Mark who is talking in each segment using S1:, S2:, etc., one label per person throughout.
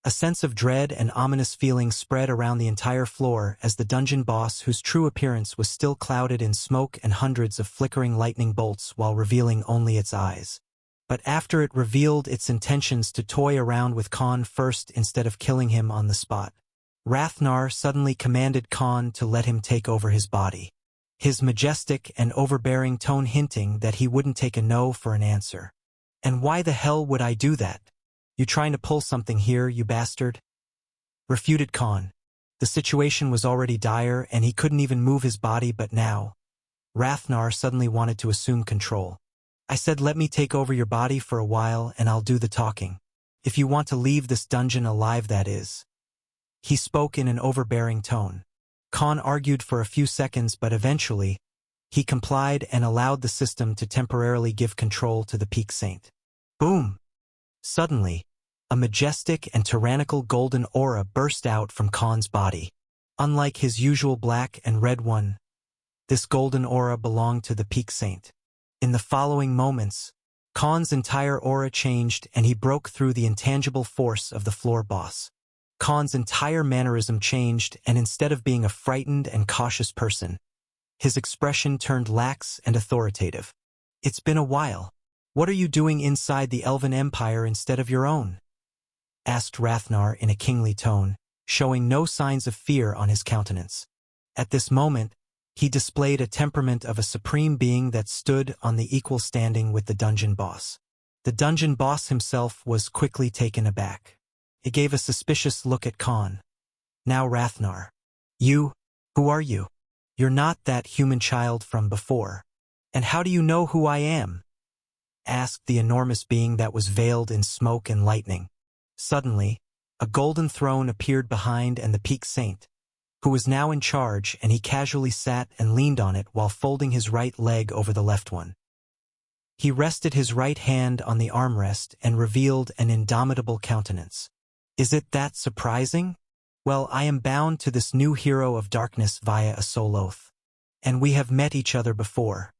S1: A sense of dread and ominous feeling spread around the entire floor as the dungeon boss, whose true appearance was still clouded in smoke and hundreds of flickering lightning bolts while revealing only its eyes. But after it revealed its intentions to toy around with Khan first instead of killing him on the spot, Rathnar suddenly commanded Khan to let him take over his body, his majestic and overbearing tone hinting that he wouldn't take a no for an answer. "And why the hell would I do that? You trying to pull something here, you bastard?" refuted Khan. The situation was already dire and he couldn't even move his body, but now Rathnar suddenly wanted to assume control. "I said let me take over your body for a while and I'll do the talking. If you want to leave this dungeon alive, that is." He spoke in an overbearing tone. Khan argued for a few seconds, but eventually he complied and allowed the system to temporarily give control to the Peak Saint. Boom! Suddenly, a majestic and tyrannical golden aura burst out from Khan's body. Unlike his usual black and red one, this golden aura belonged to the Peak Saint. In the following moments, Khan's entire aura changed and he broke through the intangible force of the floor boss. Khan's entire mannerism changed, and instead of being a frightened and cautious person, his expression turned lax and authoritative. "It's been a while. What are you doing inside the Elven Empire instead of your own?" asked Rathnar in a kingly tone, showing no signs of fear on his countenance. At this moment, he displayed a temperament of a supreme being that stood on the equal standing with the dungeon boss. The dungeon boss himself was quickly taken aback. He gave a suspicious look at Khan. "Now Rathnar, who are you? You're not that human child from before. And how do you know who I am?" asked the enormous being that was veiled in smoke and lightning. Suddenly, a golden throne appeared behind and the Peak Saint, who was now in charge, and he casually sat and leaned on it while folding his right leg over the left one. He rested his right hand on the armrest and revealed an indomitable countenance. "Is it that surprising? Well, I am bound to this new hero of darkness via a soul oath. And we have met each other before,"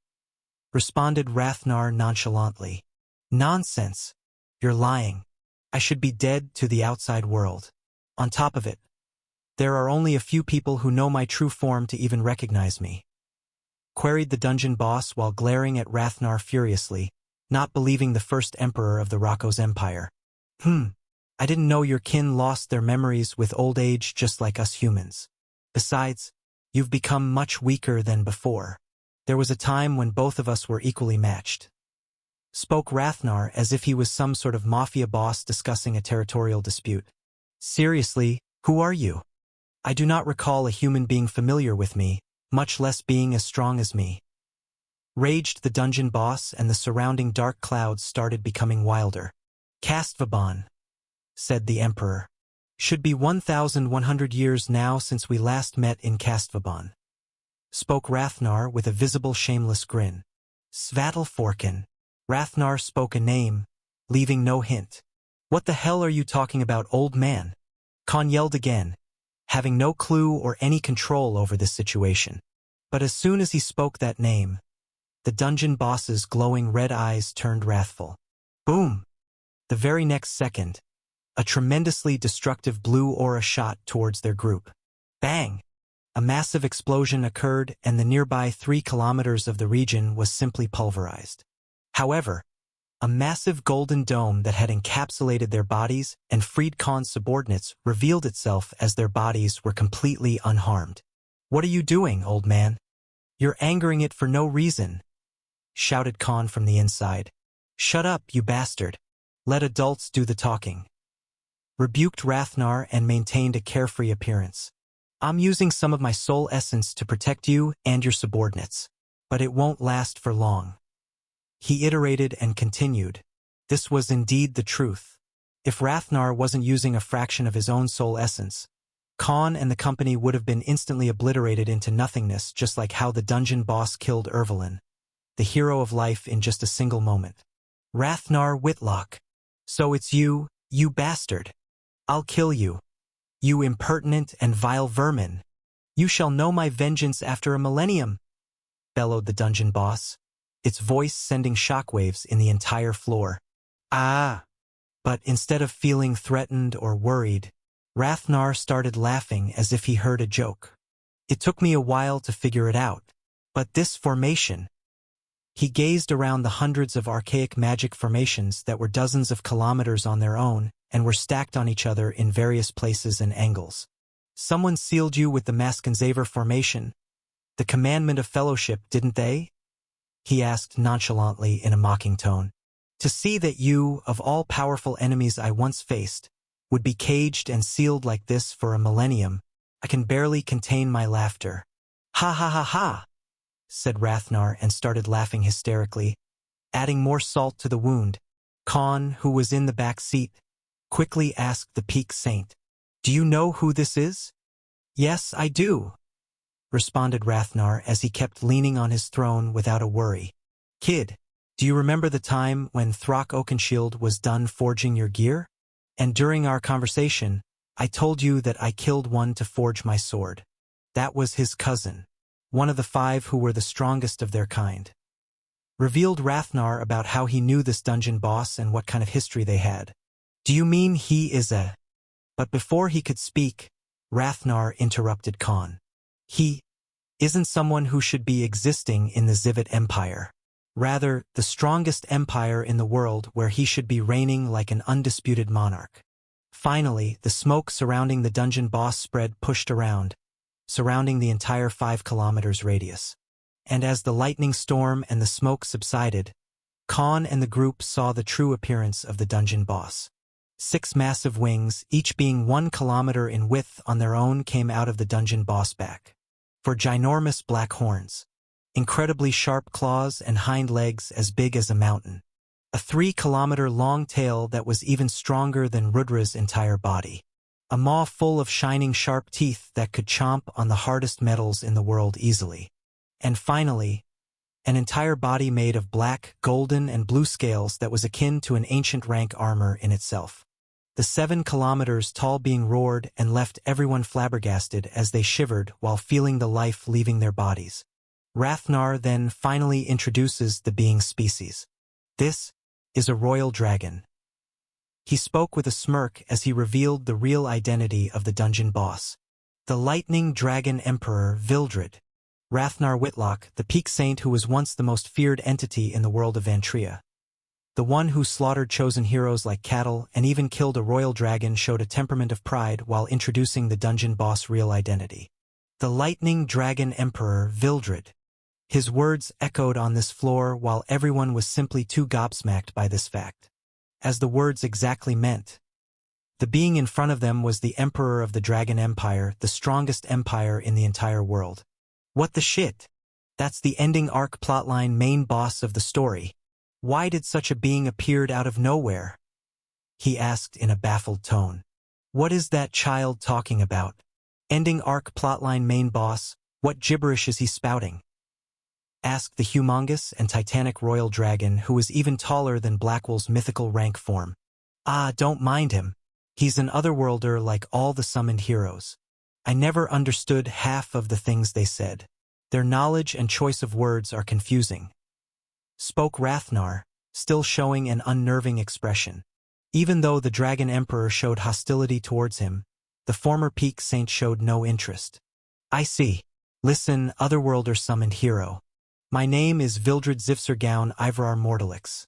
S1: responded Rathnar nonchalantly. "Nonsense. You're lying. I should be dead to the outside world. On top of it, there are only a few people who know my true form to even recognize me," queried the dungeon boss while glaring at Rathnar furiously, not believing the first emperor of the Rocco's empire. I didn't know your kin lost their memories with old age just like us humans. Besides, you've become much weaker than before. There was a time when both of us were equally matched," spoke Rathnar as if he was some sort of mafia boss discussing a territorial dispute. "Seriously, who are you? I do not recall a human being familiar with me, much less being as strong as me." Raged the dungeon boss, and the surrounding dark clouds started becoming wilder. "Castvabon," said the emperor. "Should be 1,100 years now since we last met in Castvabon," spoke Rathnar with a visible shameless grin. "Svatalforken." Rathnar spoke a name, leaving no hint. "What the hell are you talking about, old man?" Khan yelled again, having no clue or any control over this situation. But as soon as he spoke that name, the dungeon boss's glowing red eyes turned wrathful. Boom! The very next second, a tremendously destructive blue aura shot towards their group. Bang! A massive explosion occurred, and the nearby 3 kilometers of the region was simply pulverized. However, a massive golden dome that had encapsulated their bodies and freed Khan's subordinates revealed itself as their bodies were completely unharmed. "What are you doing, old man? You're angering it for no reason," shouted Khan from the inside. "Shut up, you bastard. Let adults do the talking," rebuked Rathnar and maintained a carefree appearance. "I'm using some of my soul essence to protect you and your subordinates, but it won't last for long." He iterated and continued. This was indeed the truth. If Rathnar wasn't using a fraction of his own soul essence, Khan and the company would have been instantly obliterated into nothingness, just like how the dungeon boss killed Ervelyn, the hero of life, in just a single moment. "Rathnar Whitlock. So it's you, you bastard. I'll kill you. You impertinent and vile vermin. You shall know my vengeance after a millennium," bellowed the dungeon boss, its voice sending shockwaves in the entire floor. "Ah!" But instead of feeling threatened or worried, Rathnar started laughing as if he heard a joke. It took me a while to figure it out. But this formation... He gazed around the hundreds of archaic magic formations that were dozens of kilometers on their own and were stacked on each other in various places and angles. Someone sealed you with the Maskenzaver formation, the commandment of fellowship, didn't they? He asked nonchalantly in a mocking tone. To see that you, of all powerful enemies I once faced, would be caged and sealed like this for a millennium, I can barely contain my laughter. Ha ha ha ha, said Rathnar and started laughing hysterically, adding more salt to the wound. Khan, who was in the back seat, quickly asked the Peak Saint, "Do you know who this is?" "Yes, I do," responded Rathnar as he kept leaning on his throne without a worry. "Kid, do you remember the time when Throck Oakenshield was done forging your gear? And during our conversation, I told you that I killed one to forge my sword. That was his cousin, one of the 5 who were the strongest of their kind." Revealed Rathnar about how he knew this dungeon boss and what kind of history they had. "Do you mean he is a—" But before he could speak, Rathnar interrupted Khan. "He isn't someone who should be existing in the Zivit Empire. Rather, the strongest empire in the world where he should be reigning like an undisputed monarch." Finally, the smoke surrounding the dungeon boss spread pushed around, surrounding the entire 5 kilometers radius. And as the lightning storm and the smoke subsided, Khan and the group saw the true appearance of the dungeon boss. 6 massive wings, each being 1 kilometer in width on their own, came out of the dungeon boss back. For ginormous black horns, incredibly sharp claws and hind legs as big as a mountain. A 3-kilometer-long tail that was even stronger than Rudra's entire body. A maw full of shining sharp teeth that could chomp on the hardest metals in the world easily. And finally, an entire body made of black, golden, and blue scales that was akin to an ancient rank armor in itself. The 7 kilometers tall being roared and left everyone flabbergasted as they shivered while feeling the life leaving their bodies. Rathnar then finally introduces the being species. "This is a royal dragon." He spoke with a smirk as he revealed the real identity of the dungeon boss. The lightning dragon emperor Vildred. Rathnar Whitlock, the Peak Saint who was once the most feared entity in the world of Vantria. The one who slaughtered chosen heroes like cattle and even killed a royal dragon, showed a temperament of pride while introducing the dungeon boss' real identity. The lightning dragon emperor Vildred. His words echoed on this floor while everyone was simply too gobsmacked by this fact. As the words exactly meant. The being in front of them was the emperor of the Dragon Empire, the strongest empire in the entire world. What the shit? That's the ending arc plotline main boss of the story. Why did such a being appeared out of nowhere? He asked in a baffled tone. What is that child talking about? Ending arc plotline main boss, what gibberish is he spouting? Asked the humongous and titanic royal dragon who was even taller than Blackwell's mythical rank form. Ah, don't mind him. He's an otherworlder like all the summoned heroes. I never understood half of the things they said. Their knowledge and choice of words are confusing. Spoke Rathnar, still showing an unnerving expression. Even though the Dragon Emperor showed hostility towards him, the former Peak Saint showed no interest. I see. Listen, otherworlder summoned hero. My name is Vildred Zivsergaun Ivrar Mortalix.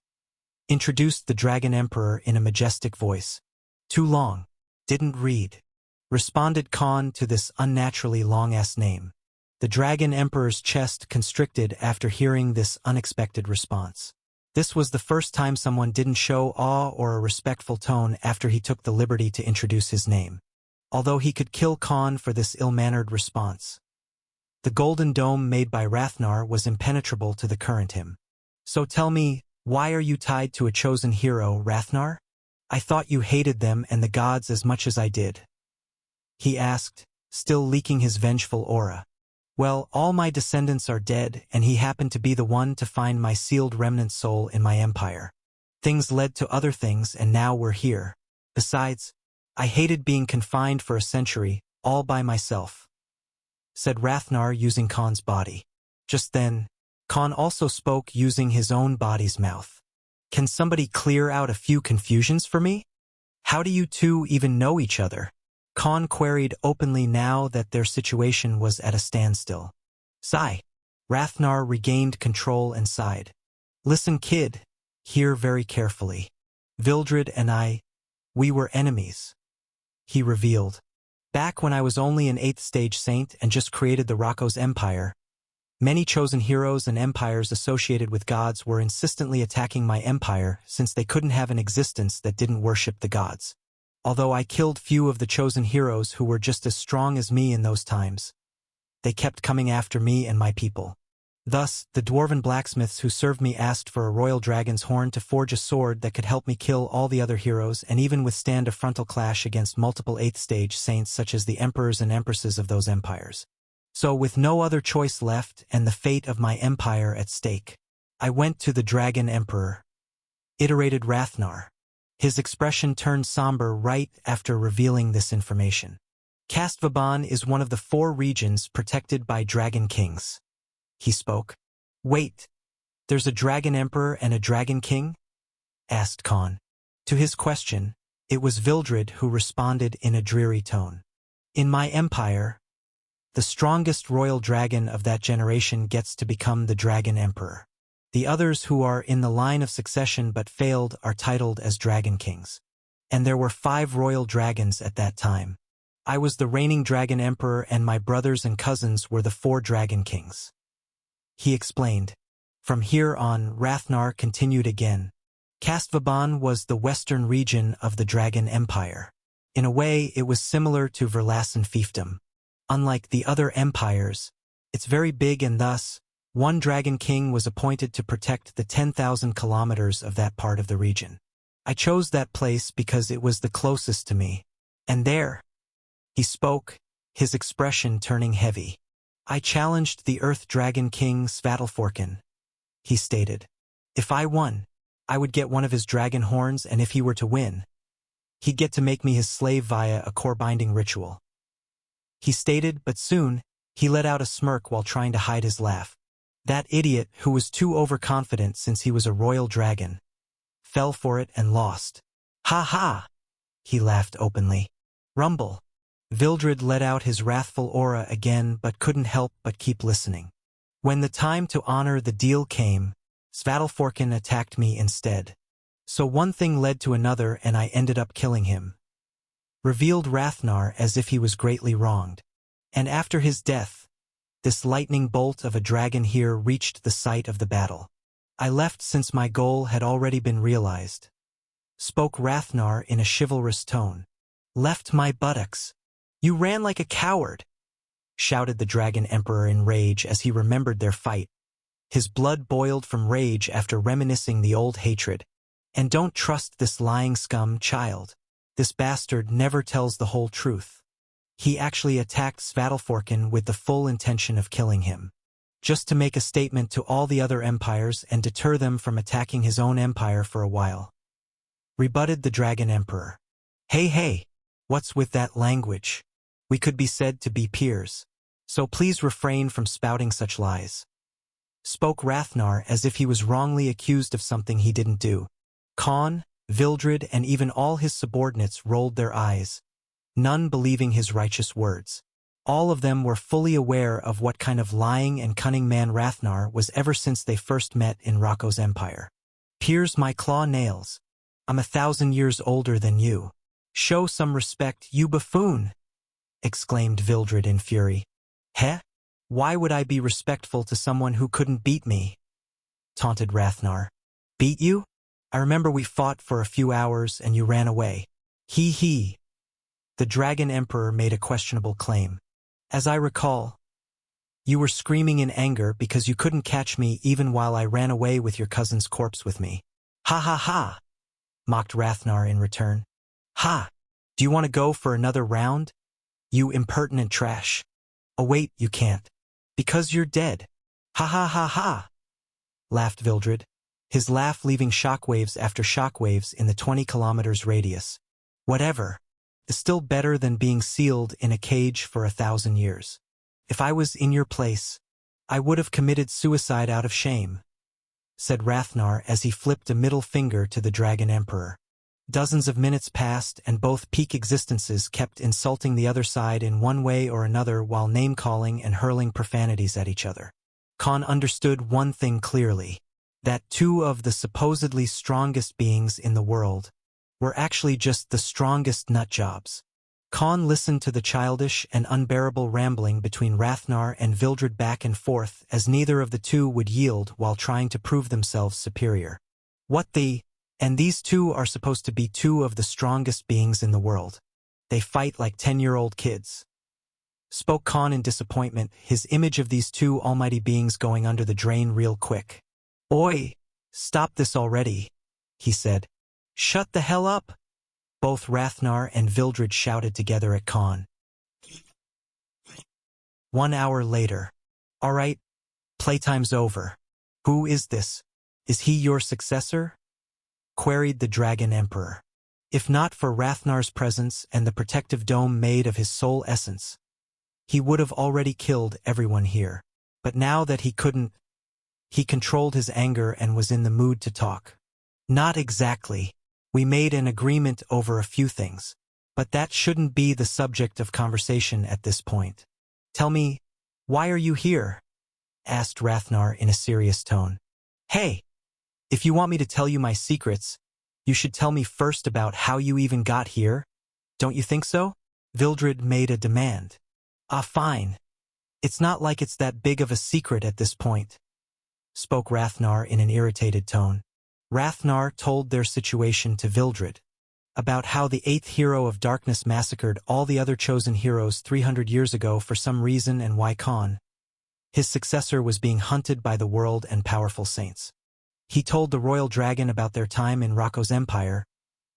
S1: Introduced the Dragon Emperor in a majestic voice. Too long. Didn't read. Responded Khan to this unnaturally long-ass name. The Dragon Emperor's chest constricted after hearing this unexpected response. This was the first time someone didn't show awe or a respectful tone after he took the liberty to introduce his name. Although he could kill Khan for this ill-mannered response. The golden dome made by Rathnar was impenetrable to the current him. So tell me, why are you tied to a chosen hero, Rathnar? I thought you hated them and the gods as much as I did. He asked, still leaking his vengeful aura. Well, all my descendants are dead, and he happened to be the one to find my sealed remnant soul in my empire. Things led to other things, and now we're here. Besides, I hated being confined for a century, all by myself. Said Rathnar using Khan's body. Just then, Khan also spoke using his own body's mouth. Can somebody clear out a few confusions for me? How do you two even know each other? Khan queried openly now that their situation was at a standstill. Sigh. Rathnar regained control and sighed. Listen, kid. Hear very carefully. Vildred and I, we were enemies. He revealed. Back when I was only an 8th stage saint and just created the Rakos Empire, many chosen heroes and empires associated with gods were insistently attacking my empire since they couldn't have an existence that didn't worship the gods. Although I killed few of the chosen heroes who were just as strong as me in those times, they kept coming after me and my people. Thus, the dwarven blacksmiths who served me asked for a royal dragon's horn to forge a sword that could help me kill all the other heroes and even withstand a frontal clash against multiple 8th stage saints such as the emperors and empresses of those empires. So with no other choice left and the fate of my empire at stake, I went to the Dragon Emperor, iterated Rathnar. His expression turned somber right after revealing this information. Kastvaban is one of the 4 regions protected by dragon kings. He spoke. Wait, there's a dragon emperor and a dragon king? Asked Khan. To his question, it was Vildred who responded in a dreary tone. In my empire, the strongest royal dragon of that generation gets to become the dragon emperor. The others who are in the line of succession but failed are titled as dragon kings. And there were 5 royal dragons at that time. I was the reigning dragon emperor and my brothers and cousins were the 4 dragon kings. He explained. From here on, Rathnar continued again. Kastvaban was the western region of the Dragon Empire. In a way, it was similar to Verlassen fiefdom. Unlike the other empires, it's very big and thus, one dragon king was appointed to protect the 10,000 kilometers of that part of the region. I chose that place because it was the closest to me. And there, he spoke, his expression turning heavy. I challenged the Earth Dragon King Svartalförken, he stated. If I won, I would get one of his dragon horns, and if he were to win, he'd get to make me his slave via a core-binding ritual. He stated, but soon, he let out a smirk while trying to hide his laugh. That idiot, who was too overconfident since he was a royal dragon, fell for it and lost. Ha ha! He laughed openly. Rumble. Vildred let out his wrathful aura again but couldn't help but keep listening. When the time to honor the deal came, Svartalförken attacked me instead. So one thing led to another and I ended up killing him. Revealed Rathnar as if he was greatly wronged. And after his death, this lightning bolt of a dragon here reached the site of the battle. I left since my goal had already been realized. Spoke Rathnar in a chivalrous tone. Left my buttocks. You ran like a coward, shouted the Dragon Emperor in rage as he remembered their fight. His blood boiled from rage after reminiscing the old hatred. And don't trust this lying scum, child. This bastard never tells the whole truth. He actually attacked Svartalförken with the full intention of killing him, just to make a statement to all the other empires and deter them from attacking his own empire for a while. Rebutted the Dragon Emperor. Hey, what's with that language? We could be said to be peers. So please refrain from spouting such lies. Spoke Rathnar as if he was wrongly accused of something he didn't do. Khan, Vildred, and even all his subordinates rolled their eyes, none believing his righteous words. All of them were fully aware of what kind of lying and cunning man Rathnar was ever since they first met in Rakos Empire. Pierce my claw nails. I'm 1,000 years older than you. Show some respect, you buffoon! Exclaimed Vildred in fury. Heh? Why would I be respectful to someone who couldn't beat me? Taunted Rathnar. Beat you? I remember we fought for a few hours and you ran away. He. The Dragon Emperor made a questionable claim. As I recall, you were screaming in anger because you couldn't catch me even while I ran away with your cousin's corpse with me. Ha, mocked Rathnar in return. Ha! Do you want to go for another round? You impertinent trash. Oh wait, you can't. Because you're dead. Ha! Laughed Vildred, his laugh leaving shockwaves after shockwaves in the 20 kilometers radius. Whatever. Is still better than being sealed in a cage for 1,000 years. If I was in your place, I would have committed suicide out of shame. said Rathnar as he flipped a middle finger to the Dragon Emperor. Dozens of minutes passed, and both peak existences kept insulting the other side in one way or another while name-calling and hurling profanities at each other. Khan understood one thing clearly, that two of the supposedly strongest beings in the world were actually just the strongest nutjobs. Khan listened to the childish and unbearable rambling between Rathnar and Vildred back and forth as neither of the two would yield while trying to prove themselves superior. And these two are supposed to be two of the strongest beings in the world. They fight like 10-year-old kids. Spoke Khan in disappointment, his image of these two almighty beings going under the drain real quick. "Oi! Stop this already," he said. "Shut the hell up!" Both Rathnar and Vildred shouted together at Khan. 1 hour later. "All right, playtime's over. Who is this? Is he your successor?" queried the Dragon Emperor. If not for Rathnar's presence and the protective dome made of his soul essence, he would have already killed everyone here. But now that he couldn't, he controlled his anger and was in the mood to talk. "Not exactly. We made an agreement over a few things, but that shouldn't be the subject of conversation at this point. Tell me, why are you here?" asked Rathnar in a serious tone. "Hey, if you want me to tell you my secrets, you should tell me first about how you even got here. Don't you think so?" Vildred made a demand. Fine. It's not like it's that big of a secret at this point," spoke Rathnar in an irritated tone. Rathnar told their situation to Vildred, about how the 8th hero of darkness massacred all the other chosen heroes 300 years ago for some reason and why Khan, his successor, was being hunted by the world and powerful saints. He told the royal dragon about their time in Rocco's empire,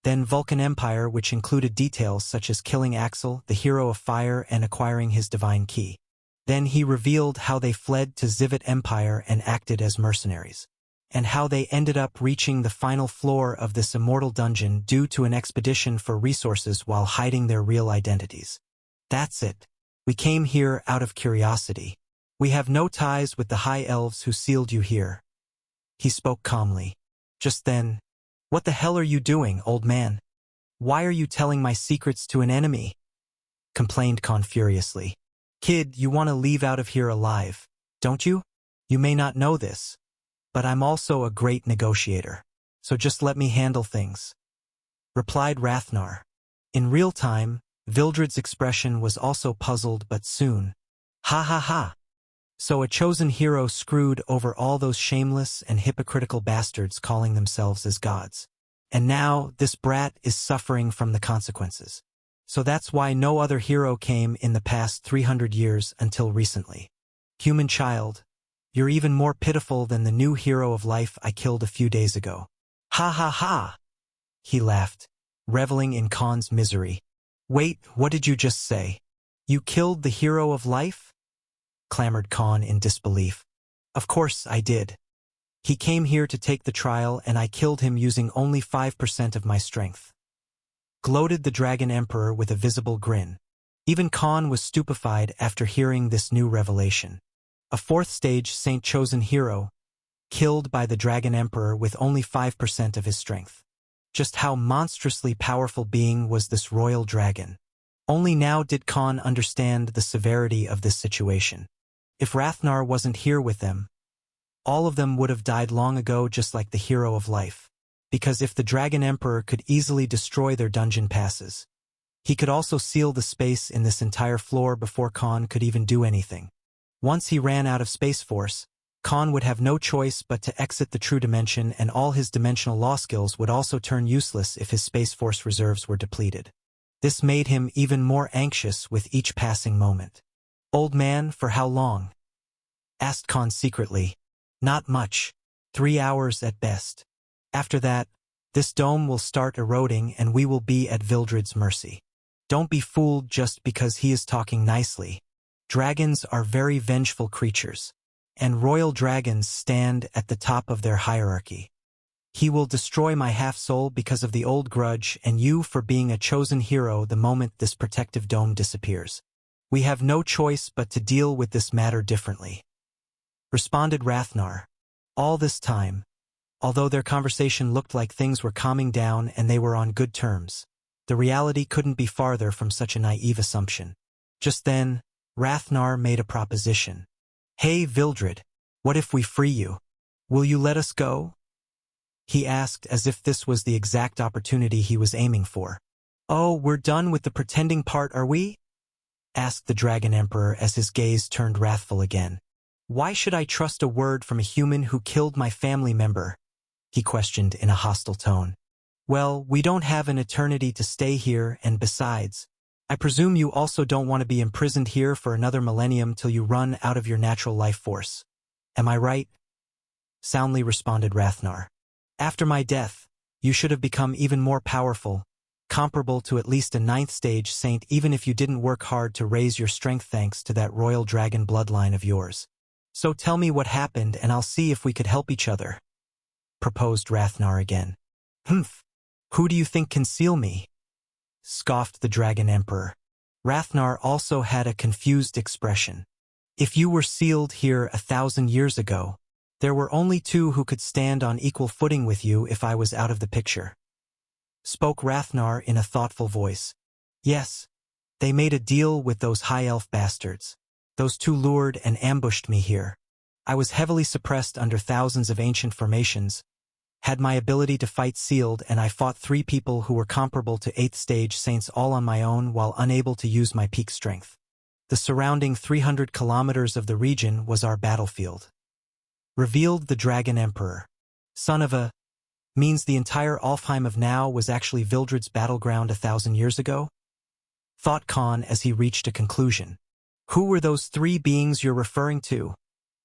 S1: then Vulcan Empire, which included details such as killing Axel, the hero of fire, and acquiring his divine key. Then he revealed how they fled to Zivit Empire and acted as mercenaries, and how they ended up reaching the final floor of this immortal dungeon due to an expedition for resources while hiding their real identities. "That's it. We came here out of curiosity. We have no ties with the high elves who sealed you here." He spoke calmly. Just then, "What the hell are you doing, old man? Why are you telling my secrets to an enemy?" complained Khan furiously. "Kid, you want to leave out of here alive, don't you? You may not know this, but I'm also a great negotiator, so just let me handle things," replied Rathnar. In real time, Vildred's expression was also puzzled but soon. "Ha ha ha! So a chosen hero screwed over all those shameless and hypocritical bastards calling themselves as gods. And now this brat is suffering from the consequences. So that's why no other hero came in the past 300 years until recently. Human child, you're even more pitiful than the new hero of life I killed a few days ago." "Ha ha ha!" he laughed, reveling in Khan's misery. "Wait, what did you just say? You killed the hero of life?" clamored Khan in disbelief. "Of course I did. He came here to take the trial and I killed him using only 5% of my strength," gloated the Dragon Emperor with a visible grin. Even Khan was stupefied after hearing this new revelation. A 4th stage Saint chosen hero, killed by the Dragon Emperor with only 5% of his strength. Just how monstrously powerful being was this royal dragon? Only now did Khan understand the severity of this situation. If Rathnar wasn't here with them, all of them would have died long ago, just like the hero of life. Because if the Dragon Emperor could easily destroy their dungeon passes, he could also seal the space in this entire floor before Khan could even do anything. Once he ran out of Space Force, Khan would have no choice but to exit the true dimension, and all his dimensional law skills would also turn useless if his Space Force reserves were depleted. This made him even more anxious with each passing moment. "Old man, for how long?" asked Khan secretly. "Not much. 3 hours at best. After that, this dome will start eroding and we will be at Vildred's mercy. Don't be fooled just because he is talking nicely. Dragons are very vengeful creatures, and royal dragons stand at the top of their hierarchy. He will destroy my half-soul because of the old grudge and you for being a chosen hero the moment this protective dome disappears. We have no choice but to deal with this matter differently," responded Rathnar. All this time, Although their conversation looked like things were calming down and they were on good terms, the reality couldn't be farther from such a naive assumption. Just then, Rathnar made a proposition. "Hey, Vildred, what if we free you? Will you let us go?" He asked as if this was the exact opportunity he was aiming for. "Oh, we're done with the pretending part, are we?" asked the Dragon Emperor as his gaze turned wrathful again. "Why should I trust a word from a human who killed my family member?" he questioned in a hostile tone. "Well, we don't have an eternity to stay here, and besides, I presume you also don't want to be imprisoned here for another millennium till you run out of your natural life force. Am I right?" Soundly responded Rathnar. "After my death, you should have become even more powerful, comparable to at least a 9th stage saint even if you didn't work hard to raise your strength thanks to that royal dragon bloodline of yours. So tell me what happened and I'll see if we could help each other," proposed Rathnar again. "Humph! Who do you think can seal me?" scoffed the Dragon Emperor. Rathnar also had a confused expression. "If you were sealed here 1,000 years ago, there were only two who could stand on equal footing with you if I was out of the picture," spoke Rathnar in a thoughtful voice. "Yes, they made a deal with those high elf bastards. Those two lured and ambushed me here. I was heavily suppressed under thousands of ancient formations, had my ability to fight sealed, and I fought 3 people who were comparable to 8th stage saints all on my own while unable to use my peak strength. The surrounding 300 kilometers of the region was our battlefield," revealed the Dragon Emperor. "Son of a... means the entire Alfheim of now was actually Vildred's battleground 1,000 years ago?" thought Khan as he reached a conclusion. "Who were those 3 beings you're referring to?"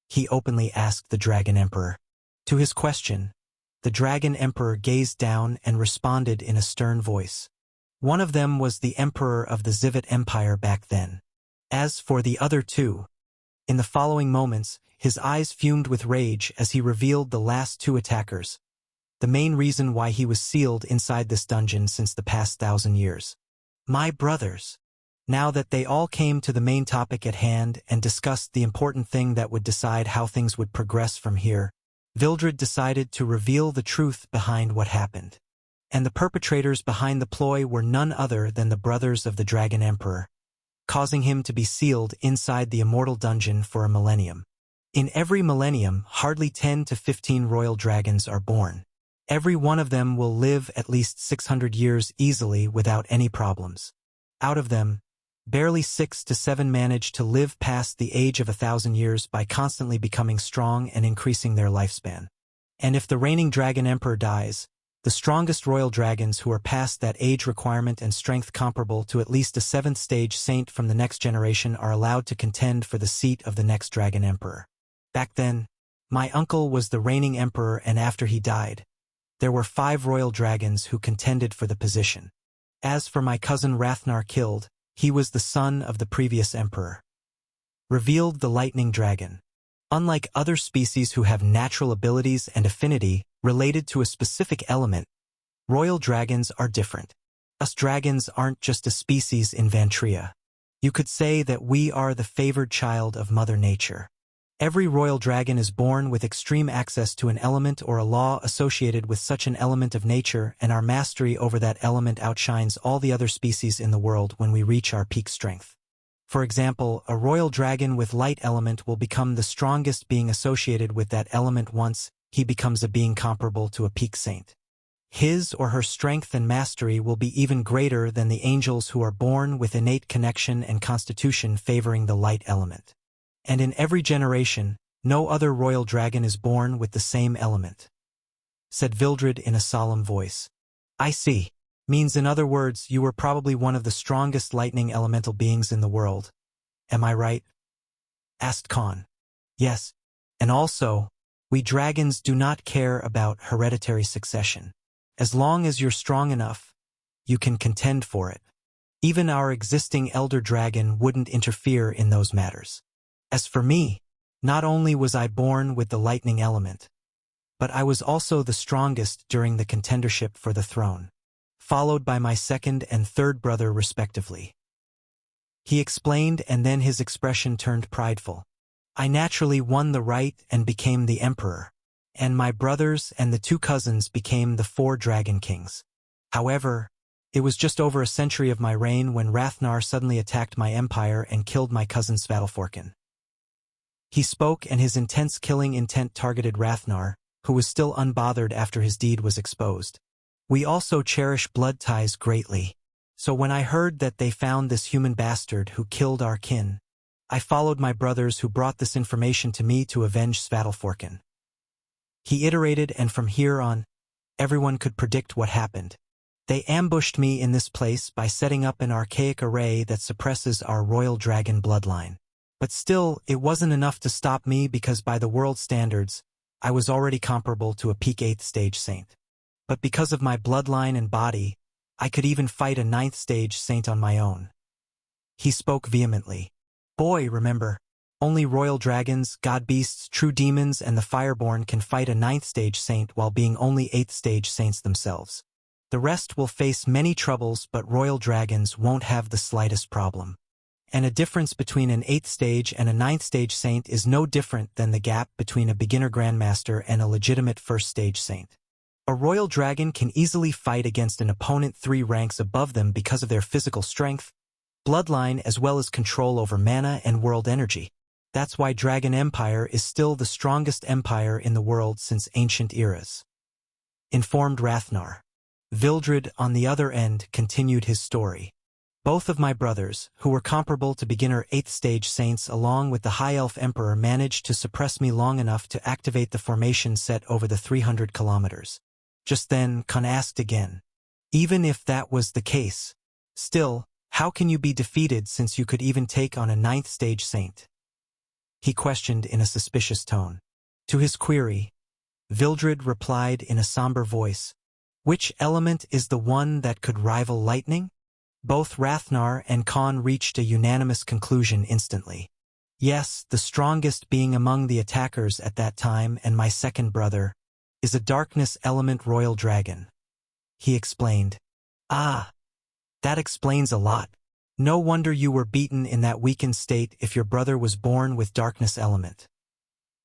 S1: he openly asked the Dragon Emperor. To his question, the Dragon Emperor gazed down and responded in a stern voice. "One of them was the Emperor of the Zivat Empire back then. As for the other 2, in the following moments, his eyes fumed with rage as he revealed the last 2 attackers, the main reason why he was sealed inside this dungeon since the past 1,000 years. My brothers." Now that they all came to the main topic at hand and discussed the important thing that would decide how things would progress from here, Vildred decided to reveal the truth behind what happened. And the perpetrators behind the ploy were none other than the brothers of the Dragon Emperor, causing him to be sealed inside the immortal dungeon for a millennium. In every millennium, hardly 10 to 15 royal dragons are born. Every one of them will live at least 600 years easily without any problems. Out of them, barely 6 to 7 manage to live past the age of 1,000 years by constantly becoming strong and increasing their lifespan. And if the reigning Dragon Emperor dies, the strongest royal dragons who are past that age requirement and strength comparable to at least a 7th stage saint from the next generation are allowed to contend for the seat of the next Dragon Emperor. Back then, my uncle was the reigning emperor, and after he died, there were 5 royal dragons who contended for the position. As for my cousin Rathnar killed, he was the son of the previous emperor," revealed the lightning dragon. Unlike other species who have natural abilities and affinity related to a specific element, royal dragons are different. Us dragons aren't just a species in Vantria. You could say that we are the favored child of Mother Nature. Every royal dragon is born with extreme access to an element or a law associated with such an element of nature, and our mastery over that element outshines all the other species in the world when we reach our peak strength. For example, a royal dragon with light element will become the strongest being associated with that element once he becomes a being comparable to a peak saint. His or her strength and mastery will be even greater than the angels who are born with innate connection and constitution favoring the light element. And in every generation, no other royal dragon is born with the same element," said Vildred in a solemn voice. "I see. Means in other words, you were probably one of the strongest lightning elemental beings in the world. Am I right?" asked Khan. "Yes. And also, we dragons do not care about hereditary succession. As long as you're strong enough, you can contend for it. Even our existing elder dragon wouldn't interfere in those matters. As for me, not only was I born with the lightning element, but I was also the strongest during the contendership for the throne, followed by my 2nd and 3rd brother respectively," he explained, and then his expression turned prideful. "I naturally won the right and became the emperor. and my brothers and the two cousins became the 4 Dragon Kings. However, it was just over a century of my reign when Rathnar suddenly attacked my empire and killed my cousin Svadelforken. He spoke, and his intense killing intent targeted Rathnar, who was still unbothered after his deed was exposed. We also cherish blood ties greatly, so when I heard that they found this human bastard who killed our kin, I followed my brothers who brought this information to me to avenge Svadelforken. He iterated, and from here on, everyone could predict what happened. They ambushed me in this place by setting up an archaic array that suppresses our royal dragon bloodline. But still, it wasn't enough to stop me because by the world standards, I was already comparable to a peak 8th stage saint. But because of my bloodline and body, I could even fight a 9th stage saint on my own. He spoke vehemently. Boy, remember, only royal dragons, god beasts, true demons, and the fireborn can fight a 9th stage saint while being only 8th stage saints themselves. The rest will face many troubles, but royal dragons won't have the slightest problem. And a difference between an 8th stage and a 9th stage saint is no different than the gap between a beginner grandmaster and a legitimate 1st stage saint. A royal dragon can easily fight against an opponent 3 ranks above them because of their physical strength, bloodline, as well as control over mana and world energy. That's why Dragon Empire is still the strongest empire in the world since ancient eras. Informed Rathnar. Vildred, on the other end, continued his story. Both of my brothers, who were comparable to beginner 8th stage saints along with the High Elf Emperor, managed to suppress me long enough to activate the formation set over the 300 kilometers. Just then, Khan asked again. Even if that was the case, still, how can you be defeated since you could even take on a 9th stage saint? He questioned in a suspicious tone. To his query, Vildred replied in a somber voice, which element is the one that could rival lightning? Both Rathnar and Khan reached a unanimous conclusion instantly. Yes, the strongest being among the attackers at that time, and my second brother, is a darkness element royal dragon. He explained. Ah, that explains a lot. No wonder you were beaten in that weakened state if your brother was born with darkness element,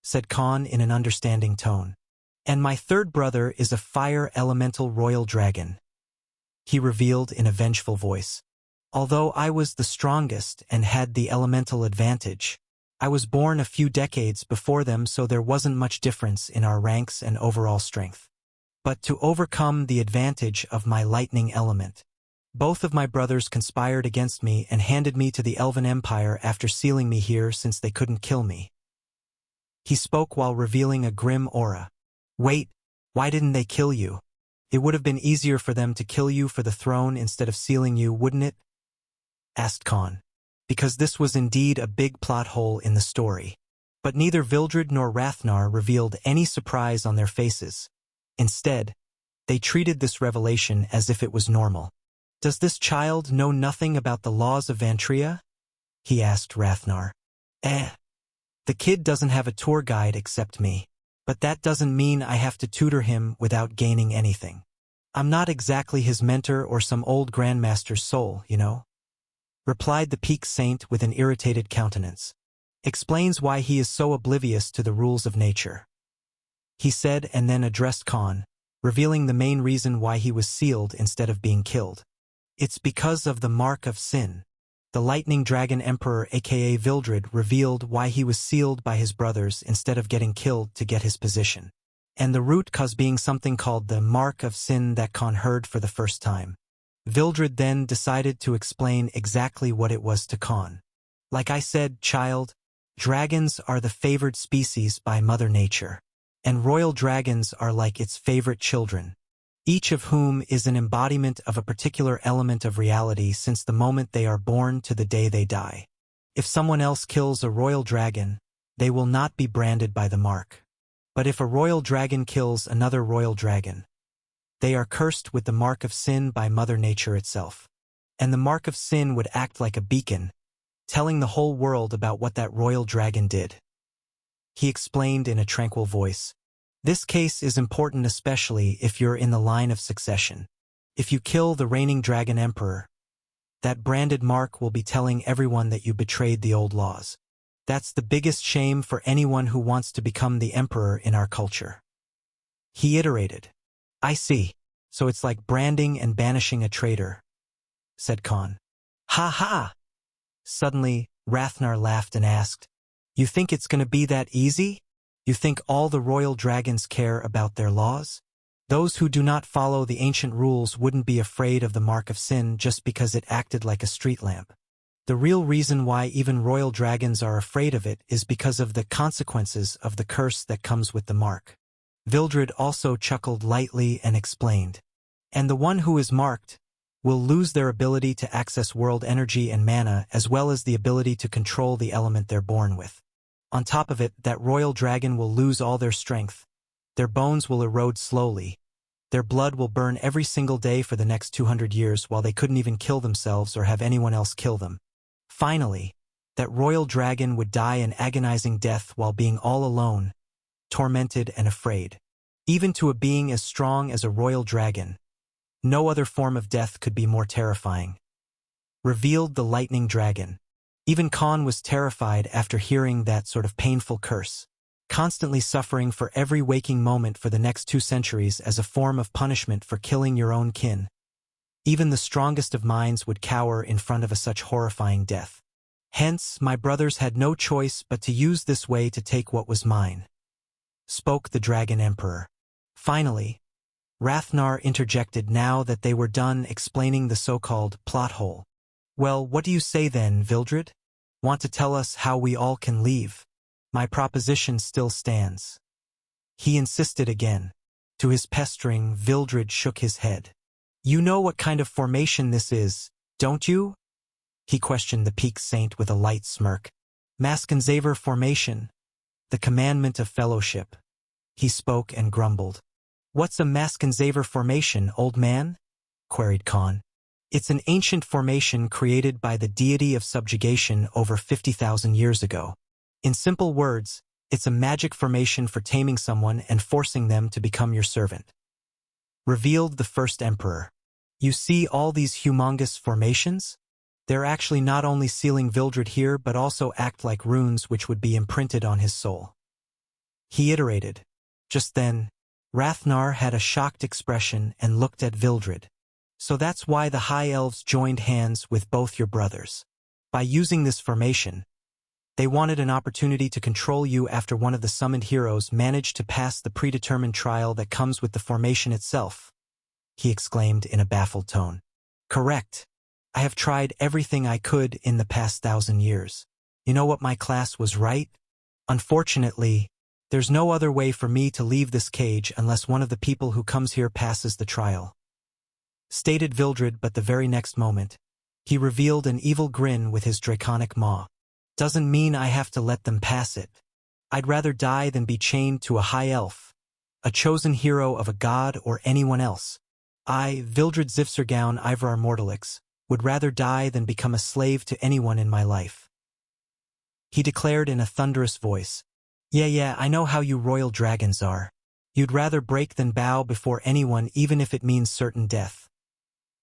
S1: said Khan in an understanding tone. And my third brother is a fire elemental royal dragon, he revealed in a vengeful voice. Although I was the strongest and had the elemental advantage, I was born a few decades before them, so there wasn't much difference in our ranks and overall strength. But to overcome the advantage of my lightning element, both of my brothers conspired against me and handed me to the Elven Empire after sealing me here since they couldn't kill me. He spoke while revealing a grim aura. Wait, why didn't they kill you? It would have been easier for them to kill you for the throne instead of sealing you, wouldn't it? Asked Khan. Because this was indeed a big plot hole in the story. But neither Vildred nor Rathnar revealed any surprise on their faces. Instead, they treated this revelation as if it was normal. Does this child know nothing about the laws of Vantria? He asked Rathnar. The kid doesn't have a tour guide except me. But that doesn't mean I have to tutor him without gaining anything. I'm not exactly his mentor or some old grandmaster's soul, you know? Replied the Peak Saint with an irritated countenance. Explains why he is so oblivious to the rules of nature. He said, and then addressed Khan, revealing the main reason why he was sealed instead of being killed. It's because of the mark of sin. The Lightning Dragon Emperor, aka Vildred, revealed why he was sealed by his brothers instead of getting killed to get his position. And the root cause being something called the mark of sin that Khan heard for the first time. Vildred then decided to explain exactly what it was to Khan. Like I said, child, dragons are the favored species by Mother Nature. And royal dragons are like its favorite children, each of whom is an embodiment of a particular element of reality since the moment they are born to the day they die. If someone else kills a royal dragon, they will not be branded by the mark. But if a royal dragon kills another royal dragon, they are cursed with the mark of sin by Mother Nature itself. And the mark of sin would act like a beacon, telling the whole world about what that royal dragon did. He explained in a tranquil voice. This case is important especially if you're in the line of succession. If you kill the reigning Dragon Emperor, that branded mark will be telling everyone that you betrayed the old laws. That's the biggest shame for anyone who wants to become the emperor in our culture. He iterated. I see. So it's like branding and banishing a traitor, said Khan. Ha ha! Suddenly, Rathnar laughed and asked, You think it's gonna be that easy? You think all the royal dragons care about their laws? Those who do not follow the ancient rules wouldn't be afraid of the mark of sin just because it acted like a street lamp. The real reason why even royal dragons are afraid of it is because of the consequences of the curse that comes with the mark. Vildred also chuckled lightly and explained. And the one who is marked will lose their ability to access world energy and mana as well as the ability to control the element they're born with. On top of it, that royal dragon will lose all their strength. Their bones will erode slowly. Their blood will burn every single day for the next 200 years while they couldn't even kill themselves or have anyone else kill them. Finally, that royal dragon would die an agonizing death while being all alone, tormented and afraid. Even to a being as strong as a royal dragon, no other form of death could be more terrifying. Revealed the lightning dragon. Even Khan was terrified after hearing that sort of painful curse, constantly suffering for every waking moment for the next 2 centuries as a form of punishment for killing your own kin. Even the strongest of minds would cower in front of such horrifying death. Hence, my brothers had no choice but to use this way to take what was mine, spoke the Dragon Emperor. Finally, Rathnar interjected now that they were done explaining the so-called plot hole. Well, what do you say then, Vildred? Want to tell us how we all can leave? My proposition still stands. He insisted again. To his pestering, Vildred shook his head. You know what kind of formation this is, don't you? He questioned the Peak Saint with a light smirk. Maskenzaver formation. The commandment of fellowship. He spoke and grumbled. What's a Maskenzaver formation, old man? Queried Khan. It's an ancient formation created by the deity of subjugation over 50,000 years ago. In simple words, it's a magic formation for taming someone and forcing them to become your servant. Revealed the first emperor. You see all these humongous formations? They're actually not only sealing Vildred here but also act like runes which would be imprinted on his soul. He iterated. Just then, Rathnar had a shocked expression and looked at Vildred. So that's why the High Elves joined hands with both your brothers. By using this formation, they wanted an opportunity to control you after one of the summoned heroes managed to pass the predetermined trial that comes with the formation itself, he exclaimed in a baffled tone. Correct. I have tried everything I could in the past 1,000 years. You know what, my class was right? Unfortunately, there's no other way for me to leave this cage unless one of the people who comes here passes the trial, stated Vildred, but the very next moment, he revealed an evil grin with his draconic maw. Doesn't mean I have to let them pass it. I'd rather die than be chained to a high elf, a chosen hero of a god or anyone else. I, Vildred Zifsergaun Ivar Mortalix, would rather die than become a slave to anyone in my life. He declared in a thunderous voice. Yeah, I know how you royal dragons are. You'd rather break than bow before anyone even if it means certain death,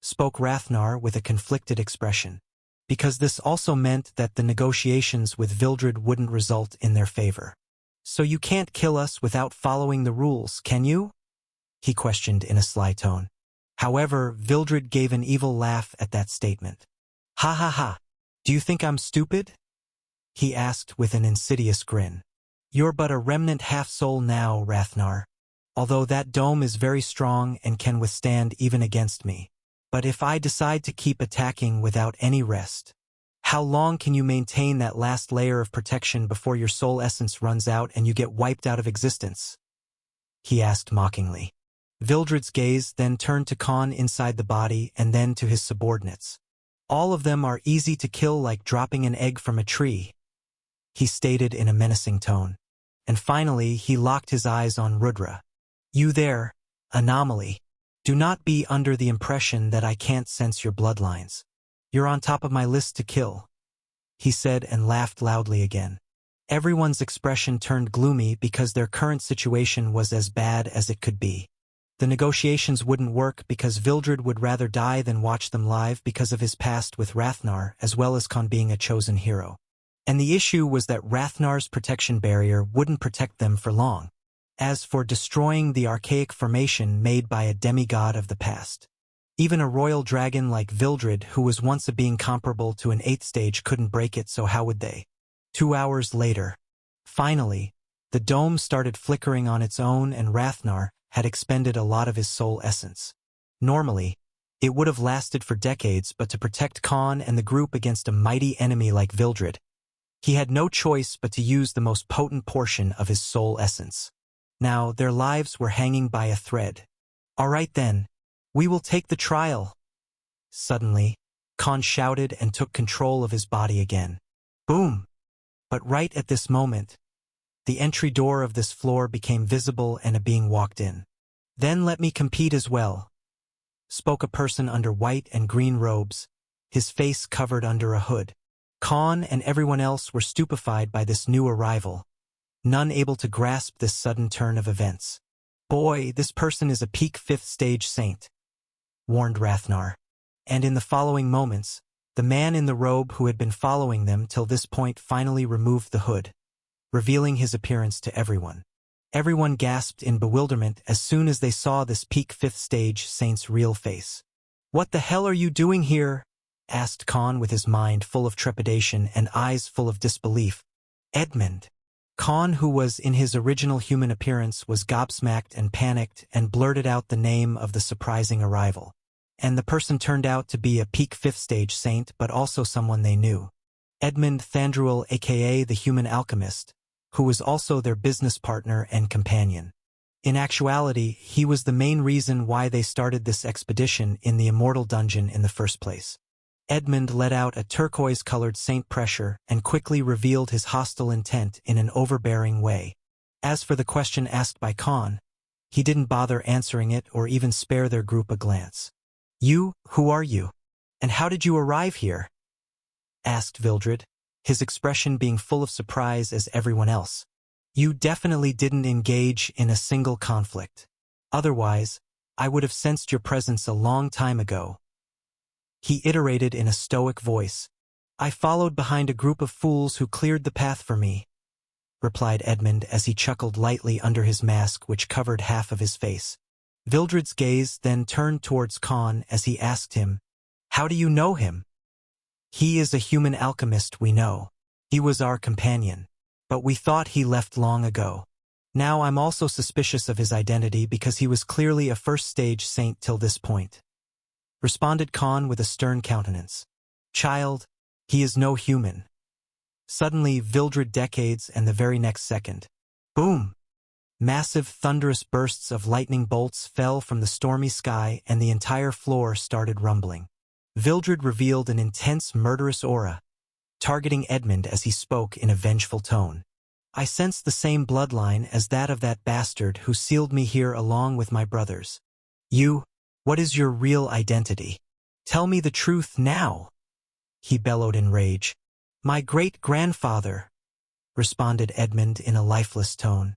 S1: spoke Rathnar with a conflicted expression, because this also meant that the negotiations with Vildred wouldn't result in their favor. So you can't kill us without following the rules, can you? He questioned in a sly tone. However, Vildred gave an evil laugh at that statement. Ha ha ha. Do you think I'm stupid? He asked with an insidious grin. You're but a remnant half-soul now, Rathnar. Although that dome is very strong and can withstand even against me. But if I decide to keep attacking without any rest, how long can you maintain that last layer of protection before your soul essence runs out and you get wiped out of existence? He asked mockingly. Vildred's gaze then turned to Khan inside the body and then to his subordinates. All of them are easy to kill like dropping an egg from a tree, he stated in a menacing tone. And finally he locked his eyes on Rudra. You there, anomaly. Do not be under the impression that I can't sense your bloodlines. You're on top of my list to kill, he said and laughed loudly again. Everyone's expression turned gloomy because their current situation was as bad as it could be. The negotiations wouldn't work because Vildred would rather die than watch them live because of his past with Rathnar as well as Khan being a chosen hero. And the issue was that Rathnar's protection barrier wouldn't protect them for long. As for destroying the archaic formation made by a demigod of the past, even a royal dragon like Vildred, who was once a being comparable to an 8th stage, couldn't break it, so how would they? 2 hours later, finally, the dome started flickering on its own, and Rathnar had expended a lot of his soul essence. Normally, it would have lasted for decades, but to protect Khan and the group against a mighty enemy like Vildred, he had no choice but to use the most potent portion of his soul essence. Now, their lives were hanging by a thread. "All right then, we will take the trial." Suddenly, Khan shouted and took control of his body again. Boom! But right at this moment, the entry door of this floor became visible and a being walked in. "Then let me compete as well," spoke a person under white and green robes, his face covered under a hood. Khan and everyone else were stupefied by this new arrival, none able to grasp this sudden turn of events. "Boy, this person is a peak 5th stage saint," warned Rathnar. And in the following moments, the man in the robe who had been following them till this point finally removed the hood, revealing his appearance to everyone. Everyone gasped in bewilderment as soon as they saw this peak 5th stage saint's real face. "What the hell are you doing here?" asked Khan with his mind full of trepidation and eyes full of disbelief. "Edmund." Khan, who was in his original human appearance, was gobsmacked and panicked and blurted out the name of the surprising arrival. And the person turned out to be a peak 5th stage saint, but also someone they knew. Edmund Thandruel, aka the Human Alchemist, who was also their business partner and companion. In actuality, he was the main reason why they started this expedition in the Immortal Dungeon in the first place. Edmund let out a turquoise-colored saint pressure and quickly revealed his hostile intent in an overbearing way. As for the question asked by Khan, he didn't bother answering it or even spare their group a glance. "You, who are you? And how did you arrive here?" asked Vildred, his expression being full of surprise as everyone else. "You definitely didn't engage in a single conflict. Otherwise, I would have sensed your presence a long time ago," he iterated in a stoic voice. "I followed behind a group of fools who cleared the path for me," replied Edmund as he chuckled lightly under his mask, which covered half of his face. Vildred's gaze then turned towards Khan as he asked him, "How do you know him?" "He is a human alchemist, we know. He was our companion, but we thought he left long ago. Now I'm also suspicious of his identity because he was clearly a 1st stage saint till this point," responded Khan with a stern countenance. "Child, he is no human." Suddenly, Vildred decades, and the very next second, boom! Massive thunderous bursts of lightning bolts fell from the stormy sky and the entire floor started rumbling. Vildred revealed an intense murderous aura, targeting Edmund as he spoke in a vengeful tone. "I sense the same bloodline as that of that bastard who sealed me here along with my brothers. What is your real identity? Tell me the truth now," he bellowed in rage. "My great-grandfather," responded Edmund in a lifeless tone.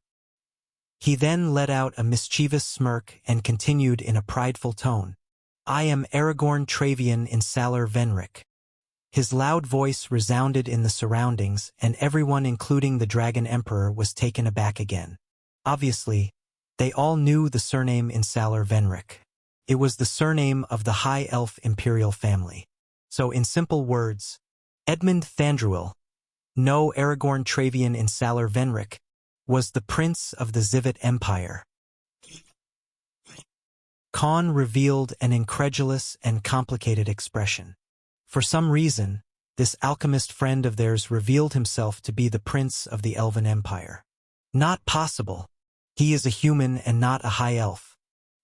S1: He then let out a mischievous smirk and continued in a prideful tone. "I am Aragorn Travian in Salar Venric." His loud voice resounded in the surroundings, and everyone, including the Dragon Emperor, was taken aback again. Obviously, they all knew the surname in Salar Venric. It was the surname of the High Elf Imperial family. So in simple words, Edmund Thandruel, no Aragorn Travian in Salar Venric, was the prince of the Zivet Empire. Khan revealed an incredulous and complicated expression. For some reason, this alchemist friend of theirs revealed himself to be the prince of the Elven Empire. Not possible. He is a human and not a high elf.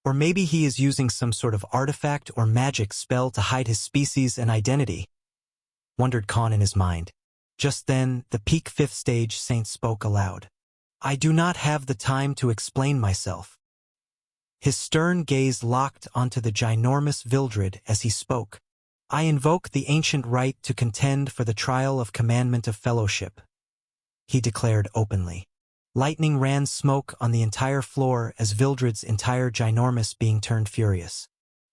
S1: Or maybe he is using some sort of artifact or magic spell to hide his species and identity, wondered Khan in his mind. Just then, the peak 5th stage saint spoke aloud. "I do not have the time to explain myself." His stern gaze locked onto the ginormous Vildred as he spoke. "I invoke the ancient right to contend for the trial of commandment of fellowship," he declared openly. Lightning ran smoke on the entire floor as Vildred's entire ginormous being turned furious.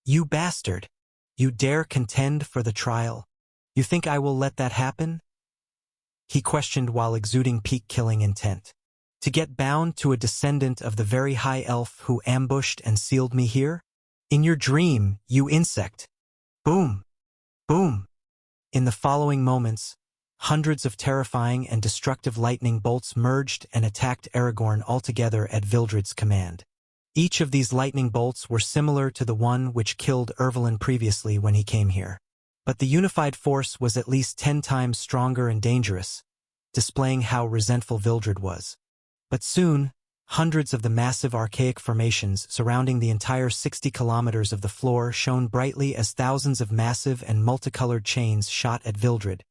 S1: "You bastard! You dare contend for the trial? You think I will let that happen?" he questioned while exuding peak-killing intent. To get bound to a descendant of the very high elf who ambushed and sealed me here? In your dream, you insect. Boom! Boom! In the following moments, hundreds of terrifying and destructive lightning bolts merged and attacked Aragorn altogether at Vildred's command. Each of these lightning bolts were similar to the one which killed Ervelyn previously when he came here. But the unified force was at least 10 times stronger and dangerous, displaying how resentful Vildred was. But soon, hundreds of the massive archaic formations surrounding the entire 60 kilometers of the floor shone brightly as thousands of massive and multicolored chains shot at Vildred,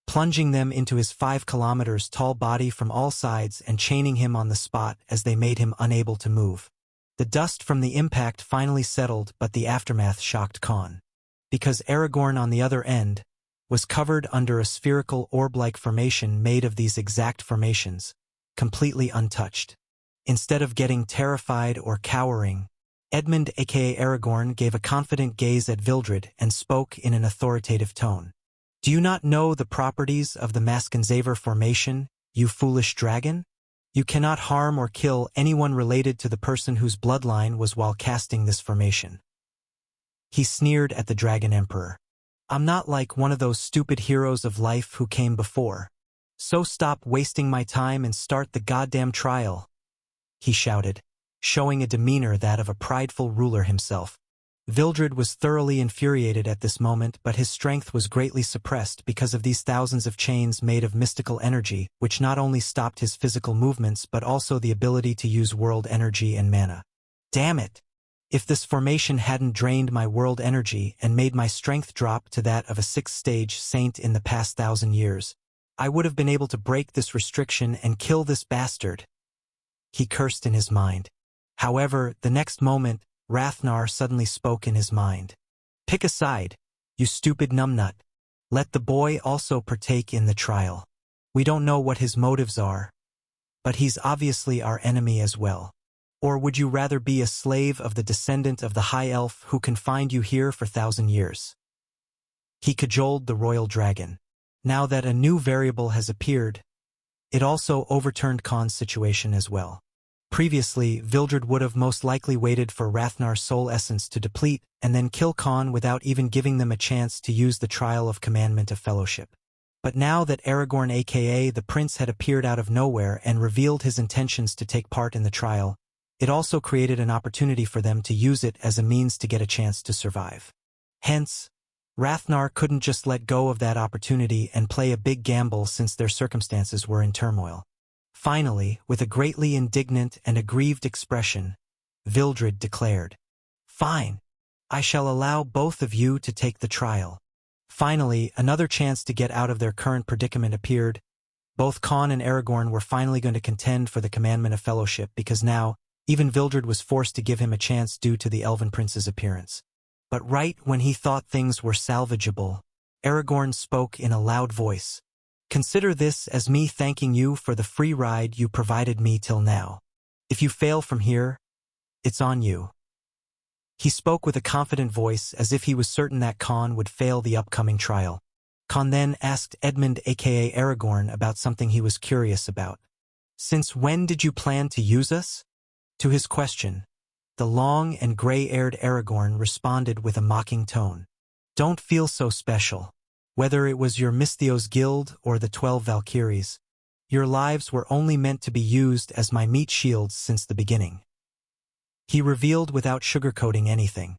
S1: plunging them into his 5 kilometers tall body from all sides and chaining him on the spot as they made him unable to move. The dust from the impact finally settled, but the aftermath shocked Khan. Because Aragorn on the other end was covered under a spherical orb-like formation made of these exact formations, completely untouched. Instead of getting terrified or cowering, Edmund aka Aragorn gave a confident gaze at Vildred and spoke in an authoritative tone. Do you not know the properties of the Maskenzaver formation, you foolish dragon? You cannot harm or kill anyone related to the person whose bloodline was while casting this formation. He sneered at the Dragon Emperor. I'm not like one of those stupid heroes of life who came before. So stop wasting my time and start the goddamn trial, he shouted, showing a demeanor that of a prideful ruler himself. Vildred was thoroughly infuriated at this moment, but his strength was greatly suppressed because of these thousands of chains made of mystical energy, which not only stopped his physical movements but also the ability to use world energy and mana. Damn it! If this formation hadn't drained my world energy and made my strength drop to that of a 6th-stage saint in the past 1,000 years, I would have been able to break this restriction and kill this bastard. He cursed in his mind. However, the next moment, Rathnar suddenly spoke in his mind. Pick a side, you stupid numbnut. Let the boy also partake in the trial. We don't know what his motives are, but he's obviously our enemy as well. Or would you rather be a slave of the descendant of the High Elf who confined you here for 1,000 years? He cajoled the royal dragon. Now that a new variable has appeared, it also overturned Khan's situation as well. Previously, Vildred would have most likely waited for Rathnar's soul essence to deplete and then kill Khan without even giving them a chance to use the trial of commandment of fellowship. But now that Aragorn aka the prince had appeared out of nowhere and revealed his intentions to take part in the trial, it also created an opportunity for them to use it as a means to get a chance to survive. Hence, Rathnar couldn't just let go of that opportunity and play a big gamble since their circumstances were in turmoil. Finally, with a greatly indignant and aggrieved expression, Vildred declared, "Fine. I shall allow both of you to take the trial." Finally, another chance to get out of their current predicament appeared. Both Khan and Aragorn were finally going to contend for the commandment of fellowship because now, even Vildred was forced to give him a chance due to the Elven Prince's appearance. But right when he thought things were salvageable, Aragorn spoke in a loud voice. Consider this as me thanking you for the free ride you provided me till now. If you fail from here, it's on you. He spoke with a confident voice as if he was certain that Khan would fail the upcoming trial. Khan then asked Edmund aka Aragorn about something he was curious about. Since when did you plan to use us? To his question, the long and gray-haired Aragorn responded with a mocking tone. Don't feel so special. Whether it was your Misthios guild or the 12 Valkyries, your lives were only meant to be used as my meat shields since the beginning. He revealed without sugarcoating anything.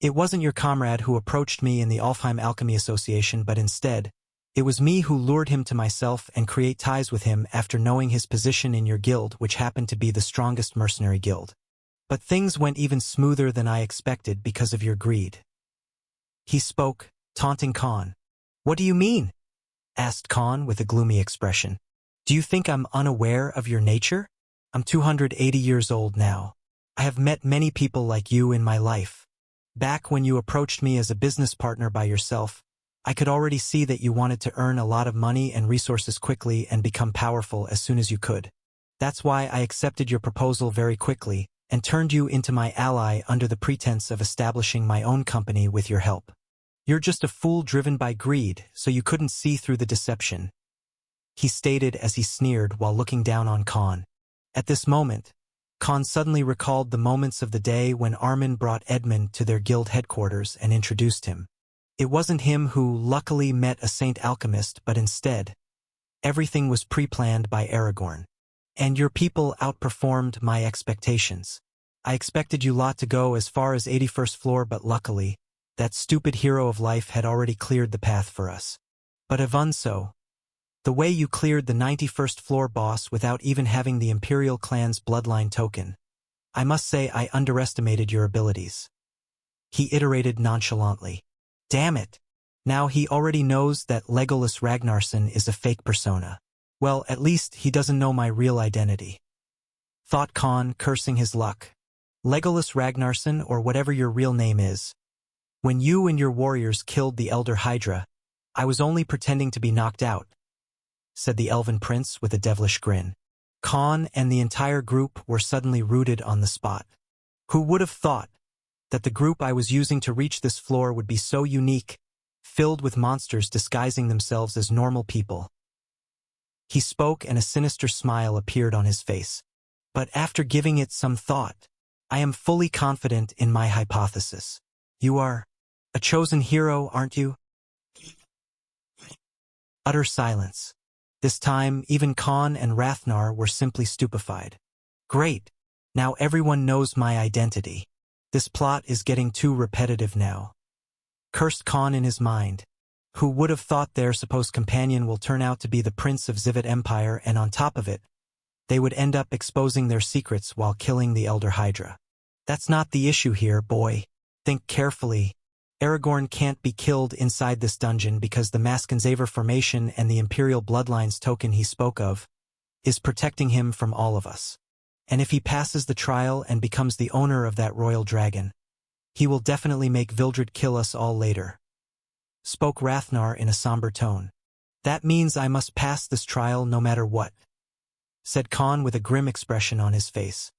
S1: It wasn't your comrade who approached me in the Alfheim Alchemy Association, but instead, it was me who lured him to myself and create ties with him after knowing his position in your guild, which happened to be the strongest mercenary guild. But things went even smoother than I expected because of your greed. He spoke, taunting Khan. What do you mean? Asked Khan with a gloomy expression. Do you think I'm unaware of your nature? I'm 280 years old now. I have met many people like you in my life. Back when you approached me as a business partner by yourself, I could already see that you wanted to earn a lot of money and resources quickly and become powerful as soon as you could. That's why I accepted your proposal very quickly and turned you into my ally under the pretense of establishing my own company with your help. You're just a fool driven by greed, so you couldn't see through the deception, he stated as he sneered while looking down on Khan. At this moment, Khan suddenly recalled the moments of the day when Armin brought Edmund to their guild headquarters and introduced him. It wasn't him who luckily met a saint alchemist, but instead, everything was pre-planned by Aragorn. And your people outperformed my expectations. I expected you lot to go as far as 81st floor, but luckily, that stupid hero of life had already cleared the path for us. But Avunso, the way you cleared the 91st floor boss without even having the Imperial clan's bloodline token, I must say I underestimated your abilities. He iterated nonchalantly. Damn it! Now he already knows that Legolas Ragnarsson is a fake persona. Well, at least he doesn't know my real identity. Thought Khan, cursing his luck. Legolas Ragnarsson, or whatever your real name is. When you and your warriors killed the Elder Hydra, I was only pretending to be knocked out, said the Elven Prince with a devilish grin. Khan and the entire group were suddenly rooted on the spot. Who would have thought that the group I was using to reach this floor would be so unique, filled with monsters disguising themselves as normal people? He spoke and a sinister smile appeared on his face. But after giving it some thought, I am fully confident in my hypothesis. You are a chosen hero, aren't you? Utter silence. This time, even Khan and Rathnar were simply stupefied. Great. Now everyone knows my identity. This plot is getting too repetitive now. Cursed Khan in his mind. Who would have thought their supposed companion will turn out to be the Prince of Zivet Empire, and on top of it, they would end up exposing their secrets while killing the Elder Hydra. That's not the issue here, boy. Think carefully. Aragorn can't be killed inside this dungeon because the Maskenzaver formation and the Imperial Bloodlines token he spoke of is protecting him from all of us. And if he passes the trial and becomes the owner of that royal dragon, he will definitely make Vildred kill us all later. Spoke Rathnar in a somber tone. That means I must pass this trial no matter what, said Khan with a grim expression on his face.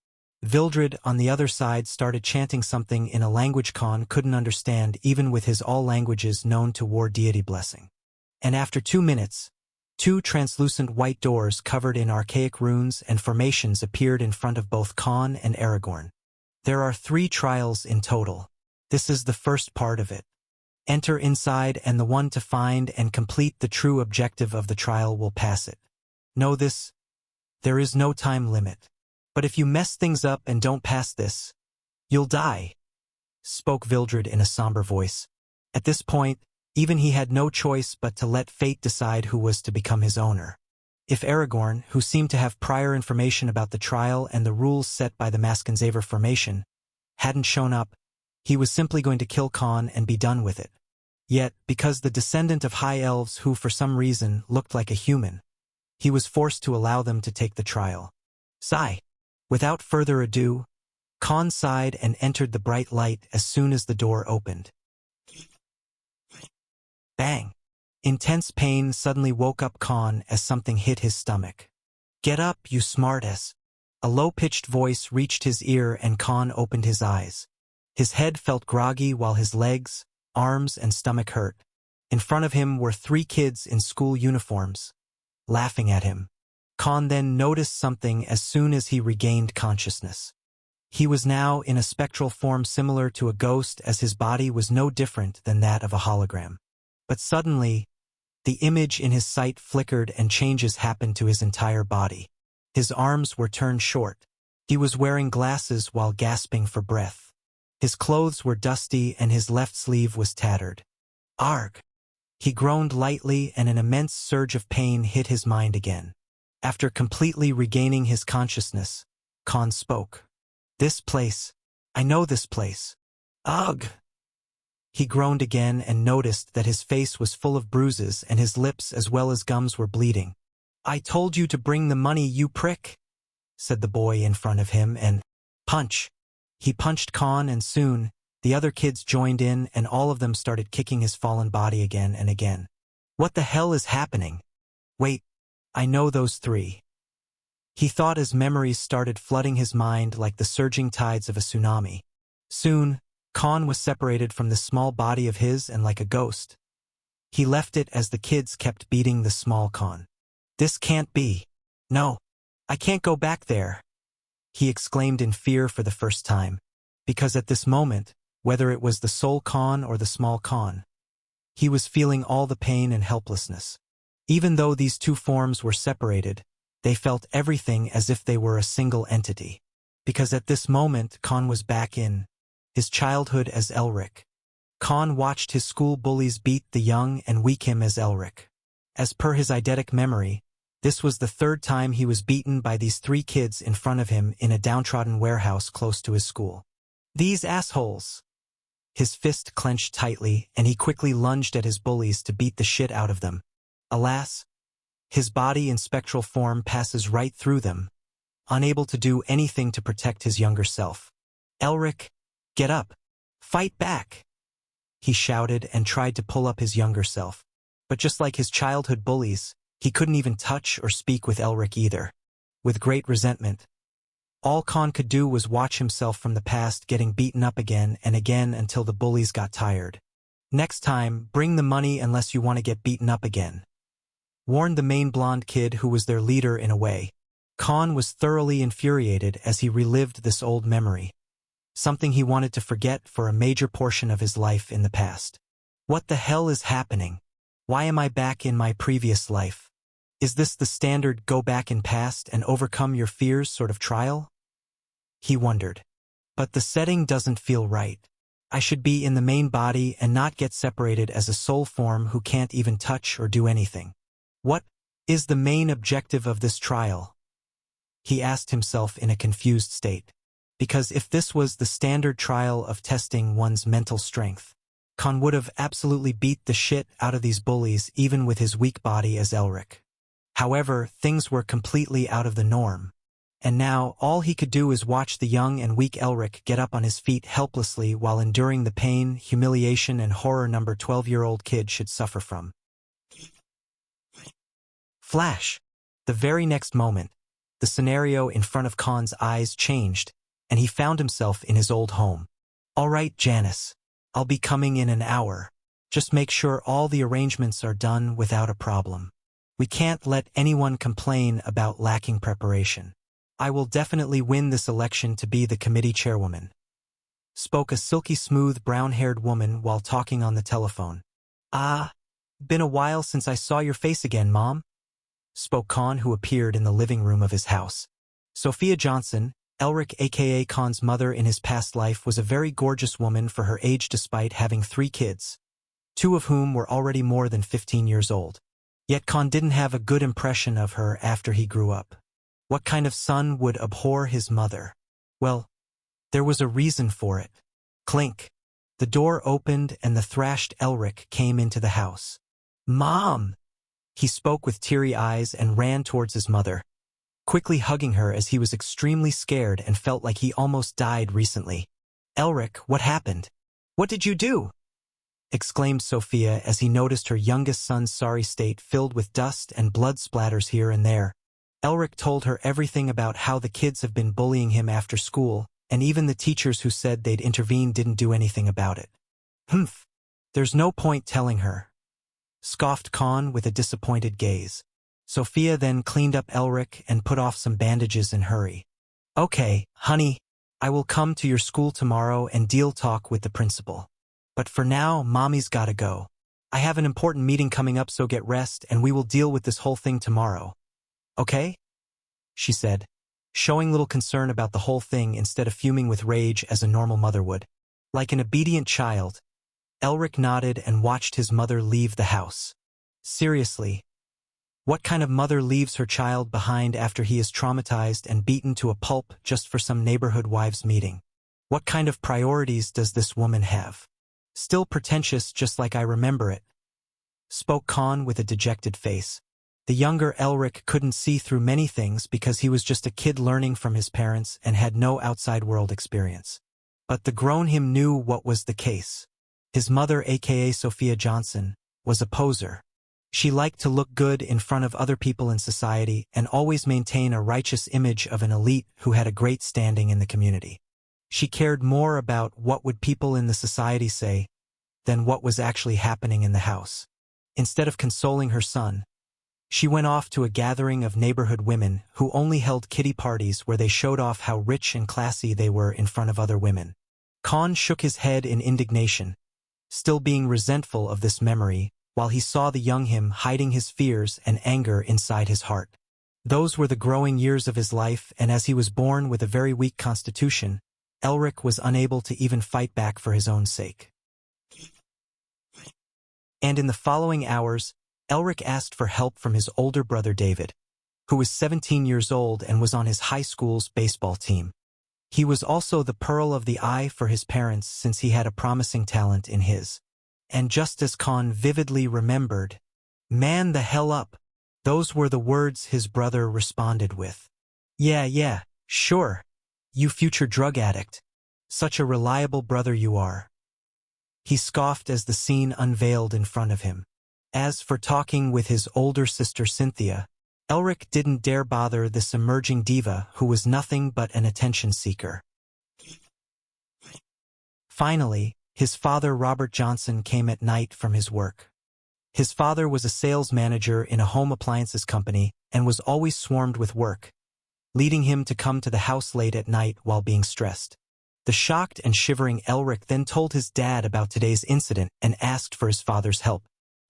S1: Vildred, on the other side, started chanting something in a language Khan couldn't understand even with his all languages known to war deity blessing. And after 2 minutes, 2 translucent white doors covered in archaic runes and formations appeared in front of both Khan and Aragorn. There are 3 trials in total. This is the first part of it. Enter inside and the one to find and complete the true objective of the trial will pass it. Know this? There is no time limit. But if you mess things up and don't pass this, you'll die, spoke Vildred in a somber voice. At this point, even he had no choice but to let fate decide who was to become his owner. If Aragorn, who seemed to have prior information about the trial and the rules set by the Maskenzaver formation, hadn't shown up, he was simply going to kill Khan and be done with it. Yet, because the descendant of high elves who for some reason looked like a human, he was forced to allow them to take the trial. Sigh. Without further ado, Khan sighed and entered the bright light as soon as the door opened. Bang! Intense pain suddenly woke up Khan as something hit his stomach. Get up, you smartass! A low-pitched voice reached his ear and Khan opened his eyes. His head felt groggy while his legs, arms, and stomach hurt. In front of him were 3 kids in school uniforms, laughing at him. Khan then noticed something as soon as he regained consciousness. He was now in a spectral form similar to a ghost, as his body was no different than that of a hologram. But suddenly, the image in his sight flickered and changes happened to his entire body. His arms were turned short. He was wearing glasses while gasping for breath. His clothes were dusty and his left sleeve was tattered. Arg! He groaned lightly and an immense surge of pain hit his mind again. After completely regaining his consciousness, Khan spoke. This place. I know this place. Ugh! He groaned again and noticed that his face was full of bruises and his lips as well as gums were bleeding. I told you to bring the money, you prick, said the boy in front of him, and punch. He punched Khan and soon, the other kids joined in and all of them started kicking his fallen body again and again. What the hell is happening? Wait. I know those 3. He thought as memories started flooding his mind like the surging tides of a tsunami. Soon, Khan was separated from the small body of his and like a ghost. He left it as the kids kept beating the small Khan. This can't be. No. I can't go back there. he exclaimed in fear for the first time. Because at this moment, whether it was the sole Khan or the small Khan, he was feeling all the pain and helplessness. Even though these two forms were separated, they felt everything as if they were a single entity. Because at this moment Khan was back in his childhood as Elric. Khan watched his school bullies beat the young and weak him as Elric. As per his eidetic memory, this was the third time he was beaten by these three kids in front of him in a downtrodden warehouse close to his school. These assholes! His fist clenched tightly, and he quickly lunged at his bullies to beat the shit out of them. Alas, his body in spectral form passes right through them, unable to do anything to protect his younger self. Elric, get up! Fight back! He shouted and tried to pull up his younger self. But just like his childhood bullies, he couldn't even touch or speak with Elric either. With great resentment, all Khan could do was watch himself from the past getting beaten up again and again until the bullies got tired. Next time, bring the money unless you want to get beaten up again, warned the main blonde kid who was their leader in a way. Khan was thoroughly infuriated as he relived this old memory, something he wanted to forget for a major portion of his life in the past. What the hell is happening? Why am I back in my previous life? Is this the standard go back in past and overcome your fears sort of trial? He wondered. But the setting doesn't feel right. I should be in the main body and not get separated as a soul form who can't even touch or do anything. What is the main objective of this trial? He asked himself in a confused state. Because if this was the standard trial of testing one's mental strength, Khan would have absolutely beat the shit out of these bullies even with his weak body as Elric. However, things were completely out of the norm. And now, all he could do is watch the young and weak Elric get up on his feet helplessly while enduring the pain, humiliation and horror number 12-year-old kid should suffer from. Flash! The very next moment, the scenario in front of Khan's eyes changed, and he found himself in his old home. All right, Janice. I'll be coming in an hour. Just make sure all the arrangements are done without a problem. We can't let anyone complain about lacking preparation. I will definitely win this election to be the committee chairwoman, spoke a silky smooth brown-haired woman while talking on the telephone. Been a while since I saw your face again, Mom, spoke Khan, who appeared in the living room of his house. Sophia Johnson, Elric aka Khan's mother in his past life, was a very gorgeous woman for her age despite having 3 kids, 2 of whom were already more than 15 years old. Yet Khan didn't have a good impression of her after he grew up. What kind of son would abhor his mother? Well, there was a reason for it. Clink. The door opened and the thrashed Elric came into the house. Mom! He spoke with teary eyes and ran towards his mother, quickly hugging her as he was extremely scared and felt like he almost died recently. Elric, what happened? What did you do? Exclaimed Sophia as he noticed her youngest son's sorry state filled with dust and blood splatters here and there. Elric told her everything about how the kids have been bullying him after school, and even the teachers who said they'd intervene didn't do anything about it. Humph. There's no point telling her, scoffed Khan with a disappointed gaze. Sophia then cleaned up Elric and put off some bandages in hurry. Okay, honey, I will come to your school tomorrow and deal talk with the principal. But for now, Mommy's gotta go. I have an important meeting coming up, so get rest and we will deal with this whole thing tomorrow. Okay? She said, showing little concern about the whole thing instead of fuming with rage as a normal mother would. Like an obedient child, Elric nodded and watched his mother leave the house. Seriously, what kind of mother leaves her child behind after he is traumatized and beaten to a pulp just for some neighborhood wives meeting? What kind of priorities does this woman have? Still pretentious just like I remember it, spoke Khan with a dejected face. The younger Elric couldn't see through many things because he was just a kid learning from his parents and had no outside world experience. But the grown him knew what was the case. His mother, aka Sophia Johnson, was a poser. She liked to look good in front of other people in society and always maintain a righteous image of an elite who had a great standing in the community. She cared more about what would people in the society say than what was actually happening in the house. Instead of consoling her son, She went off to a gathering of neighborhood women who only held kiddie parties where they showed off how rich and classy they were in front of other women. Khan shook his head in indignation, still being resentful of this memory, while he saw the young him hiding his fears and anger inside his heart. Those were the growing years of his life, and as he was born with a very weak constitution, Elric was unable to even fight back for his own sake. And in the following hours, Elric asked for help from his older brother David, who was 17 years old and was on his high school's baseball team. He was also the pearl of the eye for his parents since he had a promising talent in his. And just as Khan vividly remembered, "Man the hell up," those were the words his brother responded with. Yeah, sure. You future drug addict. Such a reliable brother you are." He scoffed as the scene unveiled in front of him. As for talking with his older sister Cynthia, Elric didn't dare bother this emerging diva who was nothing but an attention seeker. Finally, his father Robert Johnson came at night from his work. His father was a sales manager in a home appliances company and was always swarmed with work, leading him to come to the house late at night while being stressed. The shocked and shivering Elric then told his dad about today's incident and asked for his father's help.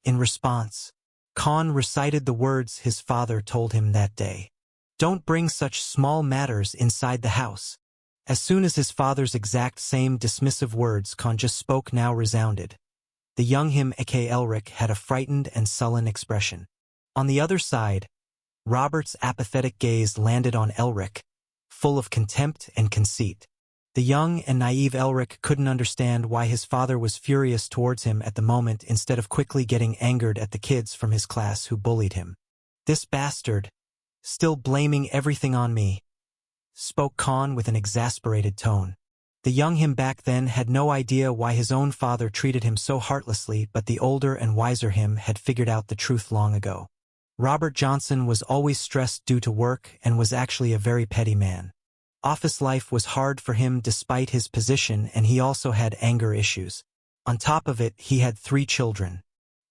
S1: In response, Khan recited the words his father told him that day. "Don't bring such small matters inside the house." As soon as his father's exact same dismissive words Khan just spoke now resounded, the young him aka Elric had a frightened and sullen expression. On the other side, Robert's apathetic gaze landed on Elric, full of contempt and conceit. The young and naive Elric couldn't understand why his father was furious towards him at the moment instead of quickly getting angered at the kids from his class who bullied him. "This bastard, still blaming everything on me," spoke Khan with an exasperated tone. The young him back then had no idea why his own father treated him so heartlessly, but the older and wiser him had figured out the truth long ago. Robert Johnson was always stressed due to work and was actually a very petty man. Office life was hard for him despite his position, and he also had anger issues. On top of it, he had 3 children.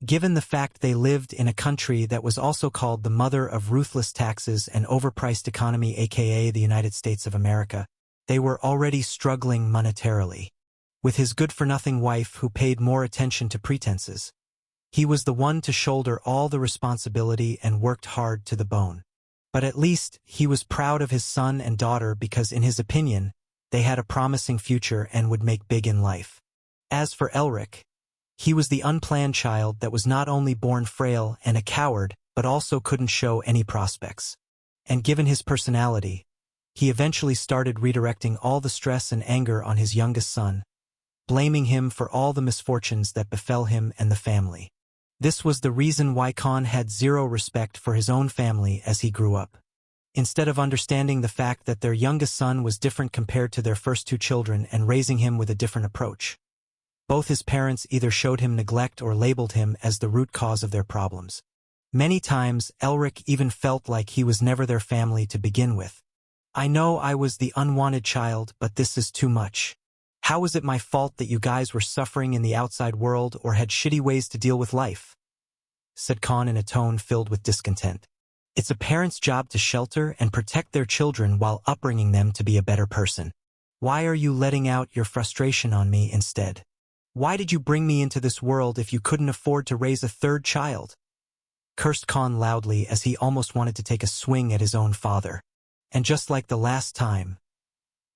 S1: Given the fact they lived in a country that was also called the mother of ruthless taxes and overpriced economy aka the United States of America, they were already struggling monetarily. With his good-for-nothing wife who paid more attention to pretenses, he was the one to shoulder all the responsibility and worked hard to the bone. But at least he was proud of his son and daughter because in his opinion, they had a promising future and would make big in life. As for Elric, he was the unplanned child that was not only born frail and a coward, but also couldn't show any prospects. And given his personality, he eventually started redirecting all the stress and anger on his youngest son, blaming him for all the misfortunes that befell him and the family. This was the reason why Khan had zero respect for his own family as he grew up. Instead of understanding the fact that their youngest son was different compared to their first 2 children and raising him with a different approach, both his parents either showed him neglect or labeled him as the root cause of their problems. Many times, Elric even felt like he was never their family to begin with. "I know I was the unwanted child, but this is too much. How is it my fault that you guys were suffering in the outside world or had shitty ways to deal with life?" said Khan in a tone filled with discontent. "It's a parent's job to shelter and protect their children while upbringing them to be a better person. Why are you letting out your frustration on me instead? Why did you bring me into this world if you couldn't afford to raise a 3rd child?" cursed Khan loudly as he almost wanted to take a swing at his own father. And just like the last time,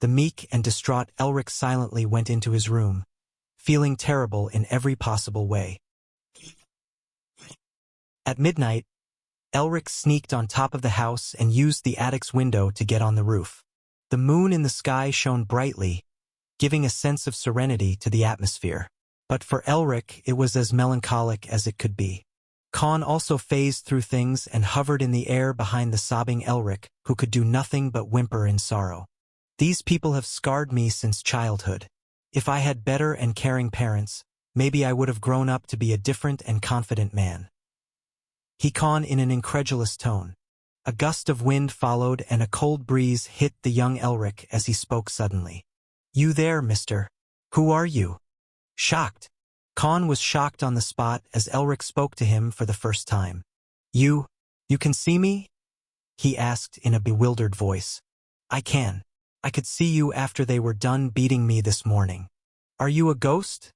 S1: the meek and distraught Elric silently went into his room, feeling terrible in every possible way. At midnight, Elric sneaked on top of the house and used the attic's window to get on the roof. The moon in the sky shone brightly, giving a sense of serenity to the atmosphere. But for Elric, it was as melancholic as it could be. Khan also phased through things and hovered in the air behind the sobbing Elric, who could do nothing but whimper in sorrow. "These people have scarred me since childhood. If I had better and caring parents, maybe I would have grown up to be a different and confident man." He Khan in an incredulous tone. A gust of wind followed and a cold breeze hit the young Elric as he spoke suddenly. "You there, mister? Who are you?" Shocked. Khan was shocked on the spot as Elric spoke to him for the first time. "You, You can see me? He asked in a bewildered voice. I can. I could see you after they were done beating me this morning. Are you a ghost?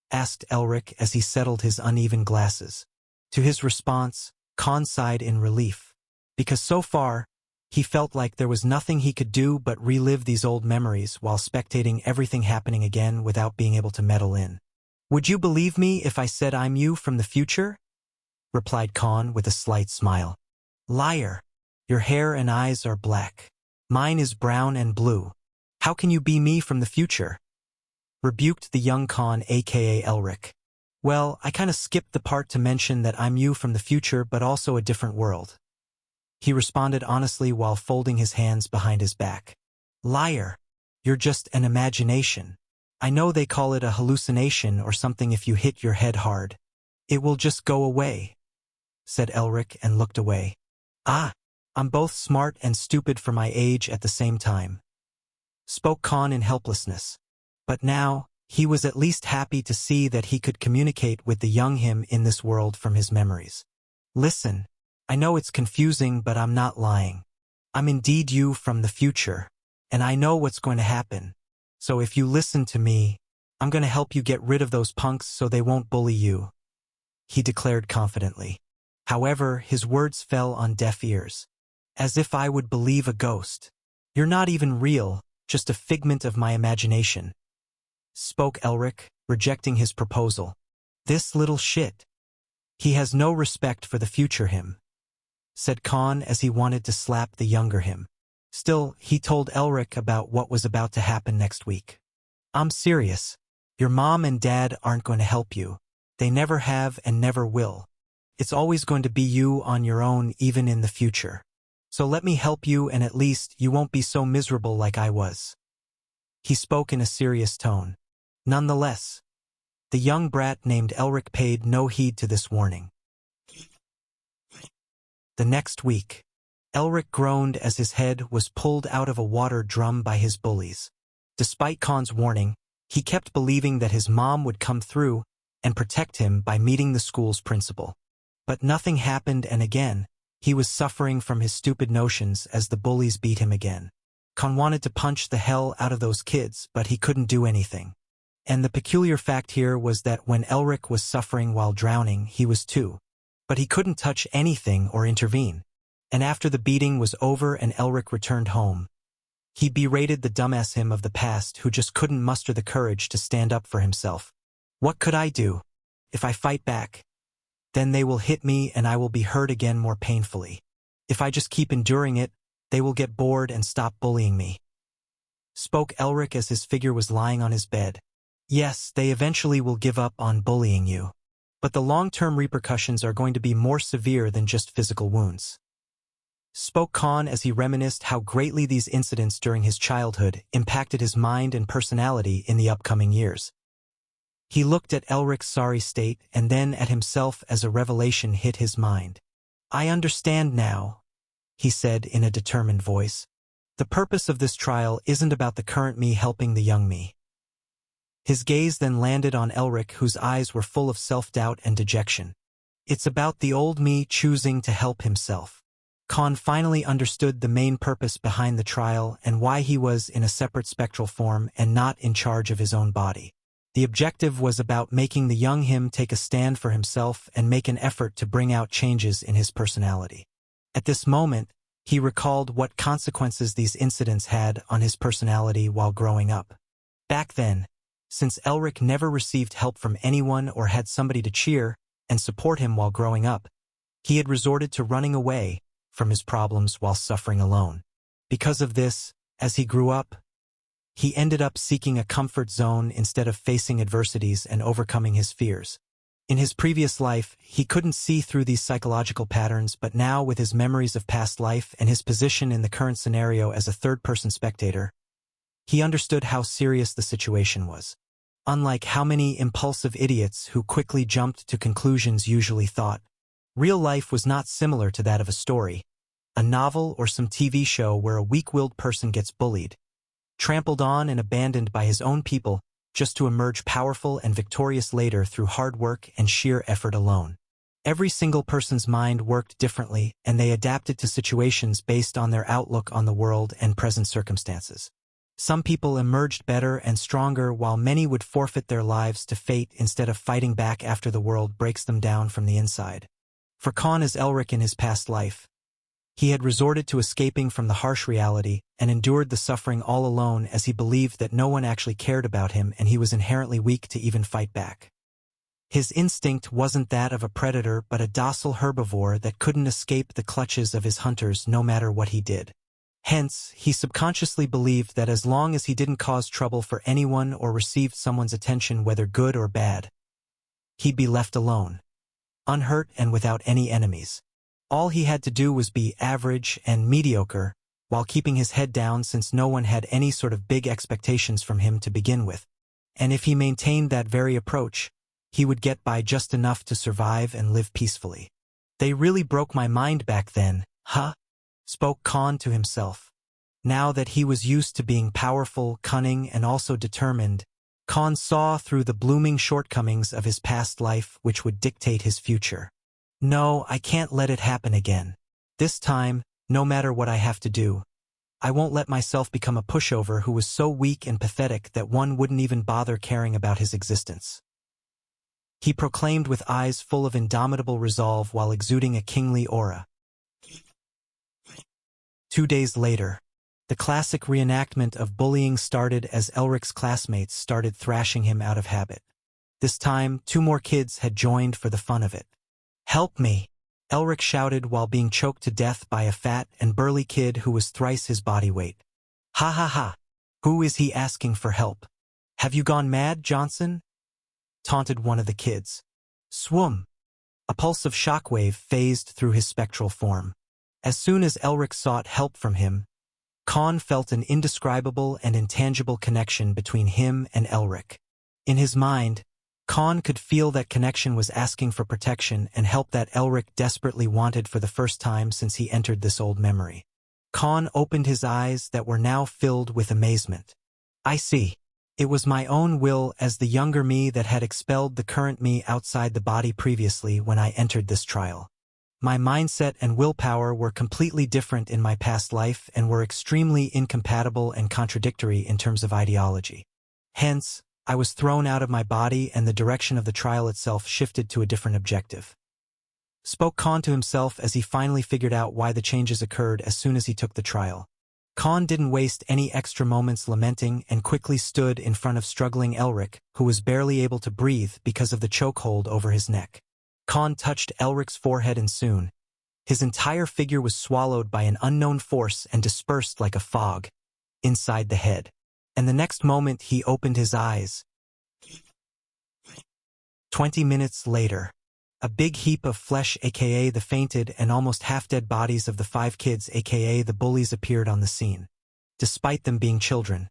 S1: Asked Elric as he settled his uneven glasses. To his response, Khan sighed in relief. Because so far, he felt like there was nothing he could do but relive these old memories while spectating everything happening again without being able to meddle in. Would you believe me if I said I'm you from the future? Replied Khan with a slight smile. Liar. Your hair and eyes are black. Mine is brown and blue. How can you be me from the future? Rebuked the young Khan, aka Elric. Well, I kinda skipped the part to mention that I'm you from the future but also a different world. He responded honestly while folding his hands behind his back. Liar. You're just an imagination. I know they call it a hallucination or something if you hit your head hard. It will just go away, said Elric and looked away. Ah, I'm both smart and stupid for my age at the same time, spoke Khan in helplessness. But now, he was at least happy to see that he could communicate with the young him in this world from his memories. Listen, I know it's confusing but I'm not lying. I'm indeed you from the future, and I know what's going to happen. So if you listen to me, I'm going to help you get rid of those punks so they won't bully you, he declared confidently. However, his words fell on deaf ears. As if I would believe a ghost. You're not even real, just a figment of my imagination, spoke Elric, rejecting his proposal. This little shit. He has no respect for the future him, said Khan as he wanted to slap the younger him. Still, he told Elric about what was about to happen next week. I'm serious. Your mom and dad aren't going to help you. They never have and never will. It's always going to be you on your own even in the future. So let me help you and at least you won't be so miserable like I was. He spoke in a serious tone. Nonetheless, the young brat named Elric paid no heed to this warning. The next week, Elric groaned as his head was pulled out of a water drum by his bullies. Despite Khan's warning, he kept believing that his mom would come through and protect him by meeting the school's principal. But nothing happened and again, he was suffering from his stupid notions as the bullies beat him again. Khan wanted to punch the hell out of those kids, but he couldn't do anything. And the peculiar fact here was that when Elric was suffering while drowning, he was too. But he couldn't touch anything or intervene. And after the beating was over and Elric returned home, he berated the dumbass him of the past who just couldn't muster the courage to stand up for himself. What could I do? If I fight back, then they will hit me and I will be hurt again more painfully. If I just keep enduring it, they will get bored and stop bullying me, spoke Elric as his figure was lying on his bed. Yes, they eventually will give up on bullying you. But the long-term repercussions are going to be more severe than just physical wounds, spoke Khan as he reminisced how greatly these incidents during his childhood impacted his mind and personality in the upcoming years. He looked at Elric's sorry state and then at himself as a revelation hit his mind. I understand now, he said in a determined voice. The purpose of this trial isn't about the current me helping the young me. His gaze then landed on Elric, whose eyes were full of self-doubt and dejection. It's about the old me choosing to help himself. Khan finally understood the main purpose behind the trial and why he was in a separate spectral form and not in charge of his own body. The objective was about making the young him take a stand for himself and make an effort to bring out changes in his personality. At this moment, he recalled what consequences these incidents had on his personality while growing up. Back then, since Elric never received help from anyone or had somebody to cheer and support him while growing up, he had resorted to running away from his problems while suffering alone. Because of this, as he grew up, he ended up seeking a comfort zone instead of facing adversities and overcoming his fears. In his previous life, he couldn't see through these psychological patterns, but now with his memories of past life and his position in the current scenario as a third-person spectator, he understood how serious the situation was. Unlike how many impulsive idiots who quickly jumped to conclusions usually thought, real life was not similar to that of a story, a novel or some TV show where a weak-willed person gets bullied, trampled on and abandoned by his own people just to emerge powerful and victorious later through hard work and sheer effort alone. Every single person's mind worked differently, and they adapted to situations based on their outlook on the world and present circumstances. Some people emerged better and stronger, while many would forfeit their lives to fate instead of fighting back after the world breaks them down from the inside. For Khan as Elric in his past life, he had resorted to escaping from the harsh reality and endured the suffering all alone, as he believed that no one actually cared about him and he was inherently weak to even fight back. His instinct wasn't that of a predator but a docile herbivore that couldn't escape the clutches of his hunters no matter what he did. Hence, he subconsciously believed that as long as he didn't cause trouble for anyone or received someone's attention, whether good or bad, he'd be left alone, unhurt and without any enemies. All he had to do was be average and mediocre, while keeping his head down, since no one had any sort of big expectations from him to begin with. And if he maintained that very approach, he would get by just enough to survive and live peacefully. They really broke my mind back then, huh? Spoke Khan to himself. Now that he was used to being powerful, cunning, and also determined, Khan saw through the blooming shortcomings of his past life which would dictate his future. No, I can't let it happen again. This time, no matter what I have to do, I won't let myself become a pushover who was so weak and pathetic that one wouldn't even bother caring about his existence. He proclaimed with eyes full of indomitable resolve while exuding a kingly aura. 2 days later, the classic reenactment of bullying started as Elric's classmates started thrashing him out of habit. This time, 2 more kids had joined for the fun of it. "Help me!" Elric shouted while being choked to death by a fat and burly kid who was thrice his body weight. "Ha ha ha! Who is he asking for help? Have you gone mad, Johnson?" taunted one of the kids. Swoom! A pulse of shockwave phased through his spectral form. As soon as Elric sought help from him, Khan felt an indescribable and intangible connection between him and Elric. In his mind, Khan could feel that connection was asking for protection and help that Elric desperately wanted for the first time since he entered this old memory. Khan opened his eyes that were now filled with amazement. "I see. It was my own will as the younger me that had expelled the current me outside the body previously when I entered this trial. My mindset and willpower were completely different in my past life and were extremely incompatible and contradictory in terms of ideology. Hence, I was thrown out of my body and the direction of the trial itself shifted to a different objective." Spoke Khan to himself as he finally figured out why the changes occurred as soon as he took the trial. Khan didn't waste any extra moments lamenting and quickly stood in front of struggling Elric, who was barely able to breathe because of the chokehold over his neck. Khan touched Elric's forehead and soon, his entire figure was swallowed by an unknown force and dispersed like a fog inside the head. And the next moment he opened his eyes. 20 minutes later, a big heap of flesh, aka the fainted and almost half-dead bodies of the 5 kids, aka the bullies, appeared on the scene. Despite them being children,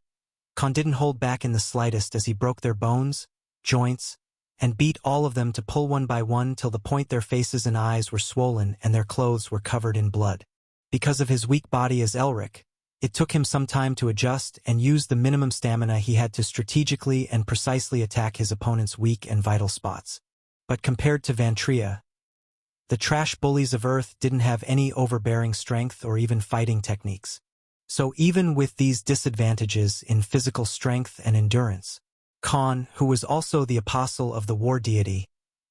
S1: Khan didn't hold back in the slightest as he broke their bones, joints, and beat all of them to pull one by one till the point their faces and eyes were swollen and their clothes were covered in blood. Because of his weak body as Elric, it took him some time to adjust and use the minimum stamina he had to strategically and precisely attack his opponent's weak and vital spots. But compared to Vantria, the trash bullies of Earth didn't have any overbearing strength or even fighting techniques. So even with these disadvantages in physical strength and endurance, Khan, who was also the apostle of the war deity,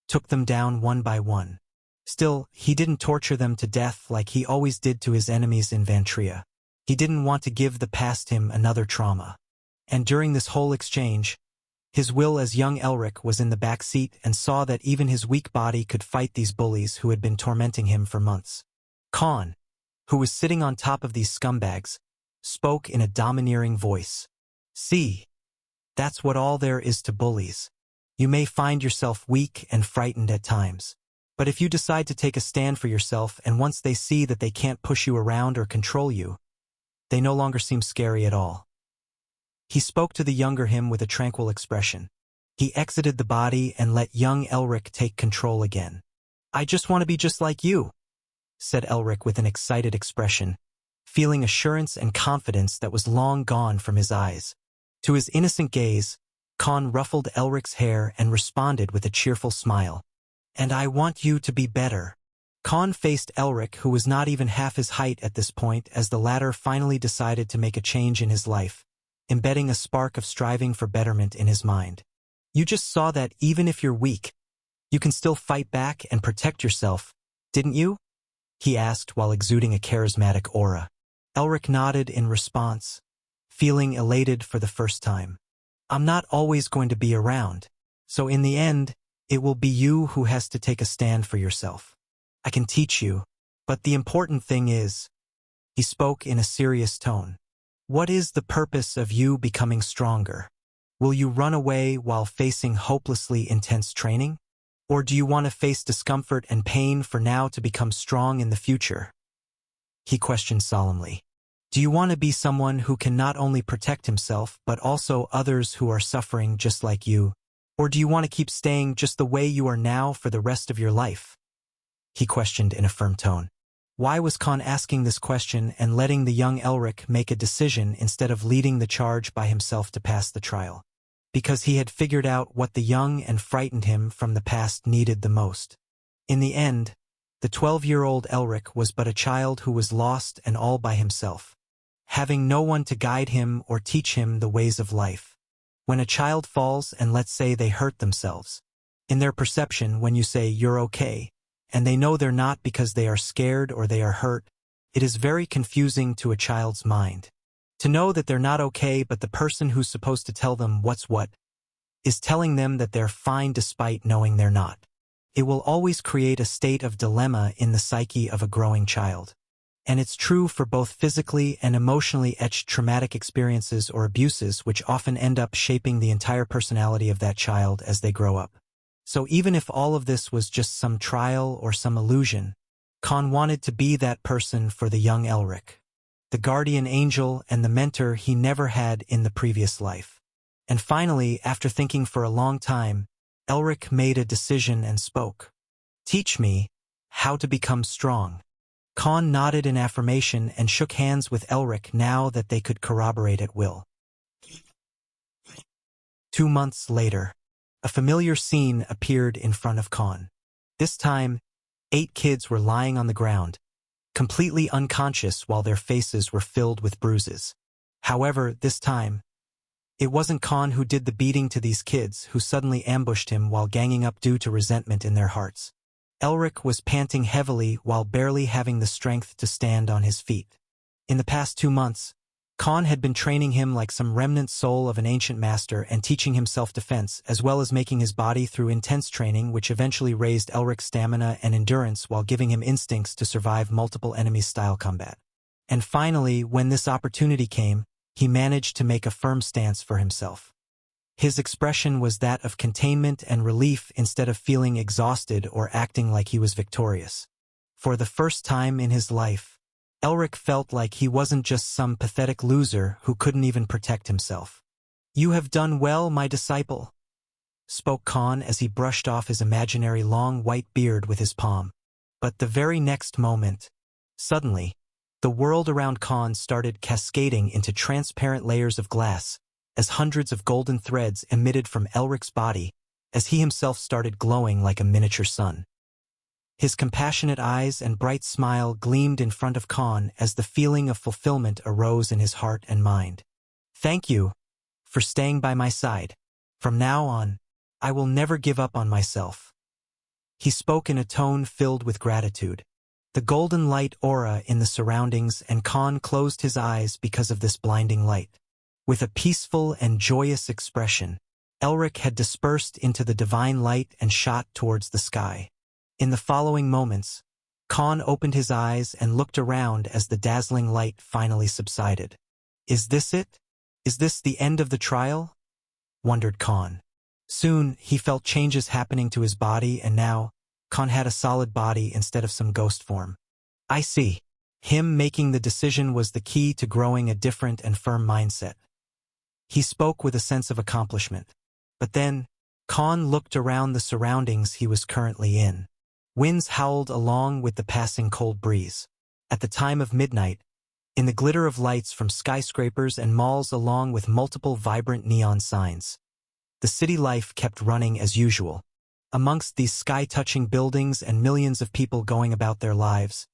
S1: took them down one by one. Still, he didn't torture them to death like he always did to his enemies in Vantria. He didn't want to give the past him another trauma. And during this whole exchange, his will as young Elric was in the back seat and saw that even his weak body could fight these bullies who had been tormenting him for months. Khan, who was sitting on top of these scumbags, spoke in a domineering voice. "See, that's what all there is to bullies. You may find yourself weak and frightened at times. But if you decide to take a stand for yourself and once they see that they can't push you around or control you, they no longer seem scary at all." He spoke to the younger him with a tranquil expression. He exited the body and let young Elric take control again. "I just want to be just like you," said Elric with an excited expression, feeling assurance and confidence that was long gone from his eyes. To his innocent gaze, Khan ruffled Elric's hair and responded with a cheerful smile. And I want you to be better. Khan faced Elric, who was not even half his height at this point, as the latter finally decided to make a change in his life, embedding a spark of striving for betterment in his mind. You just saw that even if you're weak, you can still fight back and protect yourself, didn't you? He asked while exuding a charismatic aura. Elric nodded in response, feeling elated for the first time. I'm not always going to be around, so in the end, it will be you who has to take a stand for yourself. I can teach you, but the important thing is, he spoke in a serious tone. What is the purpose of you becoming stronger? Will you run away while facing hopelessly intense training? Or do you want to face discomfort and pain for now to become strong in the future? He questioned solemnly. Do you want to be someone who can not only protect himself but also others who are suffering just like you? Or do you want to keep staying just the way you are now for the rest of your life? He questioned in a firm tone. Why was Khan asking this question and letting the young Elric make a decision instead of leading the charge by himself to pass the trial? Because he had figured out what the young and frightened him from the past needed the most. In the end, the 12-year-old Elric was but a child who was lost and all by himself, having no one to guide him or teach him the ways of life. When a child falls and let's say they hurt themselves, in their perception when you say you're okay, and they know they're not because they are scared or they are hurt, it is very confusing to a child's mind. To know that they're not okay but the person who's supposed to tell them what's what is telling them that they're fine despite knowing they're not. It will always create a state of dilemma in the psyche of a growing child. And it's true for both physically and emotionally etched traumatic experiences or abuses which often end up shaping the entire personality of that child as they grow up. So even if all of this was just some trial or some illusion, Khan wanted to be that person for the young Elric, the guardian angel and the mentor he never had in the previous life. And finally, after thinking for a long time, Elric made a decision and spoke. Teach me how to become strong. Khan nodded in affirmation and shook hands with Elric now that they could corroborate at will. 2 months later, a familiar scene appeared in front of Khan. This time, 8 kids were lying on the ground, completely unconscious while their faces were filled with bruises. However, this time, it wasn't Khan who did the beating to these kids who suddenly ambushed him while ganging up due to resentment in their hearts. Elric was panting heavily while barely having the strength to stand on his feet. In the past 2 months, Khan had been training him like some remnant soul of an ancient master and teaching him self-defense, as well as making his body through intense training which eventually raised Elric's stamina and endurance while giving him instincts to survive multiple enemies-style combat. And finally, when this opportunity came, he managed to make a firm stance for himself. His expression was that of containment and relief instead of feeling exhausted or acting like he was victorious. For the first time in his life, Elric felt like he wasn't just some pathetic loser who couldn't even protect himself. "You have done well, my disciple," spoke Khan as he brushed off his imaginary long white beard with his palm. But the very next moment, suddenly, the world around Khan started cascading into transparent layers of glass, as hundreds of golden threads emitted from Elric's body, as he himself started glowing like a miniature sun. His compassionate eyes and bright smile gleamed in front of Khan as the feeling of fulfillment arose in his heart and mind. "Thank you for staying by my side. From now on, I will never give up on myself." He spoke in a tone filled with gratitude. The golden light aura in the surroundings, and Khan closed his eyes because of this blinding light. With a peaceful and joyous expression, Elric had dispersed into the divine light and shot towards the sky. In the following moments, Khan opened his eyes and looked around as the dazzling light finally subsided. "Is this it? Is this the end of the trial?" wondered Khan. Soon, he felt changes happening to his body, and now, Khan had a solid body instead of some ghost form. "I see." Him making the decision was the key to growing a different and firm mindset. He spoke with a sense of accomplishment. But then, Khan looked around the surroundings he was currently in. Winds howled along with the passing cold breeze. At the time of midnight, in the glitter of lights from skyscrapers and malls along with multiple vibrant neon signs, the city life kept running as usual. Amongst these sky-touching buildings and millions of people going about their lives,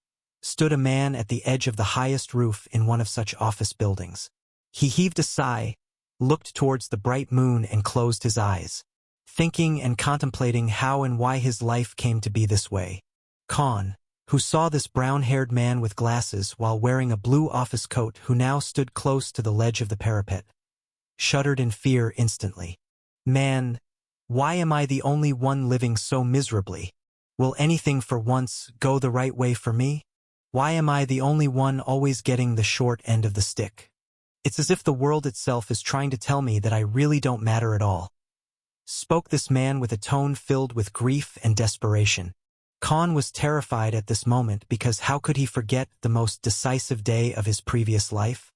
S1: stood a man at the edge of the highest roof in one of such office buildings. He heaved a sigh, looked towards the bright moon and closed his eyes, thinking and contemplating how and why his life came to be this way. Khan, who saw this brown-haired man with glasses while wearing a blue office coat who now stood close to the ledge of the parapet, shuddered in fear instantly. Man, why am I the only one living so miserably? Will anything for once go the right way for me? Why am I the only one always getting the short end of the stick? It's as if the world itself is trying to tell me that I really don't matter at all. Spoke this man with a tone filled with grief and desperation. Khan was terrified at this moment because how could he forget the most decisive day of his previous life?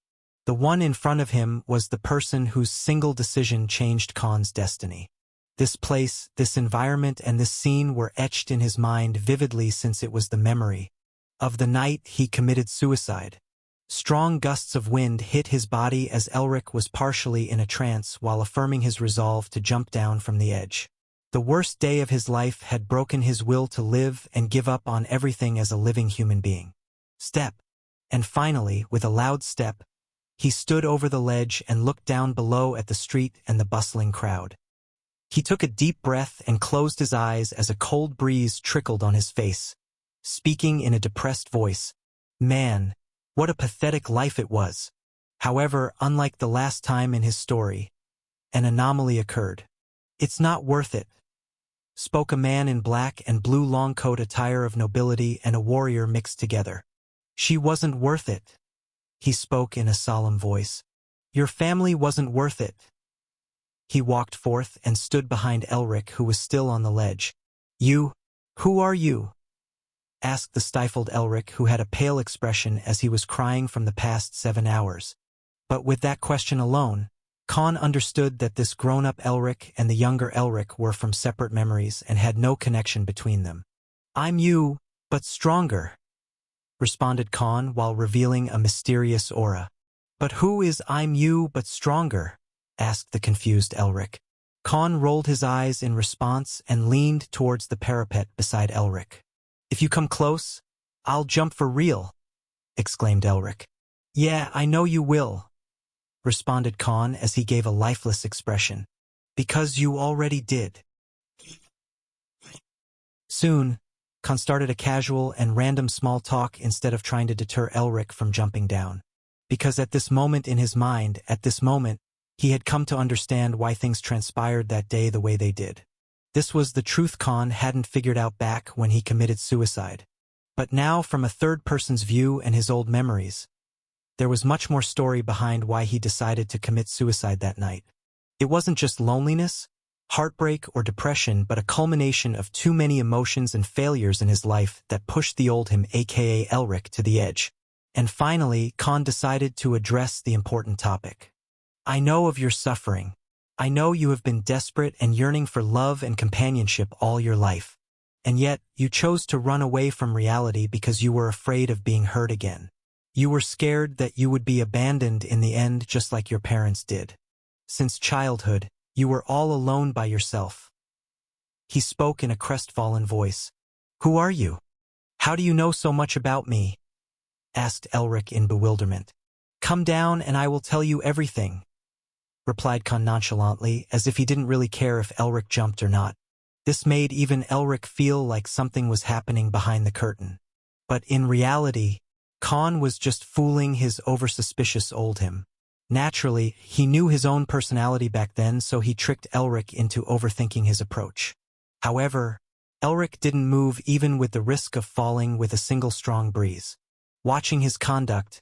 S1: The one in front of him was the person whose single decision changed Khan's destiny. This place, this environment, and this scene were etched in his mind vividly since it was the memory of the night he committed suicide. Strong gusts of wind hit his body as Elric was partially in a trance while affirming his resolve to jump down from the edge. The worst day of his life had broken his will to live and give up on everything as a living human being. Step. And finally, with a loud step, he stood over the ledge and looked down below at the street and the bustling crowd. He took a deep breath and closed his eyes as a cold breeze trickled on his face, speaking in a depressed voice. Man, what a pathetic life it was. However, unlike the last time in his story, an anomaly occurred. It's not worth it, spoke a man in black and blue long coat attire of nobility and a warrior mixed together. She wasn't worth it, he spoke in a solemn voice. Your family wasn't worth it. He walked forth and stood behind Elric, who was still on the ledge. You? Who are you? Asked the stifled Elric, who had a pale expression as he was crying from the past 7 hours. But with that question alone, Khan understood that this grown-up Elric and the younger Elric were from separate memories and had no connection between them. I'm you, but stronger, responded Khan while revealing a mysterious aura. But who is I'm you but stronger? Asked the confused Elric. Khan rolled his eyes in response and leaned towards the parapet beside Elric. If you come close, I'll jump for real, exclaimed Elric. Yeah, I know you will, responded Khan as he gave a lifeless expression. Because you already did. Soon, Khan started a casual and random small talk instead of trying to deter Elric from jumping down. Because at this moment in his mind, he had come to understand why things transpired that day the way they did. This was the truth Khan hadn't figured out back when he committed suicide. But now, from a third person's view and his old memories, there was much more story behind why he decided to commit suicide that night. It wasn't just loneliness, heartbreak, or depression, but a culmination of too many emotions and failures in his life that pushed the old him, aka Elric, to the edge. And finally, Khan decided to address the important topic. I know of your suffering. I know you have been desperate and yearning for love and companionship all your life. And yet, you chose to run away from reality because you were afraid of being hurt again. You were scared that you would be abandoned in the end just like your parents did. Since childhood, you were all alone by yourself. He spoke in a crestfallen voice. Who are you? How do you know so much about me? Asked Elric in bewilderment. Come down and I will tell you everything, replied Khan nonchalantly, as if he didn't really care if Elric jumped or not. This made even Elric feel like something was happening behind the curtain. But in reality, Khan was just fooling his oversuspicious old him. Naturally, he knew his own personality back then, so he tricked Elric into overthinking his approach. However, Elric didn't move even with the risk of falling with a single strong breeze. Watching his conduct,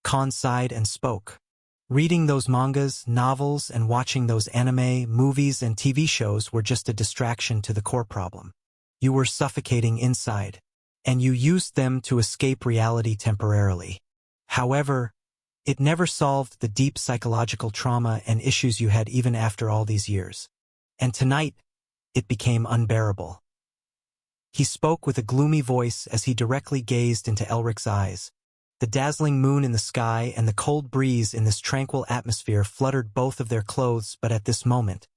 S1: Khan sighed and spoke. Reading those mangas, novels, and watching those anime, movies, and TV shows were just a distraction to the core problem. You were suffocating inside, and you used them to escape reality temporarily. However, it never solved the deep psychological trauma and issues you had even after all these years. And tonight, it became unbearable. He spoke with a gloomy voice as he directly gazed into Elric's eyes. The dazzling moon in the sky and the cold breeze in this tranquil atmosphere fluttered both of their clothes, but at this moment,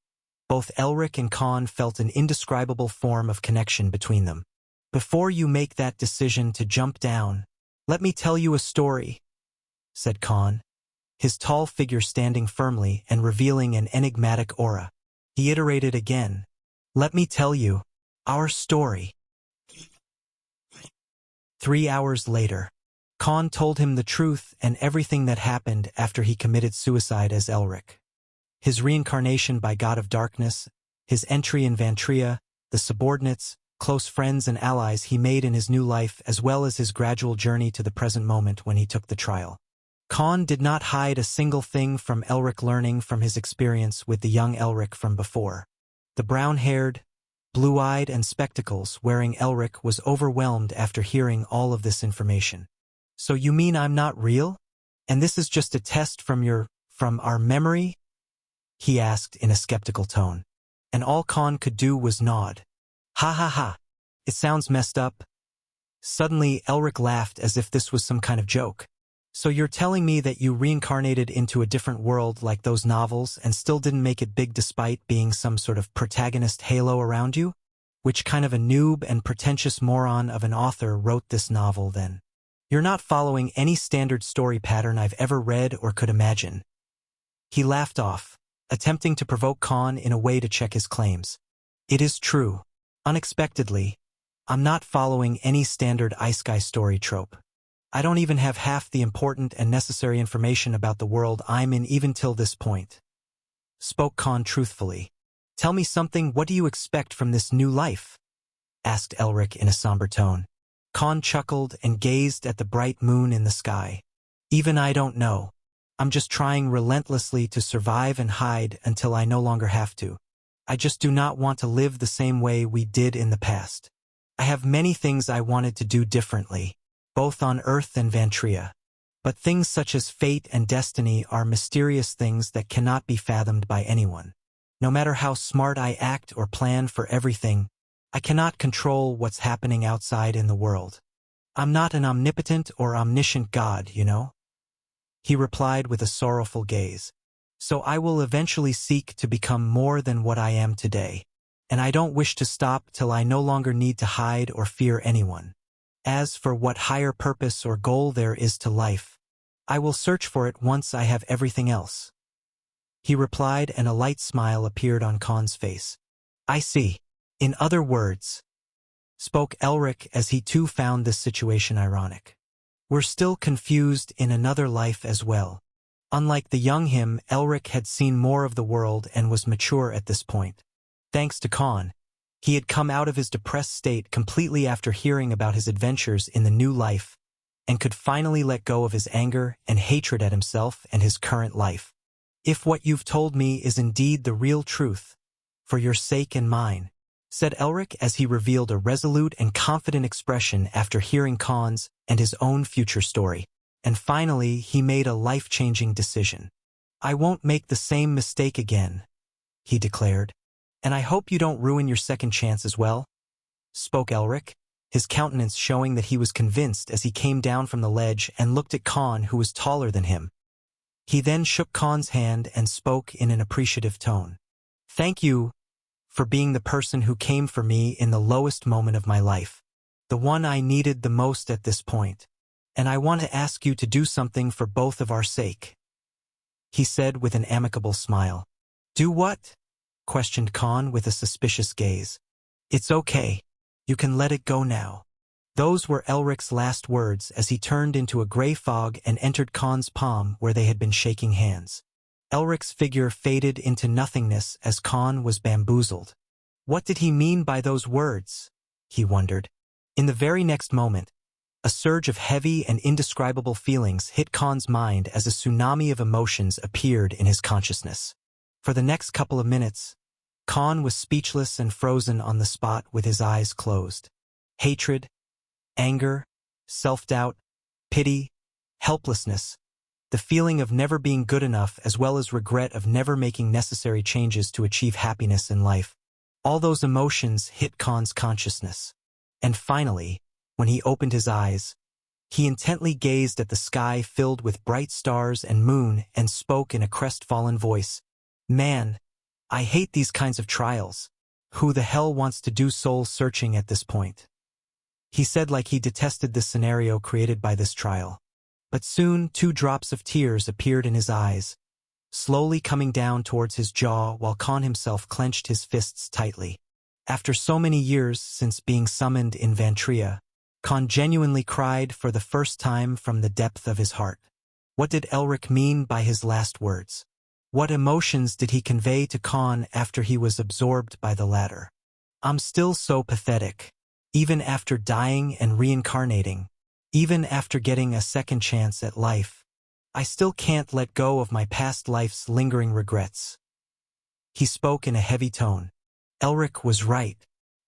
S1: Both Elric and Khan felt an indescribable form of connection between them. "Before you make that decision to jump down, let me tell you a story," said Khan, his tall figure standing firmly and revealing an enigmatic aura. He iterated again, "Let me tell you our story." 3 hours later, Khan told him the truth and everything that happened after he committed suicide as Elric. His reincarnation by God of Darkness, his entry in Vantria, the subordinates, close friends and allies he made in his new life, as well as his gradual journey to the present moment when he took the trial. Khan did not hide a single thing from Elric, learning from his experience with the young Elric from before. The brown-haired, blue-eyed and spectacles-wearing Elric was overwhelmed after hearing all of this information. "So you mean I'm not real? And this is just a test from our memory?" he asked in a skeptical tone. And all Khan could do was nod. "Ha ha ha. It sounds messed up." Suddenly, Elric laughed as if this was some kind of joke. "So you're telling me that you reincarnated into a different world like those novels and still didn't make it big despite being some sort of protagonist halo around you? Which kind of a noob and pretentious moron of an author wrote this novel then? You're not following any standard story pattern I've ever read or could imagine." He laughed off, attempting to provoke Khan in a way to check his claims. "It is true. Unexpectedly, I'm not following any standard Ice Guy story trope. I don't even have half the important and necessary information about the world I'm in even till this point," spoke Khan truthfully. "Tell me something. What do you expect from this new life?" asked Elric in a somber tone. Khan chuckled and gazed at the bright moon in the sky. "Even I don't know. I'm just trying relentlessly to survive and hide until I no longer have to. I just do not want to live the same way we did in the past. I have many things I wanted to do differently, both on Earth and Vantria. But things such as fate and destiny are mysterious things that cannot be fathomed by anyone. No matter how smart I act or plan for everything, I cannot control what's happening outside in the world. I'm not an omnipotent or omniscient God, you know?" He replied with a sorrowful gaze. "So I will eventually seek to become more than what I am today. And I don't wish to stop till I no longer need to hide or fear anyone. As for what higher purpose or goal there is to life, I will search for it once I have everything else." He replied, and a light smile appeared on Khan's face. "I see. In other words," spoke Elric as he too found this situation ironic, "we're still confused in another life as well." Unlike the young him, Elric had seen more of the world and was mature at this point. Thanks to Khan, he had come out of his depressed state completely after hearing about his adventures in the new life, and could finally let go of his anger and hatred at himself and his current life. "If what you've told me is indeed the real truth, for your sake and mine," said Elric as he revealed a resolute and confident expression after hearing Khan's and his own future story. And finally, he made a life-changing decision. "I won't make the same mistake again," he declared. "And I hope you don't ruin your second chance as well," spoke Elric, his countenance showing that he was convinced as he came down from the ledge and looked at Khan, who was taller than him. He then shook Khan's hand and spoke in an appreciative tone. "Thank you for being the person who came for me in the lowest moment of my life, the one I needed the most at this point. And I want to ask you to do something for both of our sake," he said with an amicable smile. "Do what?" questioned Khan with a suspicious gaze. "It's okay. You can let it go now." Those were Elric's last words as he turned into a gray fog and entered Khan's palm where they had been shaking hands. Elric's figure faded into nothingness as Khan was bamboozled. What did he mean by those words? He wondered. In the very next moment, a surge of heavy and indescribable feelings hit Khan's mind as a tsunami of emotions appeared in his consciousness. For the next couple of minutes, Khan was speechless and frozen on the spot with his eyes closed. Hatred, anger, self-doubt, pity, helplessness, the feeling of never being good enough as well as regret of never making necessary changes to achieve happiness in life. All those emotions hit Khan's consciousness. And finally, when he opened his eyes, he intently gazed at the sky filled with bright stars and moon and spoke in a crestfallen voice. "Man, I hate these kinds of trials. Who the hell wants to do soul-searching at this point? He said like he detested this scenario created by this trial. But soon 2 drops of tears appeared in his eyes, slowly coming down towards his jaw while Khan himself clenched his fists tightly. After so many years since being summoned in Vantria, Khan genuinely cried for the first time from the depth of his heart. What did Elric mean by his last words? What emotions did he convey to Khan after he was absorbed by the latter? I'm still so pathetic. Even after dying and reincarnating, even after getting a second chance at life, I still can't let go of my past life's lingering regrets. He spoke in a heavy tone. Elric was right.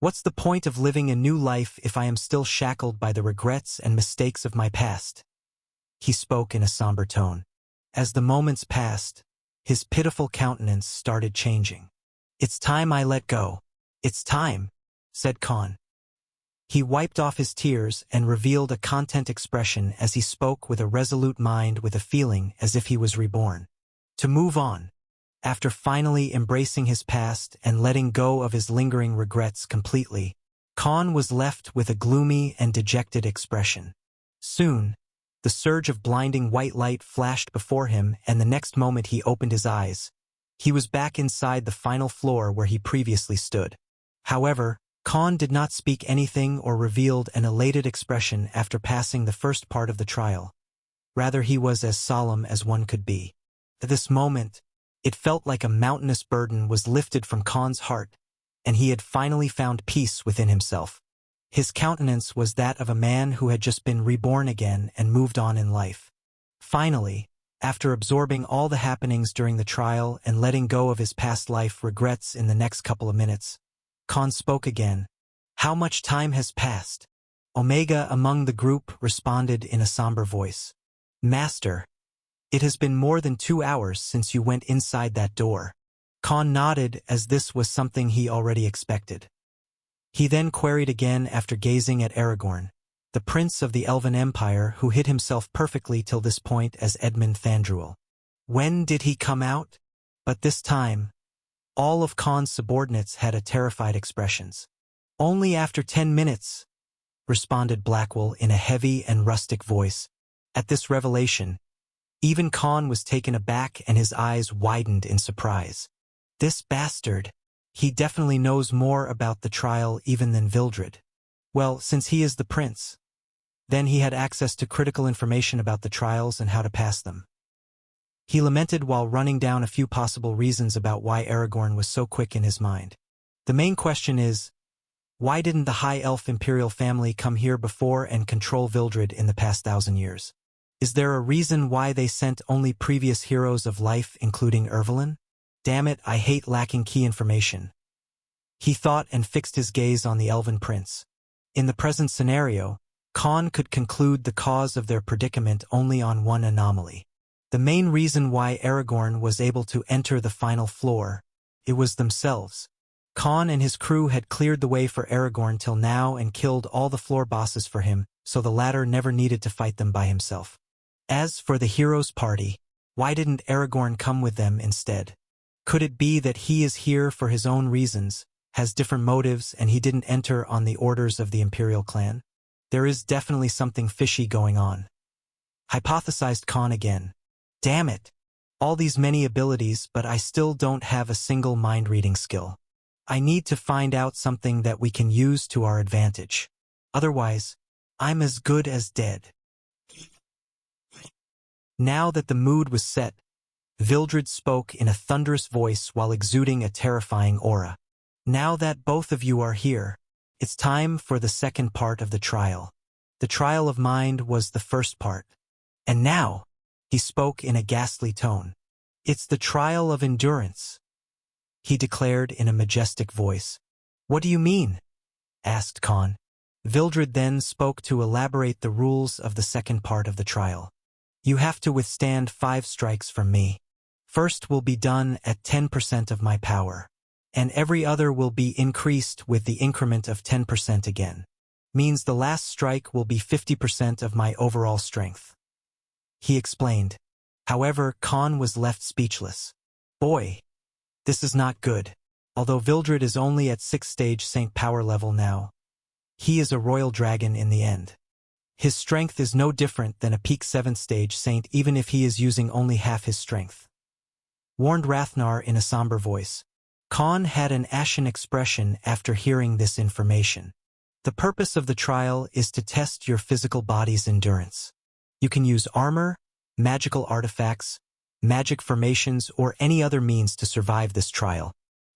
S1: What's the point of living a new life if I am still shackled by the regrets and mistakes of my past? He spoke in a somber tone. As the moments passed, his pitiful countenance started changing. It's time I let go. It's time, said Khan. He wiped off his tears and revealed a content expression as he spoke with a resolute mind, with a feeling as if he was reborn. To move on. After finally embracing his past and letting go of his lingering regrets completely, Khan was left with a gloomy and dejected expression. Soon, the surge of blinding white light flashed before him, and the next moment he opened his eyes. He was back inside the final floor where he previously stood. However, Khan did not speak anything or revealed an elated expression after passing the first part of the trial. Rather, he was as solemn as one could be. At this moment, it felt like a mountainous burden was lifted from Khan's heart, and he had finally found peace within himself. His countenance was that of a man who had just been reborn again and moved on in life. Finally, after absorbing all the happenings during the trial and letting go of his past life regrets in the next couple of minutes, Khan spoke again. How much time has passed? Omega among the group responded in a somber voice. Master, it has been more than 2 hours since you went inside that door. Khan nodded as this was something he already expected. He then queried again after gazing at Aragorn, the prince of the Elven Empire who hid himself perfectly till this point as Edmund Thandruel. When did he come out? But this time, all of Khan's subordinates had a terrified expressions. Only after 10 minutes, responded Blackwell in a heavy and rustic voice. At this revelation, even Khan was taken aback and his eyes widened in surprise. This bastard, he definitely knows more about the trial even than Vildred. Well, since he is the prince, then he had access to critical information about the trials and how to pass them. He lamented while running down a few possible reasons about why Aragorn was so quick in his mind. The main question is, why didn't the High Elf Imperial family come here before and control Vildred in the past 1,000 years? Is there a reason why they sent only previous heroes of life, including Ervelyn? Damn it, I hate lacking key information. He thought and fixed his gaze on the Elven prince. In the present scenario, Khan could conclude the cause of their predicament only on one anomaly. The main reason why Aragorn was able to enter the final floor, it was themselves. Khan and his crew had cleared the way for Aragorn till now and killed all the floor bosses for him, so the latter never needed to fight them by himself. As for the heroes' party, why didn't Aragorn come with them instead? Could it be that he is here for his own reasons, has different motives, and he didn't enter on the orders of the Imperial clan? There is definitely something fishy going on. Hypothesized Khan again. Damn it! All these many abilities, but I still don't have a single mind-reading skill. I need to find out something that we can use to our advantage. Otherwise, I'm as good as dead. Now that the mood was set, Vildred spoke in a thunderous voice while exuding a terrifying aura. Now that both of you are here, it's time for the second part of the trial. The trial of mind was the first part. And now, he spoke in a ghastly tone. It's the trial of endurance, he declared in a majestic voice. What do you mean? Asked Khan. Vildred then spoke to elaborate the rules of the second part of the trial. You have to withstand 5 strikes from me. First will be done at 10% of my power, and every other will be increased with the increment of 10% again. Means the last strike will be 50% of my overall strength. He explained. However, Khan was left speechless. Boy, This is not good. Although Vildred is only at 6th stage Saint power level now, he is a royal dragon in the end. His strength is no different than a peak 7th stage Saint even if he is using only half his strength," warned Rathnar in a somber voice. Khan had an ashen expression after hearing this information. The purpose of the trial is to test your physical body's endurance. You can use armor, magical artifacts, magic formations, or any other means to survive this trial.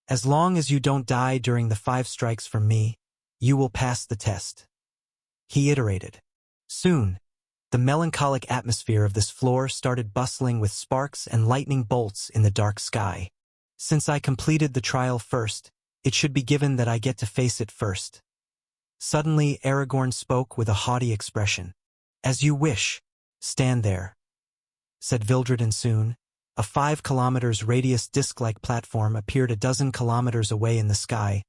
S1: As long as you don't die during the 5 strikes from me, you will pass the test," he iterated. Soon, the melancholic atmosphere of this floor started bustling with sparks and lightning bolts in the dark sky. "Since I completed the trial first, it should be given that I get to face it first." Suddenly, Aragorn spoke with a haughty expression. "As you wish. Stand there," said Vildred, and soon, a 5 kilometers radius disc-like platform appeared a dozen kilometers away in the sky,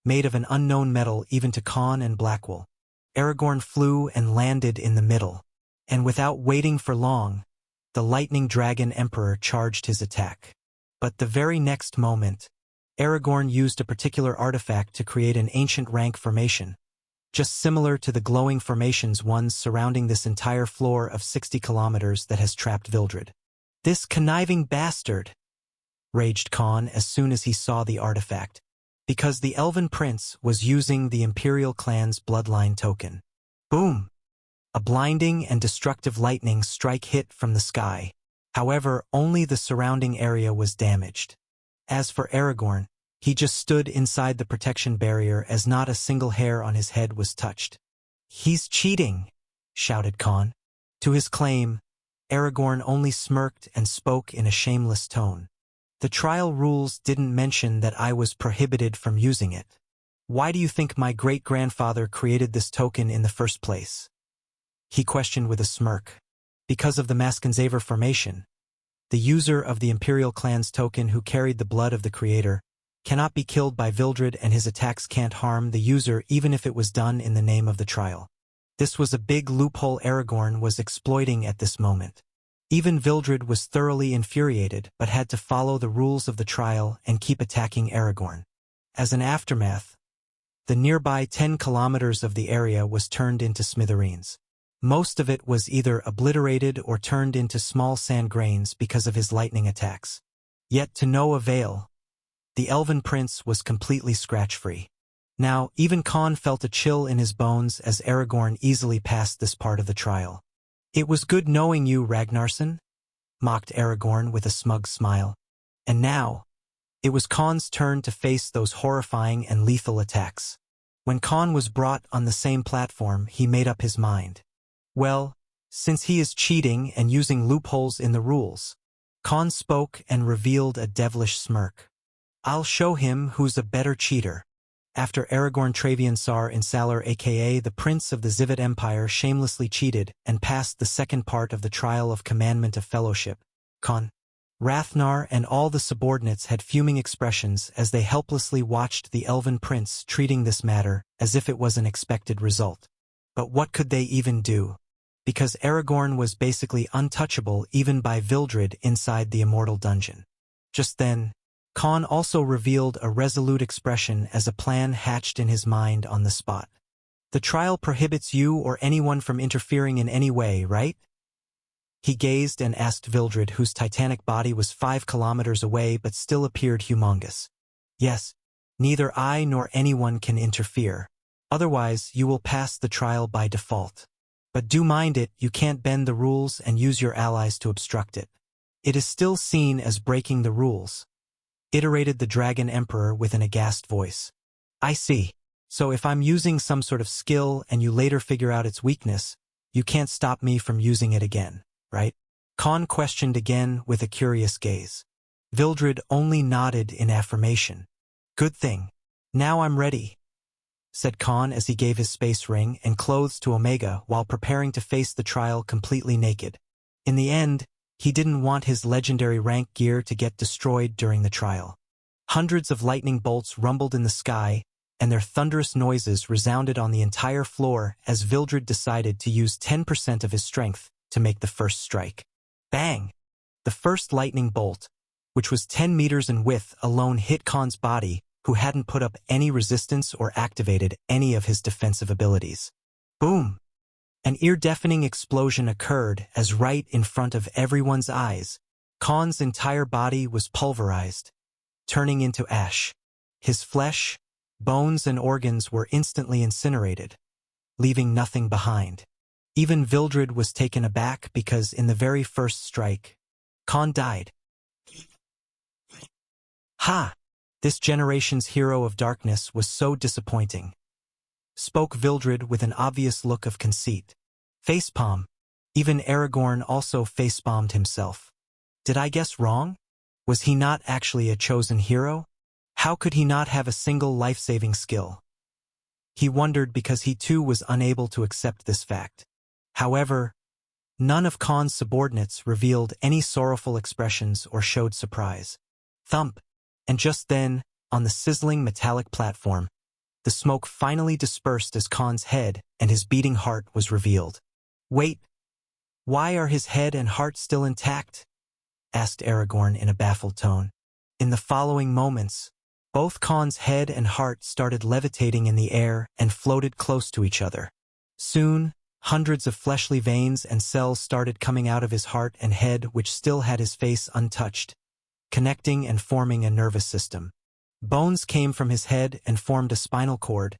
S1: made of an unknown metal even to Khan and Blackwell. Aragorn flew and landed in the middle, and without waiting for long, the lightning dragon emperor charged his attack. But the very next moment, Aragorn used a particular artifact to create an ancient rank formation, just similar to the glowing formations ones surrounding this entire floor of 60 kilometers that has trapped Vildred. "This conniving bastard!" raged Khan as soon as he saw the artifact, because the Elven Prince was using the Imperial clan's bloodline token. Boom! A blinding and destructive lightning strike hit from the sky. However, only the surrounding area was damaged. As for Aragorn, he just stood inside the protection barrier as not a single hair on his head was touched. "He's cheating!" shouted Khan. To his claim, Aragorn only smirked and spoke in a shameless tone. "The trial rules didn't mention that I was prohibited from using it. Why do you think my great-grandfather created this token in the first place?" he questioned with a smirk. "Because of the Maskenzaver formation. The user of the Imperial clan's token who carried the blood of the creator cannot be killed by Vildred, and his attacks can't harm the user even if it was done in the name of the trial." This was a big loophole Aragorn was exploiting at this moment. Even Vildred was thoroughly infuriated but had to follow the rules of the trial and keep attacking Aragorn. As an aftermath, the nearby 10 kilometers of the area was turned into smithereens. Most of it was either obliterated or turned into small sand grains because of his lightning attacks. Yet to no avail. The Elven Prince was completely scratch-free. Now, even Khan felt a chill in his bones as Aragorn easily passed this part of the trial. "It was good knowing you, Ragnarsson," mocked Aragorn with a smug smile. And now, it was Khan's turn to face those horrifying and lethal attacks. When Khan was brought on the same platform, he made up his mind. Well, since he is cheating and using loopholes in the rules, Khan spoke and revealed a devilish smirk. "I'll show him who's a better cheater." After Aragorn Traviansar in Salar aka the Prince of the Zivet Empire shamelessly cheated and passed the second part of the trial of Commandment of Fellowship, Khan, Rathnar and all the subordinates had fuming expressions as they helplessly watched the Elven Prince treating this matter as if it was an expected result. But what could they even do? Because Aragorn was basically untouchable even by Vildred inside the Immortal Dungeon. Just then, Khan also revealed a resolute expression as a plan hatched in his mind on the spot. "The trial prohibits you or anyone from interfering in any way, right?" He gazed and asked Vildred, whose titanic body was 5 kilometers away but still appeared humongous. "Yes, neither I nor anyone can interfere. Otherwise, you will pass the trial by default. But do mind it, you can't bend the rules and use your allies to obstruct it. It is still seen as breaking the rules," iterated the Dragon Emperor with an aghast voice. "I see. So if I'm using some sort of skill and you later figure out its weakness, you can't stop me from using it again, right?" Khan questioned again with a curious gaze. Vildred only nodded in affirmation. "Good thing. Now I'm ready," said Khan as he gave his space ring and clothes to Omega while preparing to face the trial completely naked. In the end, he didn't want his legendary rank gear to get destroyed during the trial. Hundreds of lightning bolts rumbled in the sky, and their thunderous noises resounded on the entire floor as Vildred decided to use 10% of his strength to make the first strike. Bang! The first lightning bolt, which was 10 meters in width, alone hit Khan's body, who hadn't put up any resistance or activated any of his defensive abilities. Boom! An ear-deafening explosion occurred as right in front of everyone's eyes, Khan's entire body was pulverized, turning into ash. His flesh, bones and organs were instantly incinerated, leaving nothing behind. Even Vildred was taken aback because in the very first strike, Khan died. Ha! This generation's hero of darkness was so disappointing, spoke Vildred with an obvious look of conceit. Facepalm. Even Aragorn also facepalmed himself. Did I guess wrong? Was he not actually a chosen hero? How could he not have a single life-saving skill? He wondered because he too was unable to accept this fact. However, none of Khan's subordinates revealed any sorrowful expressions or showed surprise. Thump! And just then, on the sizzling metallic platform, the smoke finally dispersed as Khan's head and his beating heart was revealed. Wait! Why are his head and heart still intact? Asked Aragorn in a baffled tone. In the following moments, both Khan's head and heart started levitating in the air and floated close to each other. Soon, hundreds of fleshly veins and cells started coming out of his heart and head, which still had his face untouched, connecting and forming a nervous system. Bones came from his head and formed a spinal cord,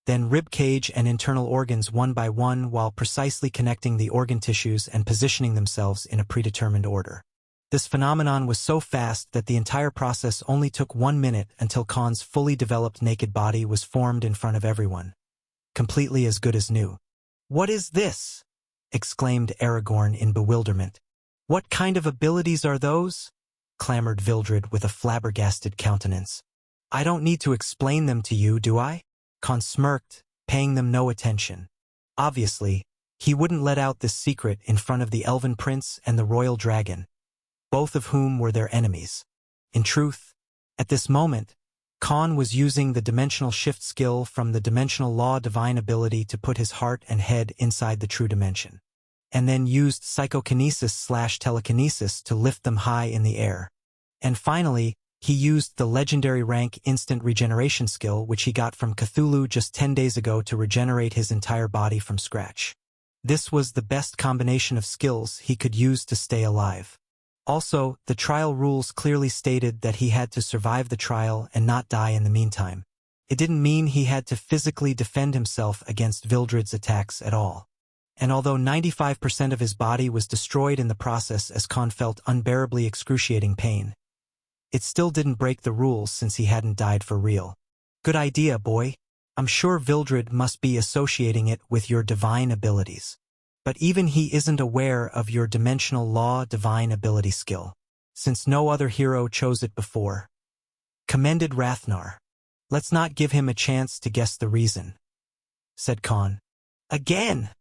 S1: then rib cage and internal organs one by one, while precisely connecting the organ tissues and positioning themselves in a predetermined order. This phenomenon was so fast that the entire process only took 1 minute until Khan's fully developed naked body was formed in front of everyone, completely as good as new. "What is this?" exclaimed Aragorn in bewilderment. "What kind of abilities are those?" clamored Vildred with a flabbergasted countenance. "I don't need to explain them to you, do I?" Khan smirked, paying them no attention. Obviously, he wouldn't let out this secret in front of the Elven Prince and the Royal Dragon, both of whom were their enemies. In truth, at this moment, Khan was using the dimensional shift skill from the dimensional law divine ability to put his heart and head inside the true dimension, and then used psychokinesis/telekinesis to lift them high in the air. And finally, he used the legendary rank instant regeneration skill which he got from Cthulhu just 10 days ago to regenerate his entire body from scratch. This was the best combination of skills he could use to stay alive. Also, the trial rules clearly stated that he had to survive the trial and not die in the meantime. It didn't mean he had to physically defend himself against Vildred's attacks at all. And although 95% of his body was destroyed in the process as Khan felt unbearably excruciating pain, it still didn't break the rules since he hadn't died for real. "Good idea, boy. I'm sure Vildred must be associating it with your divine abilities. But even he isn't aware of your dimensional law divine ability skill, since no other hero chose it before," commended Rathnar. "Let's not give him a chance to guess the reason," said Khan. "Again!"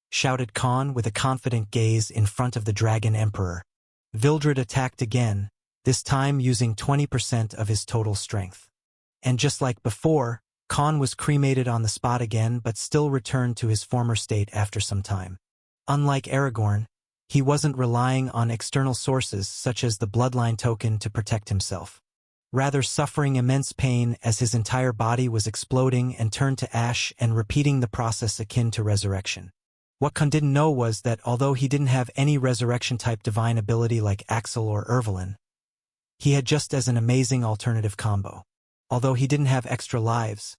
S1: shouted Khan with a confident gaze in front of the Dragon Emperor. Vildred attacked again, this time using 20% of his total strength. And just like before, Khan was cremated on the spot again but still returned to his former state after some time. Unlike Aragorn, he wasn't relying on external sources such as the bloodline token to protect himself, rather suffering immense pain as his entire body was exploding and turned to ash and repeating the process akin to resurrection. What Khan didn't know was that although he didn't have any resurrection-type divine ability like Axel or Ervelyn, he had just as an amazing alternative combo. Although he didn't have extra lives,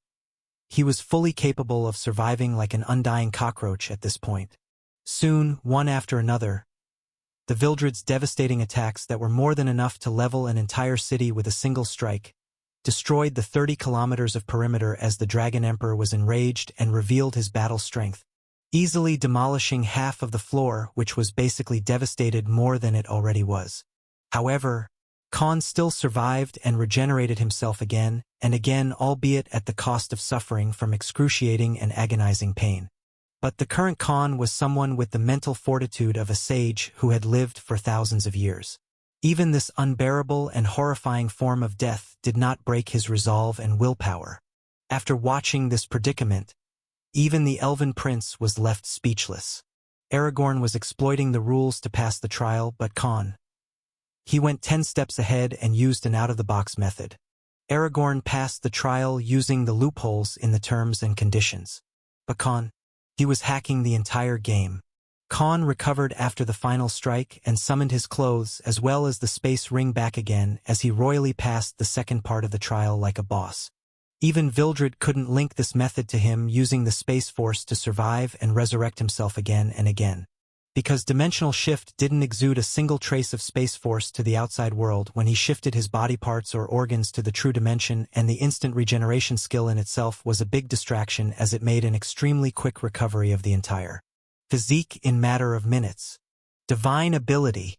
S1: he was fully capable of surviving like an undying cockroach at this point. Soon, one after another, the Vildred's devastating attacks that were more than enough to level an entire city with a single strike destroyed the 30 kilometers of perimeter as the Dragon Emperor was enraged and revealed his battle strength, easily demolishing half of the floor, which was basically devastated more than it already was. However, Khan still survived and regenerated himself again and again, albeit at the cost of suffering from excruciating and agonizing pain. But the current Khan was someone with the mental fortitude of a sage who had lived for thousands of years. Even this unbearable and horrifying form of death did not break his resolve and willpower. After watching this predicament, even the Elven Prince was left speechless. Aragorn was exploiting the rules to pass the trial, but Khan He went 10 steps ahead and used an out-of-the-box method. Aragorn passed the trial using the loopholes in the terms and conditions. But Khan, he was hacking the entire game. Khan recovered after the final strike and summoned his clothes as well as the space ring back again as he royally passed the second part of the trial like a boss. Even Vildred couldn't link this method to him using the Space Force to survive and resurrect himself again and again. Because Dimensional Shift didn't exude a single trace of Space Force to the outside world when he shifted his body parts or organs to the true dimension, and the instant regeneration skill in itself was a big distraction as it made an extremely quick recovery of the entire physique in matter of minutes. Divine ability.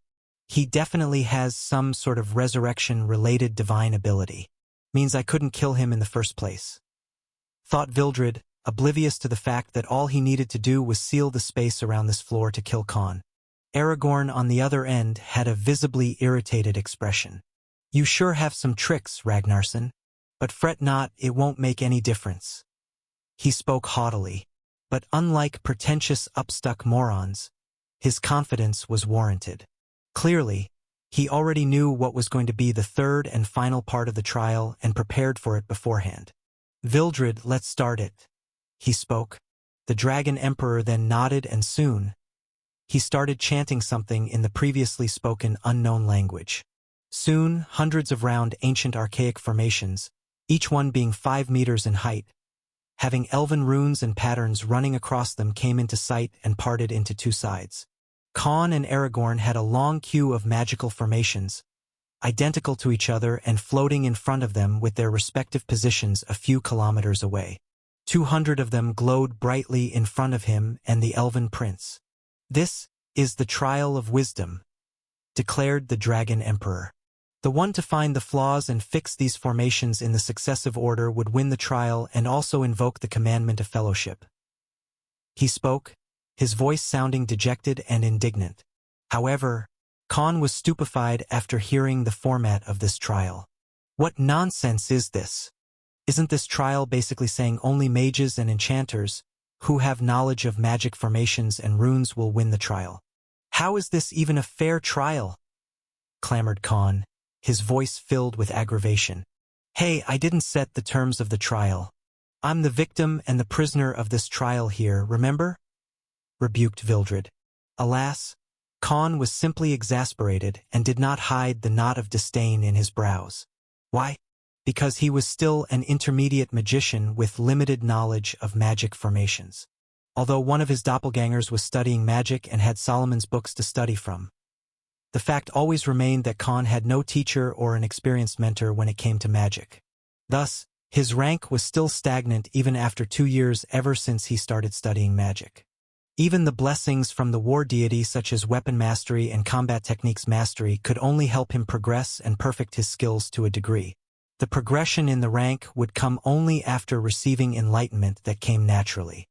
S1: He definitely has some sort of resurrection-related divine ability. Means I couldn't kill him in the first place. Thought Vildred, oblivious to the fact that all he needed to do was seal the space around this floor to kill Khan. Aragorn on the other end had a visibly irritated expression. You sure have some tricks, Ragnarsson. But fret not, it won't make any difference. He spoke haughtily. But unlike pretentious upstuck morons, his confidence was warranted. Clearly, he already knew what was going to be the third and final part of the trial and prepared for it beforehand. Vildred, let's start it. He spoke. The Dragon Emperor then nodded, and soon he started chanting something in the previously spoken unknown language. Soon, hundreds of round ancient archaic formations, each one being 5 meters in height, having elven runes and patterns running across them, came into sight and parted into two sides. Khan and Aragorn had a long queue of magical formations, identical to each other and floating in front of them with their respective positions a few kilometers away. 200 of them glowed brightly in front of him and the elven prince. This is the trial of wisdom, declared the Dragon Emperor. The one to find the flaws and fix these formations in the successive order would win the trial and also invoke the commandment of fellowship. He spoke, his voice sounding dejected and indignant. However, Khan was stupefied after hearing the format of this trial. What nonsense is this? Isn't this trial basically saying only mages and enchanters, who have knowledge of magic formations and runes, will win the trial? How is this even a fair trial? Clamored Khan, his voice filled with aggravation. Hey, I didn't set the terms of the trial. I'm the victim and the prisoner of this trial here, remember? Rebuked Vildred. Alas, Khan was simply exasperated and did not hide the knot of disdain in his brows. Why? Because he was still an intermediate magician with limited knowledge of magic formations. Although one of his doppelgangers was studying magic and had Solomon's books to study from. The fact always remained that Khan had no teacher or an experienced mentor when it came to magic. Thus, his rank was still stagnant even after 2 years ever since he started studying magic. Even the blessings from the war deity such as weapon mastery and combat techniques mastery could only help him progress and perfect his skills to a degree. The progression in the rank would come only after receiving enlightenment that came naturally.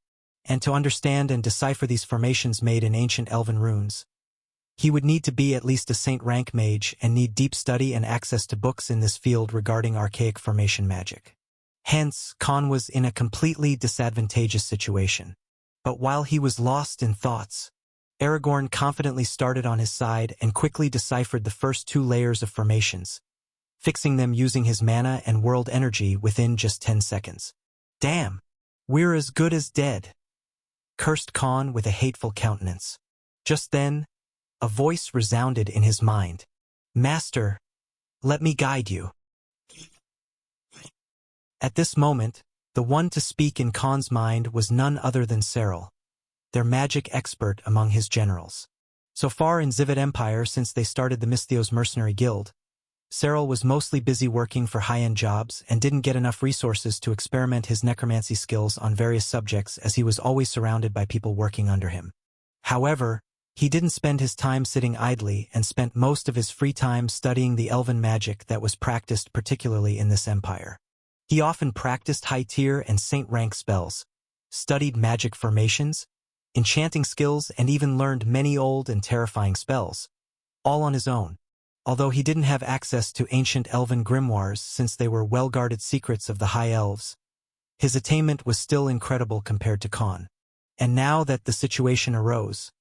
S1: And to understand and decipher these formations made in ancient elven runes, he would need to be at least a saint rank mage and need deep study and access to books in this field regarding archaic formation magic. Hence, Khan was in a completely disadvantageous situation. But while he was lost in thoughts, Aragorn confidently started on his side and quickly deciphered the first 2 layers of formations, fixing them using his mana and world energy within just 10 seconds. Damn! We're as good as dead! Cursed Khan with a hateful countenance. Just then, a voice resounded in his mind. Master, let me guide you. At this moment, the one to speak in Khan's mind was none other than Serral, their magic expert among his generals. So far in Zivid Empire since they started the Misthios Mercenary Guild, Serral was mostly busy working for high-end jobs and didn't get enough resources to experiment his necromancy skills on various subjects as he was always surrounded by people working under him. However, he didn't spend his time sitting idly and spent most of his free time studying the elven magic that was practiced particularly in this empire. He often practiced high-tier and saint-rank spells, studied magic formations, enchanting skills, and even learned many old and terrifying spells, all on his own. Although he didn't have access to ancient elven grimoires since they were well-guarded secrets of the High Elves, his attainment was still incredible compared to Khan. And now that the situation arose,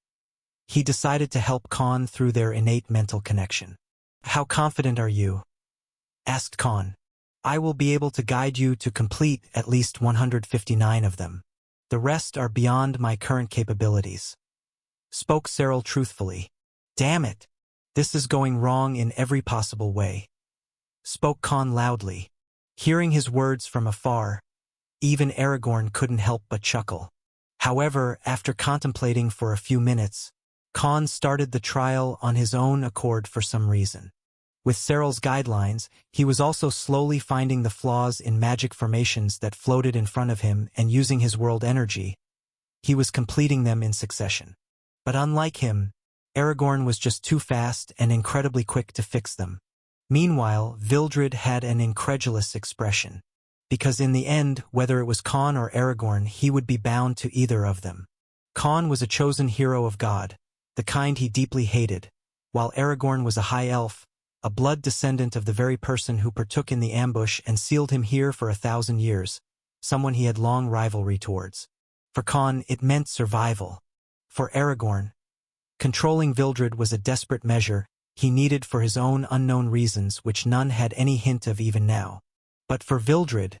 S1: he decided to help Khan through their innate mental connection. How confident are you? Asked Khan. I will be able to guide you to complete at least 159 of them. The rest are beyond my current capabilities. Spoke Cyril truthfully. Damn it! This is going wrong in every possible way. Spoke Khan loudly. Hearing his words from afar, even Aragorn couldn't help but chuckle. However, after contemplating for a few minutes, Khan started the trial on his own accord for some reason. With Cyril's guidelines, he was also slowly finding the flaws in magic formations that floated in front of him, and using his world energy, he was completing them in succession. But unlike him, Aragorn was just too fast and incredibly quick to fix them. Meanwhile, Vildred had an incredulous expression. Because in the end, whether it was Khan or Aragorn, he would be bound to either of them. Khan was a chosen hero of God, the kind he deeply hated, while Aragorn was a high elf, a blood descendant of the very person who partook in the ambush and sealed him here for 1,000 years, someone he had long rivalry towards. For Khan, it meant survival. For Aragorn, controlling Vildred was a desperate measure he needed for his own unknown reasons which none had any hint of even now. But for Vildred,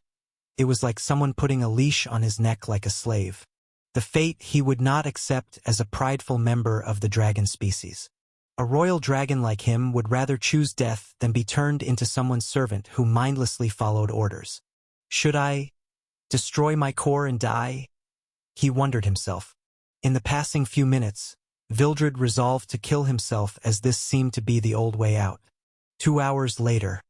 S1: it was like someone putting a leash on his neck like a slave. The fate he would not accept as a prideful member of the dragon species. A royal dragon like him would rather choose death than be turned into someone's servant who mindlessly followed orders. Should I destroy my core and die? He wondered himself. In the passing few minutes, Vildred resolved to kill himself as this seemed to be the old way out. 2 hours later,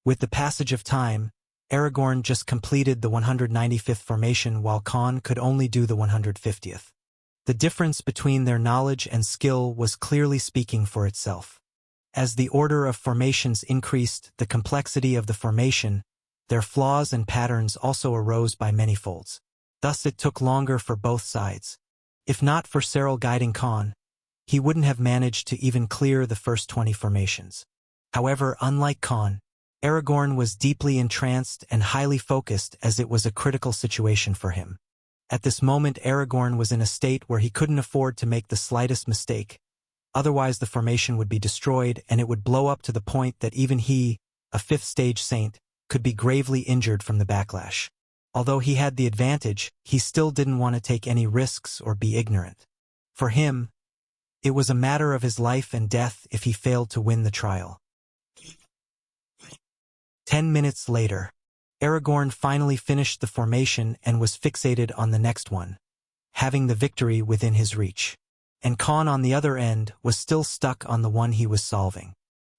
S1: with the passage of time, Aragorn just completed the 195th formation while Khan could only do the 150th. The difference between their knowledge and skill was clearly speaking for itself. As the order of formations increased, the complexity of the formation, their flaws and patterns also arose by many folds. Thus it took longer for both sides. If not for Cyril guiding Khan, he wouldn't have managed to even clear the first 20 formations. However, unlike Khan, Aragorn was deeply entranced and highly focused as it was a critical situation for him. At this moment, Aragorn was in a state where he couldn't afford to make the slightest mistake. Otherwise, the formation would be destroyed and it would blow up to the point that even he, a fifth-stage saint, could be gravely injured from the backlash. Although he had the advantage, he still didn't want to take any risks or be ignorant. For him, it was a matter of his life and death if he failed to win the trial. 10 minutes later, Aragorn finally finished the formation and was fixated on the next one, having the victory within his reach. And Khan on the other end was still stuck on the one he was solving.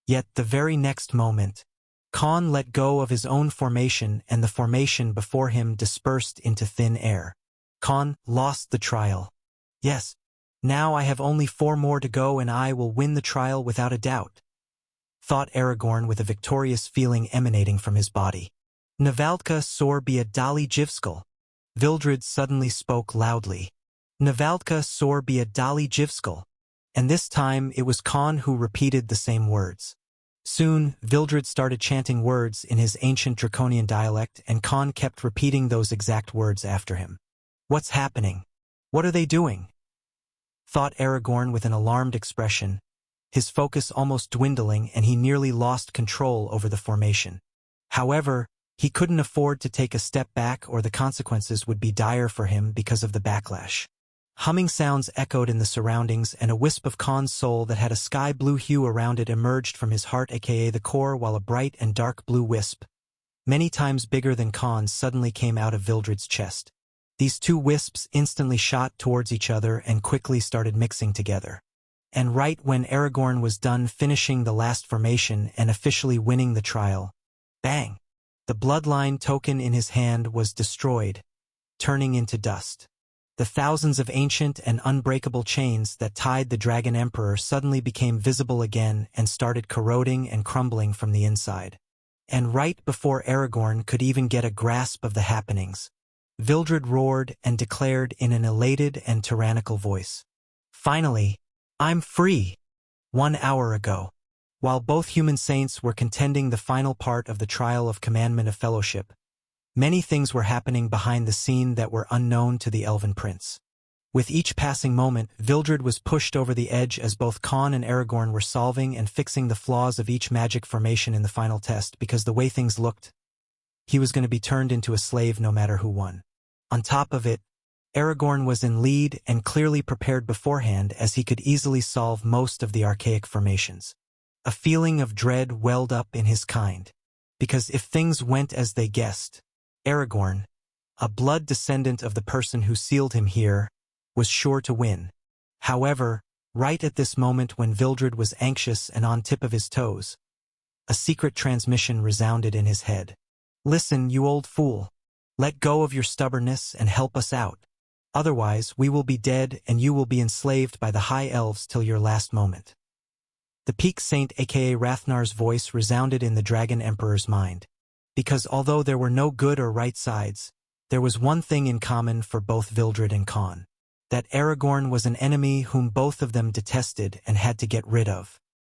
S1: Yet the very next moment, Khan let go of his own formation and the formation before him dispersed into thin air. Khan lost the trial. Yes, now I have only 4 more to go and I will win the trial without a doubt, thought Aragorn with a victorious feeling emanating from his body. Navalka sorbia dali jivskal. Vildred suddenly spoke loudly. Navalka sorbia dali jivskal. And this time it was Khan who repeated the same words. Soon, Vildred started chanting words in his ancient draconian dialect and Khan kept repeating those exact words after him. What's happening? What are they doing? Thought Aragorn with an alarmed expression, his focus almost dwindling and he nearly lost control over the formation. However, he couldn't afford to take a step back or the consequences would be dire for him because of the backlash. Humming sounds echoed in the surroundings and a wisp of Khan's soul that had a sky-blue hue around it emerged from his heart, aka the core, while a bright and dark blue wisp, many times bigger than Khan's, suddenly came out of Vildred's chest. These 2 wisps instantly shot towards each other and quickly started mixing together. And right when Aragorn was done finishing the last formation and officially winning the trial, bang! The bloodline token in his hand was destroyed, turning into dust. The thousands of ancient and unbreakable chains that tied the Dragon Emperor suddenly became visible again and started corroding and crumbling from the inside. And right before Aragorn could even get a grasp of the happenings, Vildred roared and declared in an elated and tyrannical voice, "Finally, I'm free!" 1 hour ago, while both human saints were contending the final part of the trial of commandment of fellowship, many things were happening behind the scene that were unknown to the Elven Prince. With each passing moment, Vildred was pushed over the edge as both Con and Aragorn were solving and fixing the flaws of each magic formation in the final test, because the way things looked, he was going to be turned into a slave no matter who won. On top of it, Aragorn was in lead and clearly prepared beforehand, as he could easily solve most of the archaic formations. A feeling of dread welled up in his kind, because if things went as they guessed, Aragorn, a blood descendant of the person who sealed him here, was sure to win. However, right at this moment when Vildred was anxious and on tip of his toes, a secret transmission resounded in his head. "Listen, you old fool. Let go of your stubbornness and help us out. Otherwise, we will be dead and you will be enslaved by the High Elves till your last moment." The Peak Saint aka Rathnar's voice resounded in the Dragon Emperor's mind, because although there were no good or right sides, there was one thing in common for both Vildred and Con: that Aragorn was an enemy whom both of them detested and had to get rid of.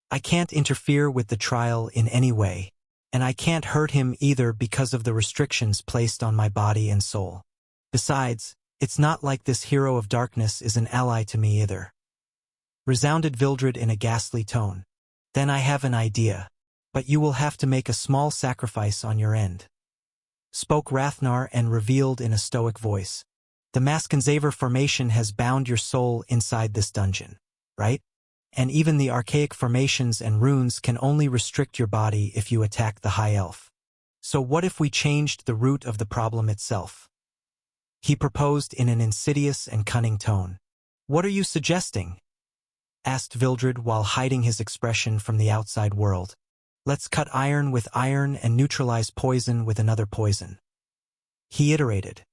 S1: "I can't interfere with the trial in any way, and I can't hurt him either because of the restrictions placed on my body and soul. Besides, it's not like this hero of darkness is an ally to me either," resounded Vildred in a ghastly tone. "Then I have an idea, but you will have to make a small sacrifice on your end," spoke Rathnar and revealed in a stoic voice. "The Maskenzaver formation has bound your soul inside this dungeon, right? And even the archaic formations and runes can only restrict your body if you attack the High Elf. So what if we changed the root of the problem itself?" he proposed in an insidious and cunning tone. "What are you suggesting?" asked Vildred while hiding his expression from the outside world. "Let's cut iron with iron and neutralize poison with another poison," he iterated.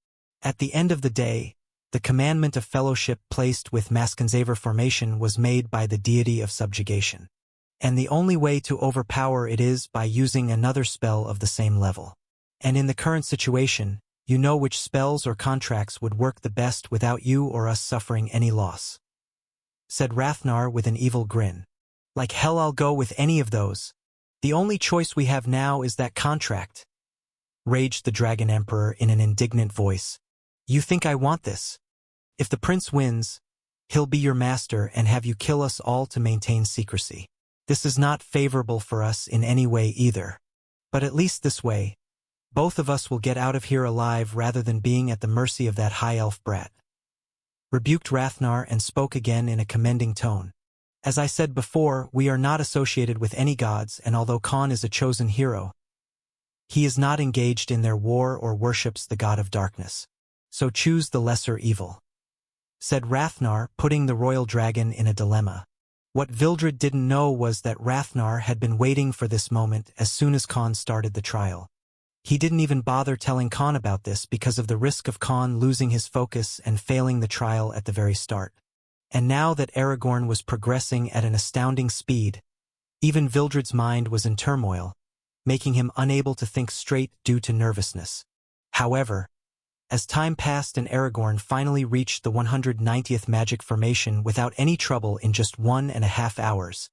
S1: At the end of the day, the commandment of fellowship placed with Maskenzaver formation was made by the deity of subjugation, and the only way to overpower it is by using another spell of the same level. And in the current situation, you know which spells or contracts would work the best without you or us suffering any loss," said Rathnar with an evil grin. "Like hell, I'll go with any of those. The only choice we have now is that contract," raged the Dragon Emperor in an indignant voice. "You think I want this? If the prince wins, he'll be your master and have you kill us all to maintain secrecy. This is not favorable for us in any way either. But at least this way, both of us will get out of here alive rather than being at the mercy of that high elf brat," rebuked Rathnar and spoke again in a commending tone. "As I said before, we are not associated with any gods, and although Con is a chosen hero, he is not engaged in their war or worships the god of darkness. So choose the lesser evil," said Rathnar, putting the royal dragon in a dilemma. What Vildred didn't know was that Rathnar had been waiting for this moment as soon as Con started the trial. He didn't even bother telling Con about this because of the risk of Con losing his focus and failing the trial at the very start. And now that Aragorn was progressing at an astounding speed, even Vildred's mind was in turmoil, making him unable to think straight due to nervousness. However, as time passed and Aragorn finally reached the 190th magic formation without any trouble in just 1.5 hours,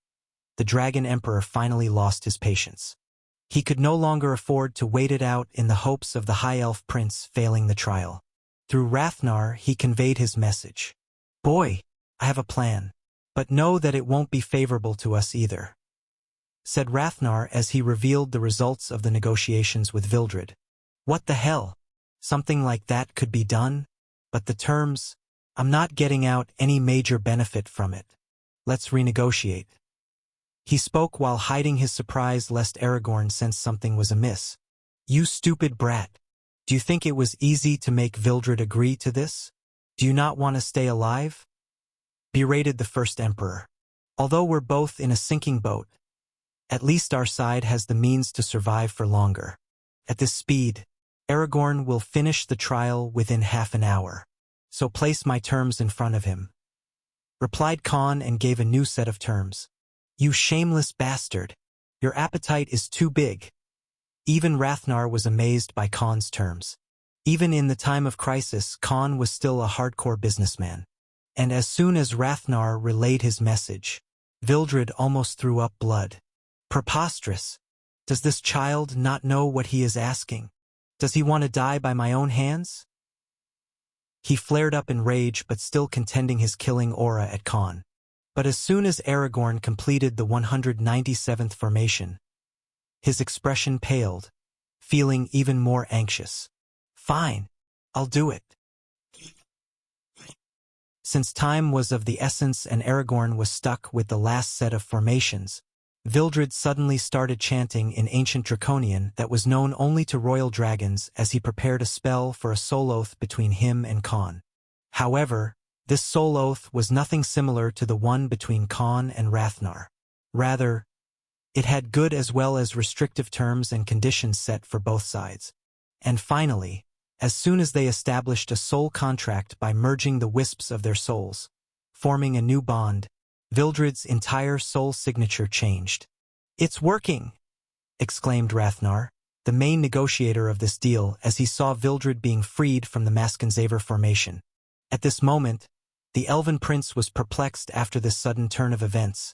S1: the Dragon Emperor finally lost his patience. He could no longer afford to wait it out in the hopes of the High Elf Prince failing the trial. Through Rathnar, he conveyed his message. "Boy, I have a plan, but know that it won't be favorable to us either," said Rathnar as he revealed the results of the negotiations with Vildred. "What the hell? Something like that could be done? But the terms, I'm not getting out any major benefit from it. Let's renegotiate." He spoke while hiding his surprise lest Aragorn sensed something was amiss. "You stupid brat. Do you think it was easy to make Vildred agree to this? Do you not want to stay alive?" berated the first emperor. "Although we're both in a sinking boat, at least our side has the means to survive for longer. At this speed, Aragorn will finish the trial within half an hour. So place my terms in front of him," replied Con and gave a new set of terms. "You shameless bastard. Your appetite is too big." Even Rathnar was amazed by Con's terms. Even in the time of crisis, Con was still a hardcore businessman. And as soon as Rathnar relayed his message, Vildred almost threw up blood. Preposterous. Does this child not know what he is asking? Does he want to die by my own hands? He flared up in rage but still contending his killing aura at Khan. But as soon as Aragorn completed the 197th formation, his expression paled, feeling even more anxious. Fine, I'll do it. Since time was of the essence and Aragorn was stuck with the last set of formations, Vildred suddenly started chanting in ancient Draconian that was known only to royal dragons as he prepared a spell for a soul oath between him and Khan. However, this soul oath was nothing similar to the one between Khan and Rathnar. Rather, it had good as well as restrictive terms and conditions set for both sides. And finally, as soon as they established a soul contract by merging the wisps of their souls, forming a new bond, Vildred's entire soul signature changed. "It's working!" exclaimed Rathnar, the main negotiator of this deal, as he saw Vildred being freed from the Maskenzaver formation. At this moment, the Elven Prince was perplexed after this sudden turn of events,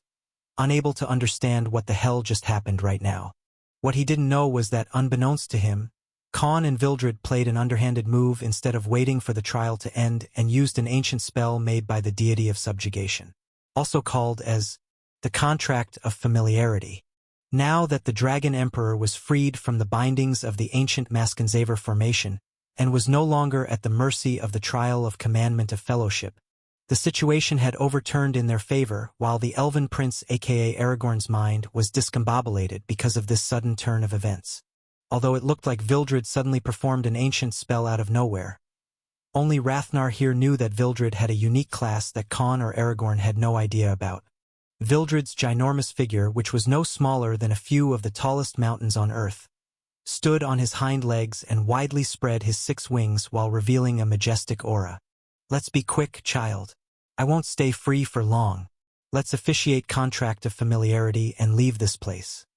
S1: unable to understand what the hell just happened right now. What he didn't know was that, unbeknownst to him, Khan and Vildred played an underhanded move instead of waiting for the trial to end and used an ancient spell made by the deity of subjugation, also called as the Contract of Familiarity. Now that the Dragon Emperor was freed from the bindings of the ancient Maskenzaver formation and was no longer at the mercy of the trial of Commandment of Fellowship, the situation had overturned in their favor, while the Elven Prince aka Aragorn's mind was discombobulated because of this sudden turn of events. Although it looked like Vildred suddenly performed an ancient spell out of nowhere, only Rathnar here knew that Vildred had a unique class that Khan or Aragorn had no idea about. Vildred's ginormous figure, which was no smaller than a few of the tallest mountains on earth, stood on his hind legs and widely spread his 6 wings while revealing a majestic aura. "Let's be quick, child. I won't stay free for long. Let's officiate Contract of Familiarity and leave this place."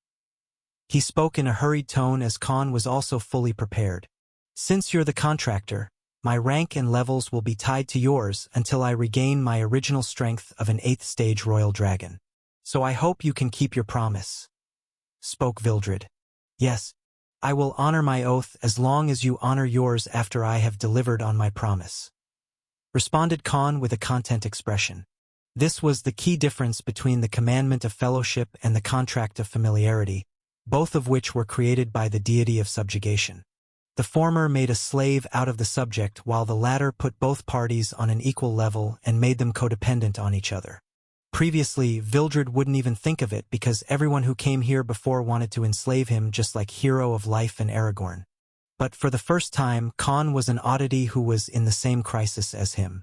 S1: He spoke in a hurried tone as Khan was also fully prepared. "Since you're the contractor, my rank and levels will be tied to yours until I regain my original strength of an 8th stage royal dragon. So I hope you can keep your promise," spoke Vildred. "Yes, I will honor my oath as long as you honor yours after I have delivered on my promise," responded Khan with a content expression. This was the key difference between the Commandment of Fellowship and the Contract of Familiarity, both of which were created by the deity of subjugation. The former made a slave out of the subject, while the latter put both parties on an equal level and made them codependent on each other. Previously, Vildred wouldn't even think of it because everyone who came here before wanted to enslave him, just like Hero of Life and Aragorn. But for the first time, Khan was an oddity who was in the same crisis as him.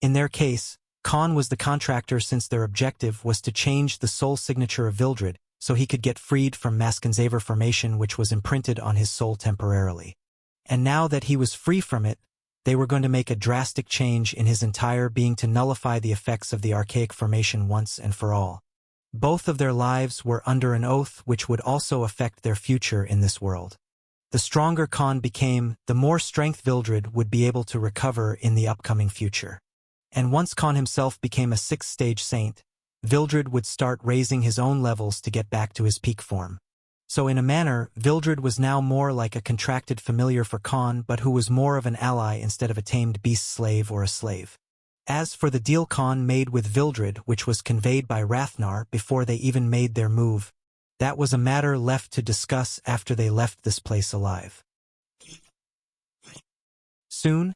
S1: In their case, Khan was the contractor since their objective was to change the soul signature of Vildred so he could get freed from Maskenzaver formation, which was imprinted on his soul temporarily. And now that he was free from it, they were going to make a drastic change in his entire being to nullify the effects of the archaic formation once and for all. Both of their lives were under an oath which would also affect their future in this world. The stronger Khan became, the more strength Vildred would be able to recover in the upcoming future. And once Khan himself became a 6th stage saint, Vildred would start raising his own levels to get back to his peak form. So in a manner, Vildred was now more like a contracted familiar for Khan, but who was more of an ally instead of a tamed beast slave or a slave. As for the deal Khan made with Vildred, which was conveyed by Rathnar before they even made their move, that was a matter left to discuss after they left this place alive. Soon,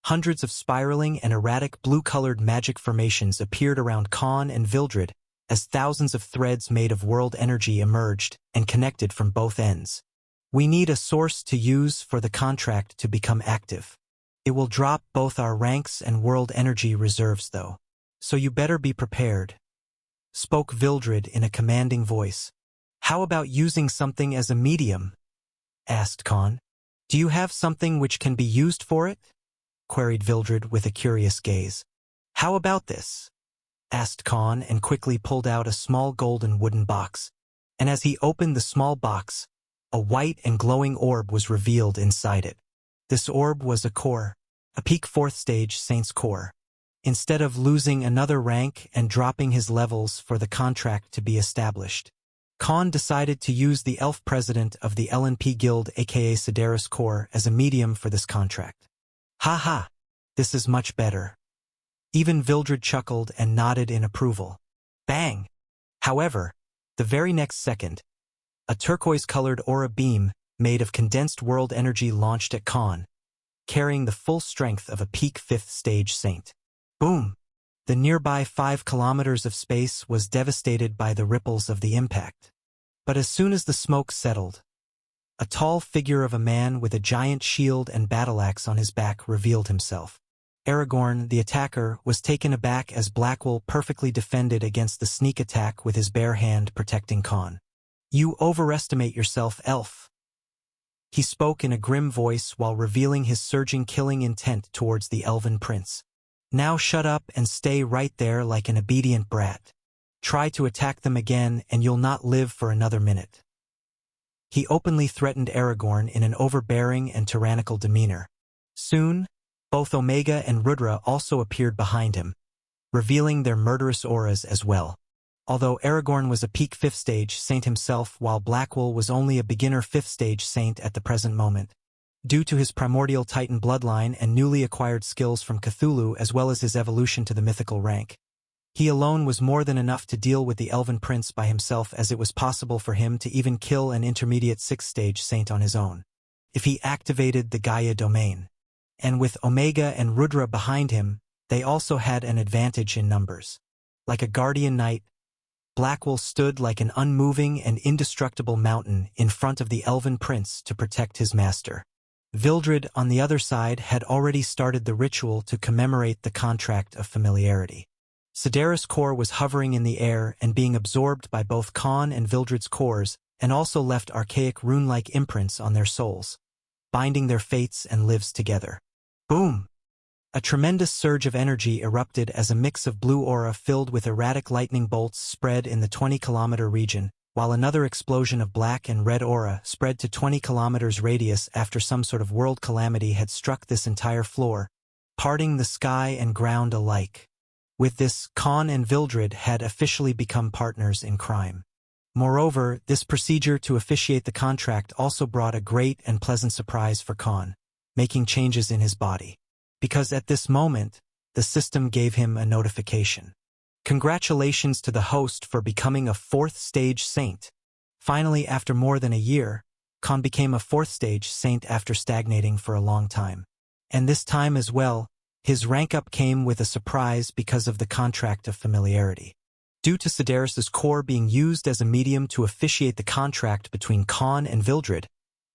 S1: hundreds of spiraling and erratic blue-colored magic formations appeared around Khan and Vildred as thousands of threads made of world energy emerged and connected from both ends. "We need a source to use for the contract to become active. It will drop both our ranks and world energy reserves though. So you better be prepared," spoke Vildred in a commanding voice. "How about using something as a medium?" asked Khan. "Do you have something which can be used for it?" queried Vildred with a curious gaze. "How about this?" asked Khan and quickly pulled out a small golden wooden box. And as he opened the small box, a white and glowing orb was revealed inside it. This orb was a core, a peak 4th stage saint's core. Instead of losing another rank and dropping his levels for the contract to be established, Khan decided to use the elf president of the LNP Guild aka Sedaris Core as a medium for this contract. "Ha ha! This is much better. Even Vildred chuckled and nodded in approval. Bang! However, the very next second, a turquoise-colored aura beam made of condensed world energy launched at Khan, carrying the full strength of a peak 5th stage saint. Boom! The nearby 5 kilometers of space was devastated by the ripples of the impact. But as soon as the smoke settled, a tall figure of a man with a giant shield and battle-axe on his back revealed himself. Aragorn, the attacker, was taken aback as Blackwell perfectly defended against the sneak attack with his bare hand protecting Khan. "You overestimate yourself, elf," he spoke in a grim voice while revealing his surging killing intent towards the elven prince. "Now shut up and stay right there like an obedient brat. Try to attack them again and you'll not live for another minute." He openly threatened Aragorn in an overbearing and tyrannical demeanor. Soon, both Omega and Rudra also appeared behind him, revealing their murderous auras as well. Although Aragorn was a peak 5th stage saint himself, while Blackwell was only a beginner 5th stage saint at the present moment. Due to his primordial Titan bloodline and newly acquired skills from Cthulhu as well as his evolution to the mythical rank, he alone was more than enough to deal with the Elven Prince by himself, as it was possible for him to even kill an intermediate 6th stage saint on his own, if he activated the Gaia domain. And with Omega and Rudra behind him, they also had an advantage in numbers. Like a guardian knight, Blackwell stood like an unmoving and indestructible mountain in front of the Elven Prince to protect his master. Vildred, on the other side, had already started the ritual to commemorate the contract of familiarity. Sedaris' core was hovering in the air and being absorbed by both Khan and Vildred's cores, and also left archaic rune-like imprints on their souls, binding their fates and lives together. Boom! A tremendous surge of energy erupted as a mix of blue aura filled with erratic lightning bolts spread in the 20-kilometer region, while another explosion of black and red aura spread to 20 kilometers radius after some sort of world calamity had struck this entire floor, parting the sky and ground alike. With this, Khan and Vildred had officially become partners in crime. Moreover, this procedure to officiate the contract also brought a great and pleasant surprise for Khan, making changes in his body. Because at this moment, the system gave him a notification. "Congratulations to the host for becoming a 4th stage saint." Finally, after more than a year, Khan became a 4th stage saint after stagnating for a long time. And this time as well, his rank up came with a surprise because of the contract of familiarity. Due to Sedaris' core being used as a medium to officiate the contract between Khan and Vildred,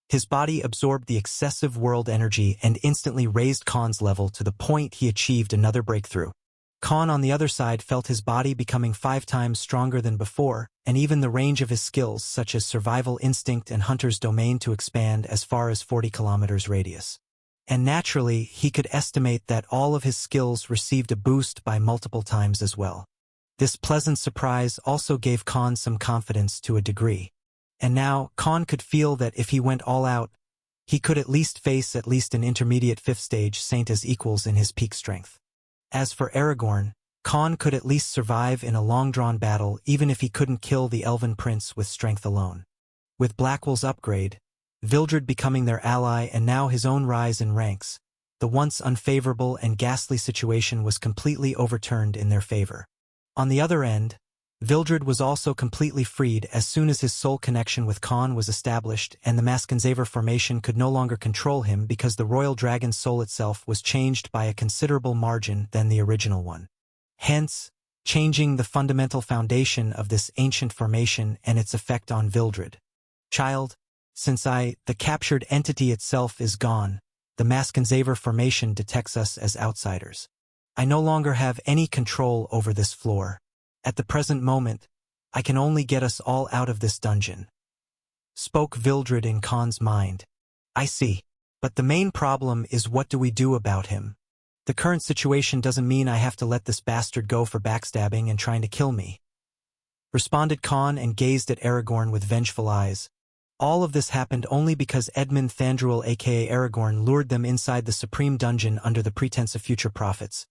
S1: his body absorbed the excessive world energy and instantly raised Khan's level to the point he achieved another breakthrough. Khan, on the other side, felt his body becoming 5 times stronger than before, and even the range of his skills such as survival instinct and hunter's domain to expand as far as 40 kilometers radius. And naturally, he could estimate that all of his skills received a boost by multiple times as well. This pleasant surprise also gave Khan some confidence to a degree. And now, Khan could feel that if he went all out, he could at least face at least an intermediate 5th stage saint as equals in his peak strength. As for Aragorn, Khan could at least survive in a long-drawn battle even if he couldn't kill the Elven Prince with strength alone. With Blackwell's upgrade, Vildred becoming their ally and now his own rise in ranks, the once unfavorable and ghastly situation was completely overturned in their favor. On the other end, Vildred was also completely freed as soon as his soul connection with Khan was established, and the Maskenzaver formation could no longer control him because the royal dragon's soul itself was changed by a considerable margin than the original one. Hence, changing the fundamental foundation of this ancient formation and its effect on Vildred. "Child, since the captured entity itself is gone, the Maskenzaver formation detects us as outsiders. I no longer have any control over this floor. At the present moment, I can only get us all out of this dungeon," spoke Vildred in Khan's mind. "I see. But the main problem is, what do we do about him? The current situation doesn't mean I have to let this bastard go for backstabbing and trying to kill me," responded Khan and gazed at Aragorn with vengeful eyes. All of this happened only because Edmund Thandruel aka Aragorn lured them inside the Supreme Dungeon under the pretense of future profits,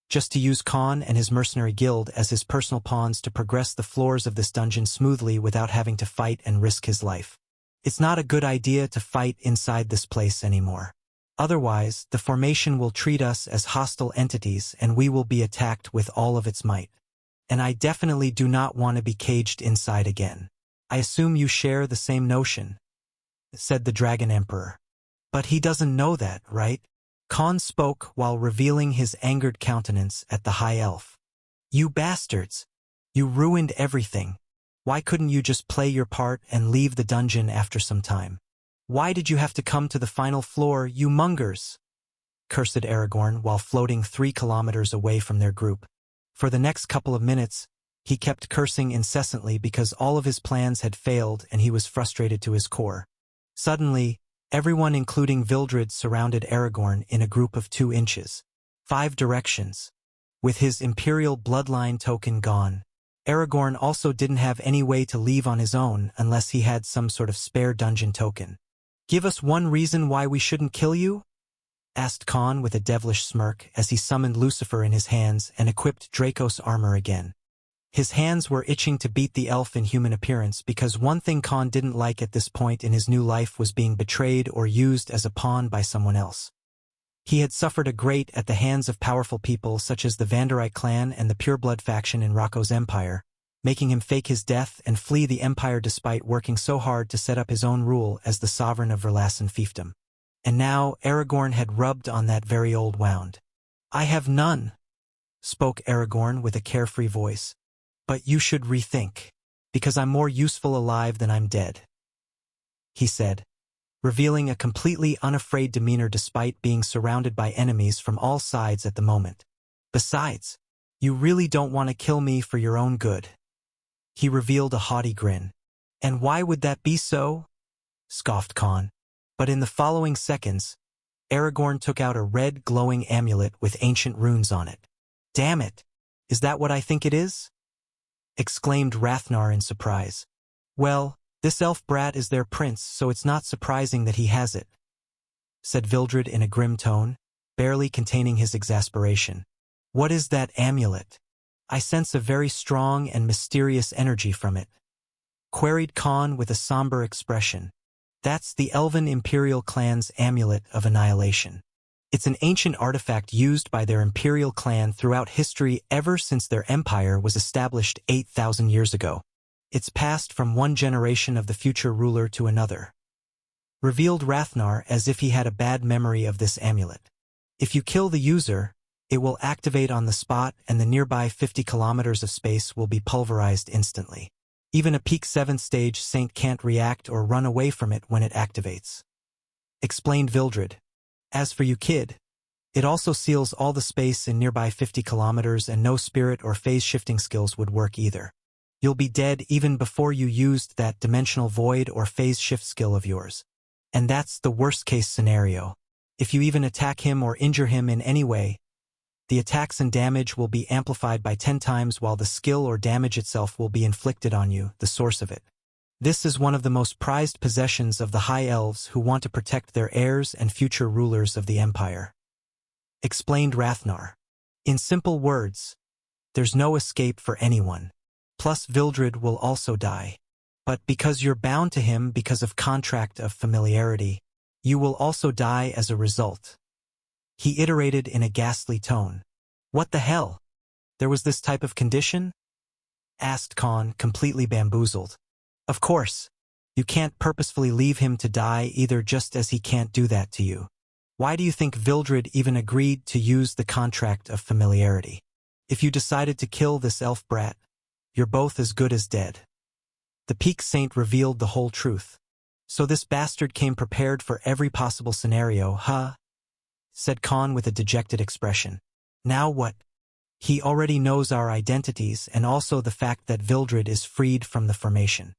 S1: just to use Khan and his mercenary guild as his personal pawns to progress the floors of this dungeon smoothly without having to fight and risk his life. It's not a good idea to fight inside this place anymore. Otherwise, the formation will treat us as hostile entities and we will be attacked with all of its might. And I definitely do not want to be caged inside again. I assume you share the same notion, said the Dragon Emperor. But he doesn't know that, right? Khan spoke while revealing his angered countenance at the High Elf. You bastards! You ruined everything. Why couldn't you just play your part and leave the dungeon after some time? Why did you have to come to the final floor, you mongers? Cursed Aragorn while floating 3 kilometers away from their group. For the next couple of minutes, he kept cursing incessantly because all of his plans had failed and he was frustrated to his core. Suddenly, everyone including Vildred surrounded Aragorn in a group of 2 inches. 5 directions. With his Imperial bloodline token gone, Aragorn also didn't have any way to leave on his own unless he had some sort of spare dungeon token. Give us one reason why we shouldn't kill you? Asked Khan with a devilish smirk as he summoned Lucifer in his hands and equipped Draco's armor again. His hands were itching to beat the elf in human appearance because one thing Khan didn't like at this point in his new life was being betrayed or used as a pawn by someone else. He had suffered a great at the hands of powerful people such as the Vanderite clan and the Pureblood faction in Rocco's empire, making him fake his death and flee the empire despite working so hard to set up his own rule as the sovereign of Verlassen fiefdom. And now Aragorn had rubbed on that very old wound. I have none, spoke Aragorn with a carefree voice. But you should rethink, because I'm more useful alive than I'm dead, he said, revealing a completely unafraid demeanor despite being surrounded by enemies from all sides at the moment. Besides, you really don't want to kill me for your own good. He revealed a haughty grin. And why would that be so? Scoffed Khan. But in the following seconds, Aragorn took out a red glowing amulet with ancient runes on it. Damn it! Is that what I think it is? Exclaimed Rathnar in surprise. Well, this elf brat is their prince, so it's not surprising that he has it, said Vildred in a grim tone, barely containing his exasperation. What is that amulet? I sense a very strong and mysterious energy from it, queried Khan with a somber expression. That's the Elven Imperial clan's amulet of annihilation. It's an ancient artifact used by their Imperial clan throughout history ever since their empire was established 8,000 years ago. It's passed from one generation of the future ruler to another. Revealed Rathnar as if he had a bad memory of this amulet. If you kill the user, it will activate on the spot and the nearby 50 kilometers of space will be pulverized instantly. Even a peak 7th stage saint can't react or run away from it when it activates. Explained Vildred. As for you, kid, it also seals all the space in nearby 50 kilometers and no spirit or phase-shifting skills would work either. You'll be dead even before you used that dimensional void or phase-shift skill of yours. And that's the worst-case scenario. If you even attack him or injure him in any way, the attacks and damage will be amplified by 10 times while the skill or damage itself will be inflicted on you, the source of it. This is one of the most prized possessions of the High Elves who want to protect their heirs and future rulers of the Empire. Explained Rathnar. In simple words, there's no escape for anyone. Plus Vildred will also die. But because you're bound to him because of contract of familiarity, you will also die as a result. He iterated in a ghastly tone. What the hell? There was this type of condition? Asked Khan, completely bamboozled. Of course, you can't purposefully leave him to die either, just as he can't do that to you. Why do you think Vildred even agreed to use the contract of familiarity? If you decided to kill this elf brat, you're both as good as dead. The Peak Saint revealed the whole truth. So this bastard came prepared for every possible scenario, huh? Said Khan with a dejected expression. Now what? He already knows our identities and also the fact that Vildred is freed from the formation.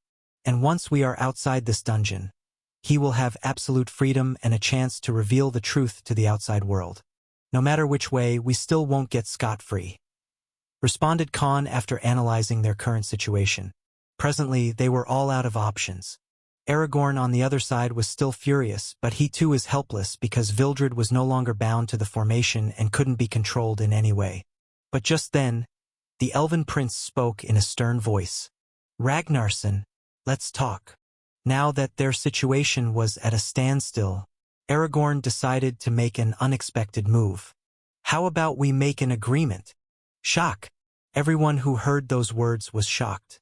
S1: And once we are outside this dungeon, he will have absolute freedom and a chance to reveal the truth to the outside world. No matter which way, we still won't get scot-free. Responded Khan after analyzing their current situation. Presently, they were all out of options. Aragorn on the other side was still furious, but he too is helpless because Vildred was no longer bound to the formation and couldn't be controlled in any way. But just then, the Elven Prince spoke in a stern voice. Ragnarsson, let's talk. Now that their situation was at a standstill, Aragorn decided to make an unexpected move. "How about we make an agreement?" Shock. Everyone who heard those words was shocked.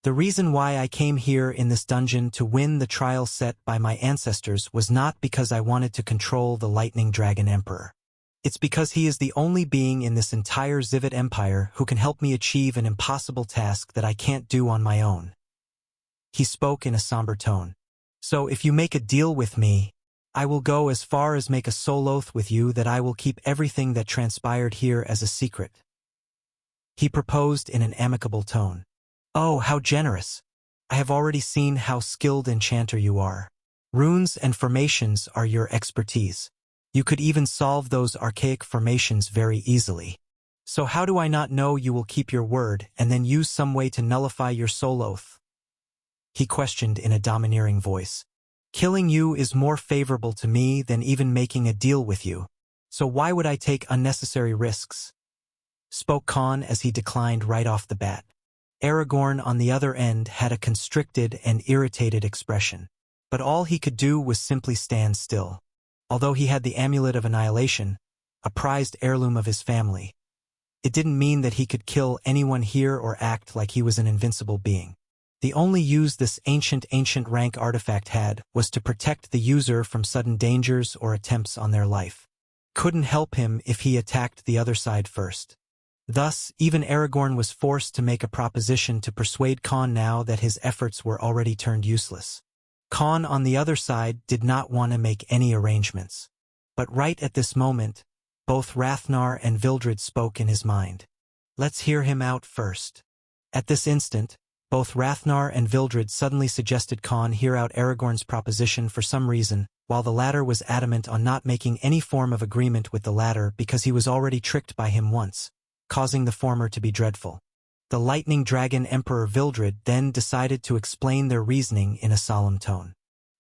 S1: "The reason why I came here in this dungeon to win the trial set by my ancestors was not because I wanted to control the Lightning Dragon Emperor. It's because he is the only being in this entire Zivet Empire who can help me achieve an impossible task that I can't do on my own." He spoke in a somber tone. "So if you make a deal with me, I will go as far as make a soul oath with you that I will keep everything that transpired here as a secret." He proposed in an amicable tone. "Oh, how generous. I have already seen how skilled enchanter you are. Runes and formations are your expertise. You could even solve those archaic formations very easily. So how do I not know you will keep your word and then use some way to nullify your soul oath?" He questioned in a domineering voice. "Killing you is more favorable to me than even making a deal with you. So why would I take unnecessary risks?" Spoke Khan as he declined right off the bat. Aragorn on the other end had a constricted and irritated expression, but all he could do was simply stand still. Although he had the Amulet of Annihilation, a prized heirloom of his family, it didn't mean that he could kill anyone here or act like he was an invincible being. The only use this ancient rank artifact had was to protect the user from sudden dangers or attempts on their life. Couldn't help him if he attacked the other side first. Thus, even Aragorn was forced to make a proposition to persuade Khan now that his efforts were already turned useless. Khan on the other side did not want to make any arrangements. But right at this moment, both Rathnar and Vildred spoke in his mind. "Let's hear him out first." At this instant, both Rathnar and Vildred suddenly suggested Khan hear out Aragorn's proposition for some reason, while the latter was adamant on not making any form of agreement with the latter because he was already tricked by him once, causing the former to be dreadful. The Lightning Dragon Emperor Vildred then decided to explain their reasoning in a solemn tone.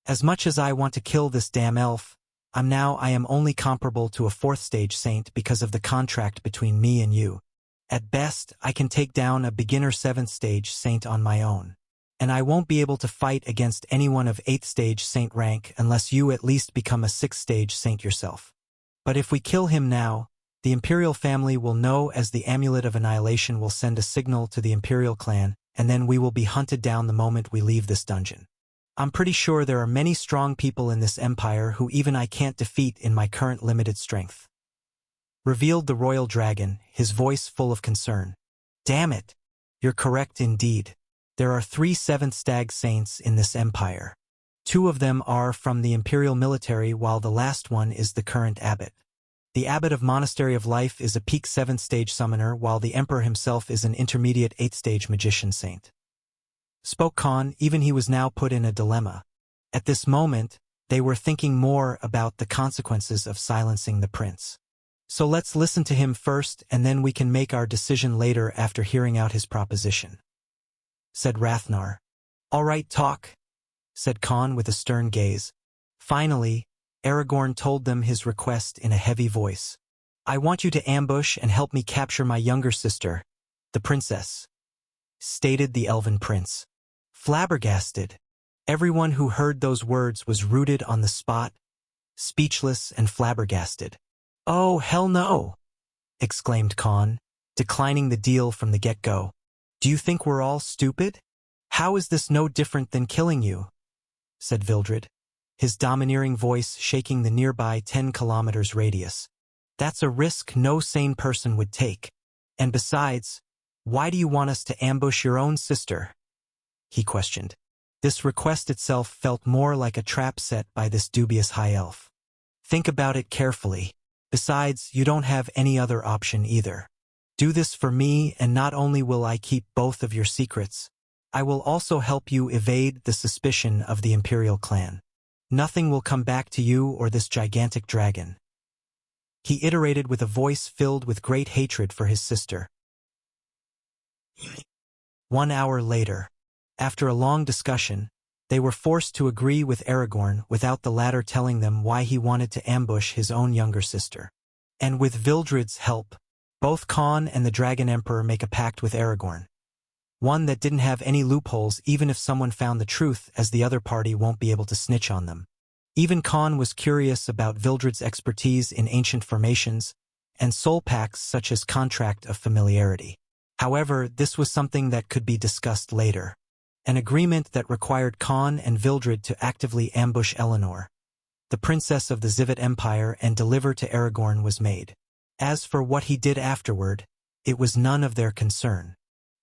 S1: "As much as I want to kill this damn elf, I am only comparable to a 4th stage saint because of the contract between me and you. At best, I can take down a beginner 7th stage saint on my own. And I won't be able to fight against anyone of 8th stage saint rank unless you at least become a 6th stage saint yourself. But if we kill him now, the Imperial family will know as the Amulet of Annihilation will send a signal to the Imperial clan, and then we will be hunted down the moment we leave this dungeon. I'm pretty sure there are many strong people in this empire who even I can't defeat in my current limited strength." Revealed the Royal Dragon, his voice full of concern. "Damn it! You're correct indeed. There are 3 7th Stag Saints in this empire. 2 of them are from the Imperial military while the last one is the current abbot. The Abbot of Monastery of Life is a peak 7th stage summoner while the Emperor himself is an intermediate 8th stage magician saint." Spoke Khan, even he was now put in a dilemma. At this moment, they were thinking more about the consequences of silencing the prince. "So let's listen to him first and then we can make our decision later after hearing out his proposition," said Rathnar. "All right, talk," said Khan with a stern gaze. Finally, Aragorn told them his request in a heavy voice. "I want you to ambush and help me capture my younger sister, the princess," stated the elven prince. Flabbergasted, everyone who heard those words was rooted on the spot, speechless and flabbergasted. "Oh, hell no!" exclaimed Khan, declining the deal from the get-go. "Do you think we're all stupid? How is this no different than killing you?" said Vildred, his domineering voice shaking the nearby 10 kilometers radius. "That's a risk no sane person would take. And besides, why do you want us to ambush your own sister?" he questioned. This request itself felt more like a trap set by this dubious high elf. "Think about it carefully. Besides, you don't have any other option either. Do this for me and not only will I keep both of your secrets, I will also help you evade the suspicion of the Imperial clan. Nothing will come back to you or this gigantic dragon," he iterated with a voice filled with great hatred for his sister. 1 hour later, after a long discussion, they were forced to agree with Aragorn without the latter telling them why he wanted to ambush his own younger sister. And with Vildred's help, both Khan and the Dragon Emperor make a pact with Aragorn. One that didn't have any loopholes even if someone found the truth, as the other party won't be able to snitch on them. Even Khan was curious about Vildred's expertise in ancient formations and soul pacts such as Contract of Familiarity. However, this was something that could be discussed later. An agreement that required Khan and Vildred to actively ambush Eleanor, the princess of the Zivet Empire, and deliver to Aragorn was made. As for what he did afterward, it was none of their concern.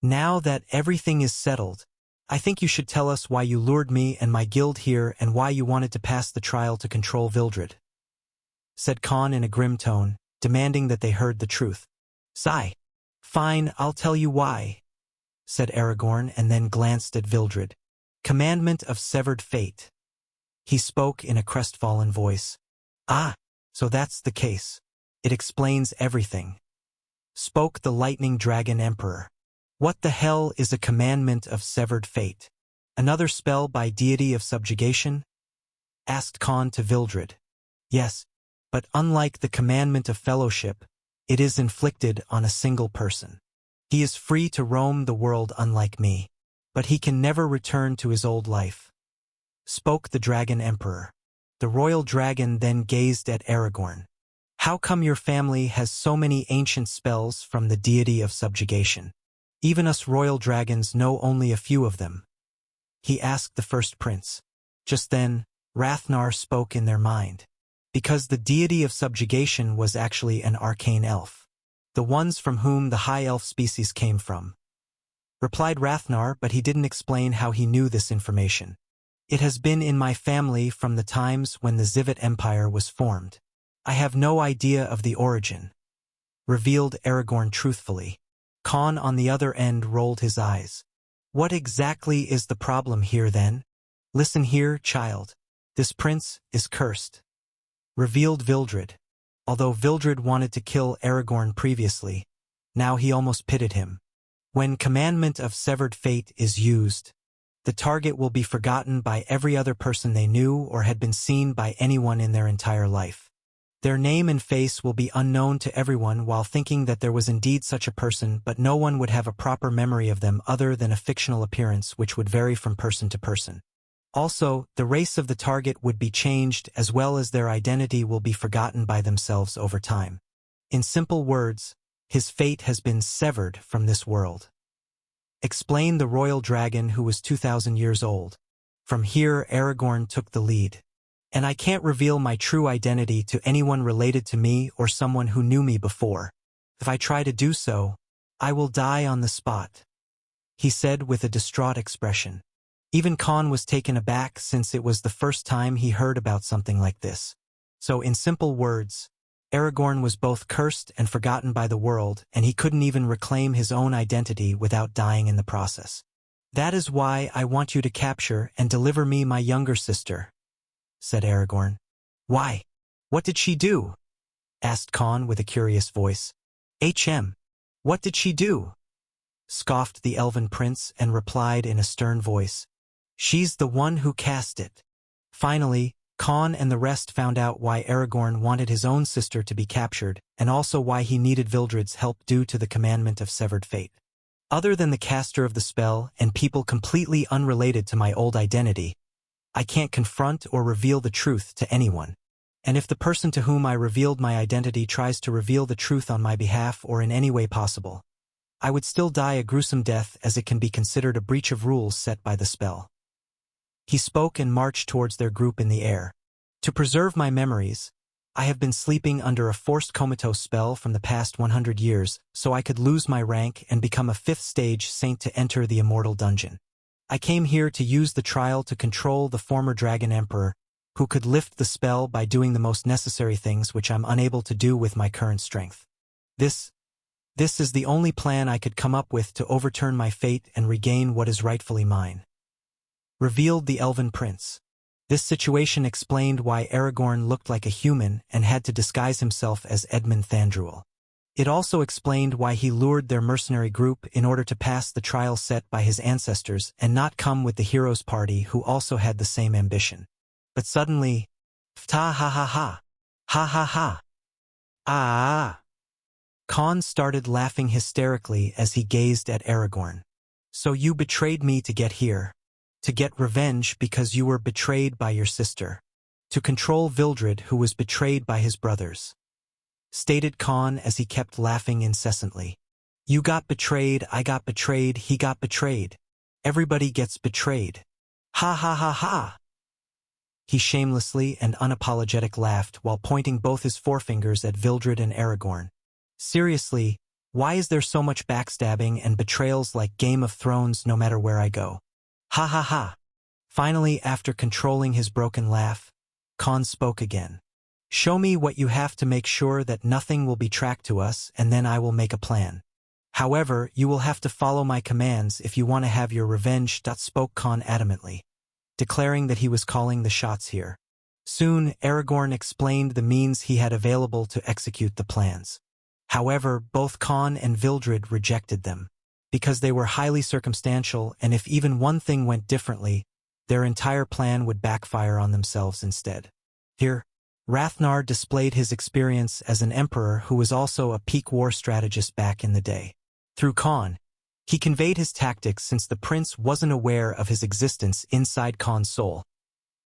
S1: Now that everything is settled, I think you should tell us why you lured me and my guild here and why you wanted to pass the trial to control Vildred, said Khan in a grim tone, demanding that they heard the truth. Sigh. Fine, I'll tell you why, said Aragorn, and then glanced at Vildred. Commandment of Severed Fate. He spoke in a crestfallen voice. Ah, so that's the case. It explains everything. Spoke the Lightning Dragon Emperor. What the hell is a Commandment of Severed Fate? Another spell by Deity of Subjugation? Asked Khan to Vildred. Yes, but unlike the Commandment of Fellowship, it is inflicted on a single person. He is free to roam the world unlike me, but he can never return to his old life. Spoke the Dragon Emperor. The royal dragon then gazed at Aragorn. How come your family has so many ancient spells from the Deity of Subjugation? Even us royal dragons know only a few of them, he asked the first prince. Just then, Rathnar spoke in their mind. Because the Deity of Subjugation was actually an arcane elf. The ones from whom the high elf species came from. Replied Rathnar, but he didn't explain how he knew this information. It has been in my family from the times when the Zivet Empire was formed. I have no idea of the origin, revealed Aragorn truthfully. Khan on the other end rolled his eyes. What exactly is the problem here then? Listen here, child. This prince is cursed, revealed Vildred. Although Vildred wanted to kill Aragorn previously, now he almost pitted him. When Commandment of Severed Fate is used, the target will be forgotten by every other person they knew or had been seen by anyone in their entire life. Their name and face will be unknown to everyone while thinking that there was indeed such a person, but no one would have a proper memory of them other than a fictional appearance which would vary from person to person. Also, the race of the target would be changed as well as their identity will be forgotten by themselves over time. In simple words, his fate has been severed from this world. Explained the royal dragon who was 2,000 years old. From here Aragorn took the lead. And I can't reveal my true identity to anyone related to me or someone who knew me before. If I try to do so, I will die on the spot, he said with a distraught expression. Even Khan was taken aback since it was the first time he heard about something like this. So in simple words, Aragorn was both cursed and forgotten by the world, and he couldn't even reclaim his own identity without dying in the process. That is why I want you to capture and deliver me my younger sister, said Aragorn. Why? What did she do? Asked Khan with a curious voice. What did she do? Scoffed the elven prince and replied in a stern voice. She's the one who cast it. Finally, Khan and the rest found out why Aragorn wanted his own sister to be captured, and also why he needed Vildred's help due to the Commandment of Severed Fate. Other than the caster of the spell and people completely unrelated to my old identity, I can't confront or reveal the truth to anyone. And if the person to whom I revealed my identity tries to reveal the truth on my behalf or in any way possible, I would still die a gruesome death, as it can be considered a breach of rules set by the spell. He spoke and marched towards their group in the air. To preserve my memories, I have been sleeping under a forced comatose spell from the past 100 years, so I could lose my rank and become a 5th stage saint to enter the immortal dungeon. I came here to use the trial to control the former Dragon Emperor, who could lift the spell by doing the most necessary things which I'm unable to do with my current strength. This is the only plan I could come up with to overturn my fate and regain what is rightfully mine, revealed the elven prince. This situation explained why Aragorn looked like a human and had to disguise himself as Edmund Thandruel. It also explained why he lured their mercenary group in order to pass the trial set by his ancestors and not come with the heroes' party who also had the same ambition. But suddenly, ha ha ha ha, ha ha ha, ah. Khan started laughing hysterically as he gazed at Aragorn. So you betrayed me to get here. To get revenge because you were betrayed by your sister. To control Vildred, who was betrayed by his brothers. Stated Khan as he kept laughing incessantly. You got betrayed, I got betrayed, he got betrayed. Everybody gets betrayed. Ha ha ha ha! He shamelessly and unapologetic laughed while pointing both his forefingers at Vildred and Aragorn. Seriously, why is there so much backstabbing and betrayals like Game of Thrones no matter where I go? Ha ha ha! Finally, after controlling his broken laugh, Khan spoke again. Show me what you have to make sure that nothing will be tracked to us, and then I will make a plan. However, you will have to follow my commands if you want to have your revenge, spoke Khan adamantly, declaring that he was calling the shots here. Soon, Aragorn explained the means he had available to execute the plans. However, both Khan and Vildred rejected them, because they were highly circumstantial, and if even one thing went differently, their entire plan would backfire on themselves instead. Here, Rathnar displayed his experience as an emperor who was also a peak war strategist back in the day. Through Khan, he conveyed his tactics since the prince wasn't aware of his existence inside Khan's soul,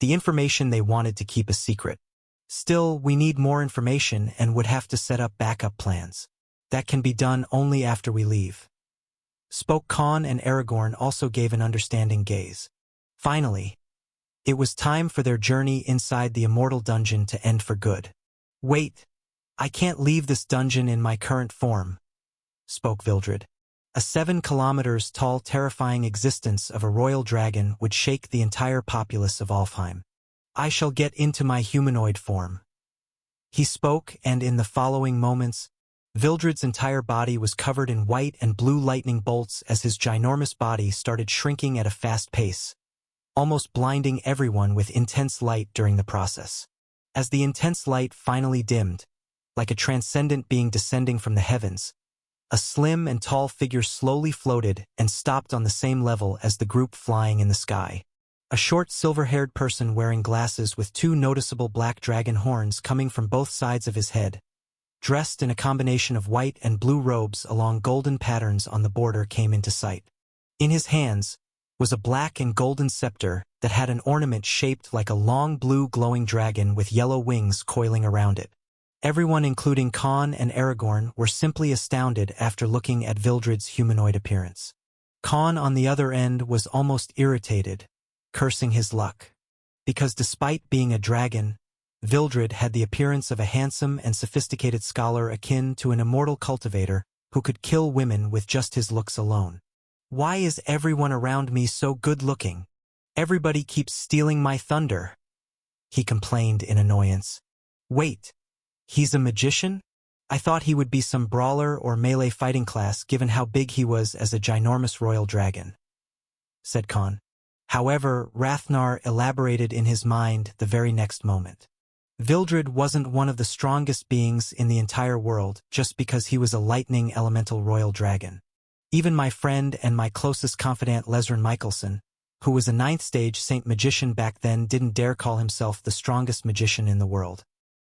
S1: the information they wanted to keep a secret. Still, we need more information and would have to set up backup plans. That can be done only after we leave. Spoke Khan, and Aragorn also gave an understanding gaze. Finally, it was time for their journey inside the immortal dungeon to end for good. Wait, I can't leave this dungeon in my current form, spoke Vildred. A 7 kilometers tall terrifying existence of a royal dragon would shake the entire populace of Alfheim. I shall get into my humanoid form. He spoke, and in the following moments, Vildred's entire body was covered in white and blue lightning bolts as his ginormous body started shrinking at a fast pace, almost blinding everyone with intense light during the process. As the intense light finally dimmed, like a transcendent being descending from the heavens, a slim and tall figure slowly floated and stopped on the same level as the group flying in the sky. A short silver-haired person wearing glasses with 2 noticeable black dragon horns coming from both sides of his head, dressed in a combination of white and blue robes along golden patterns on the border, came into sight. In his hands was a black and golden scepter that had an ornament shaped like a long blue glowing dragon with yellow wings coiling around it. Everyone, including Khan and Aragorn, were simply astounded after looking at Vildred's humanoid appearance. Khan, on the other end, was almost irritated, cursing his luck. Because despite being a dragon, Vildred had the appearance of a handsome and sophisticated scholar akin to an immortal cultivator who could kill women with just his looks alone. Why is everyone around me so good-looking? Everybody keeps stealing my thunder, he complained in annoyance. Wait, he's a magician? I thought he would be some brawler or melee fighting class given how big he was as a ginormous royal dragon, said Khan. However, Rathnar elaborated in his mind the very next moment. Vildred wasn't one of the strongest beings in the entire world just because he was a lightning elemental royal dragon. Even my friend and my closest confidant Lesren Michelson, who was a 9th stage saint magician back then, didn't dare call himself the strongest magician in the world,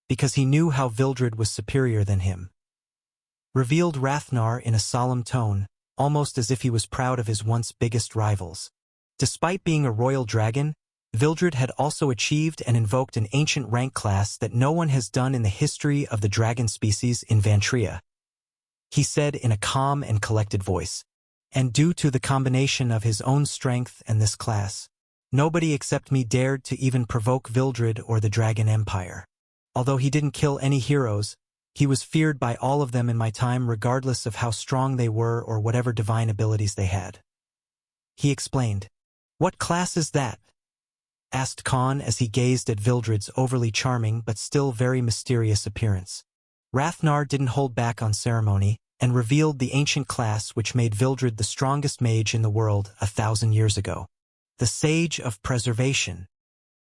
S1: because he knew how Vildred was superior than him. Revealed Rathnar in a solemn tone, almost as if he was proud of his once biggest rivals. Despite being a royal dragon, Vildred had also achieved and invoked an ancient rank class that no one has done in the history of the dragon species in Vantria. He said in a calm and collected voice, and due to the combination of his own strength and this class, nobody except me dared to even provoke Vildred or the Dragon Empire. Although he didn't kill any heroes, he was feared by all of them in my time regardless of how strong they were or whatever divine abilities they had. He explained. What class is that? Asked Khan as he gazed at Vildred's overly charming but still very mysterious appearance. Rathnar didn't hold back on ceremony and revealed the ancient class which made Vildred the strongest mage in the world 1,000 years ago. The Sage of Preservation.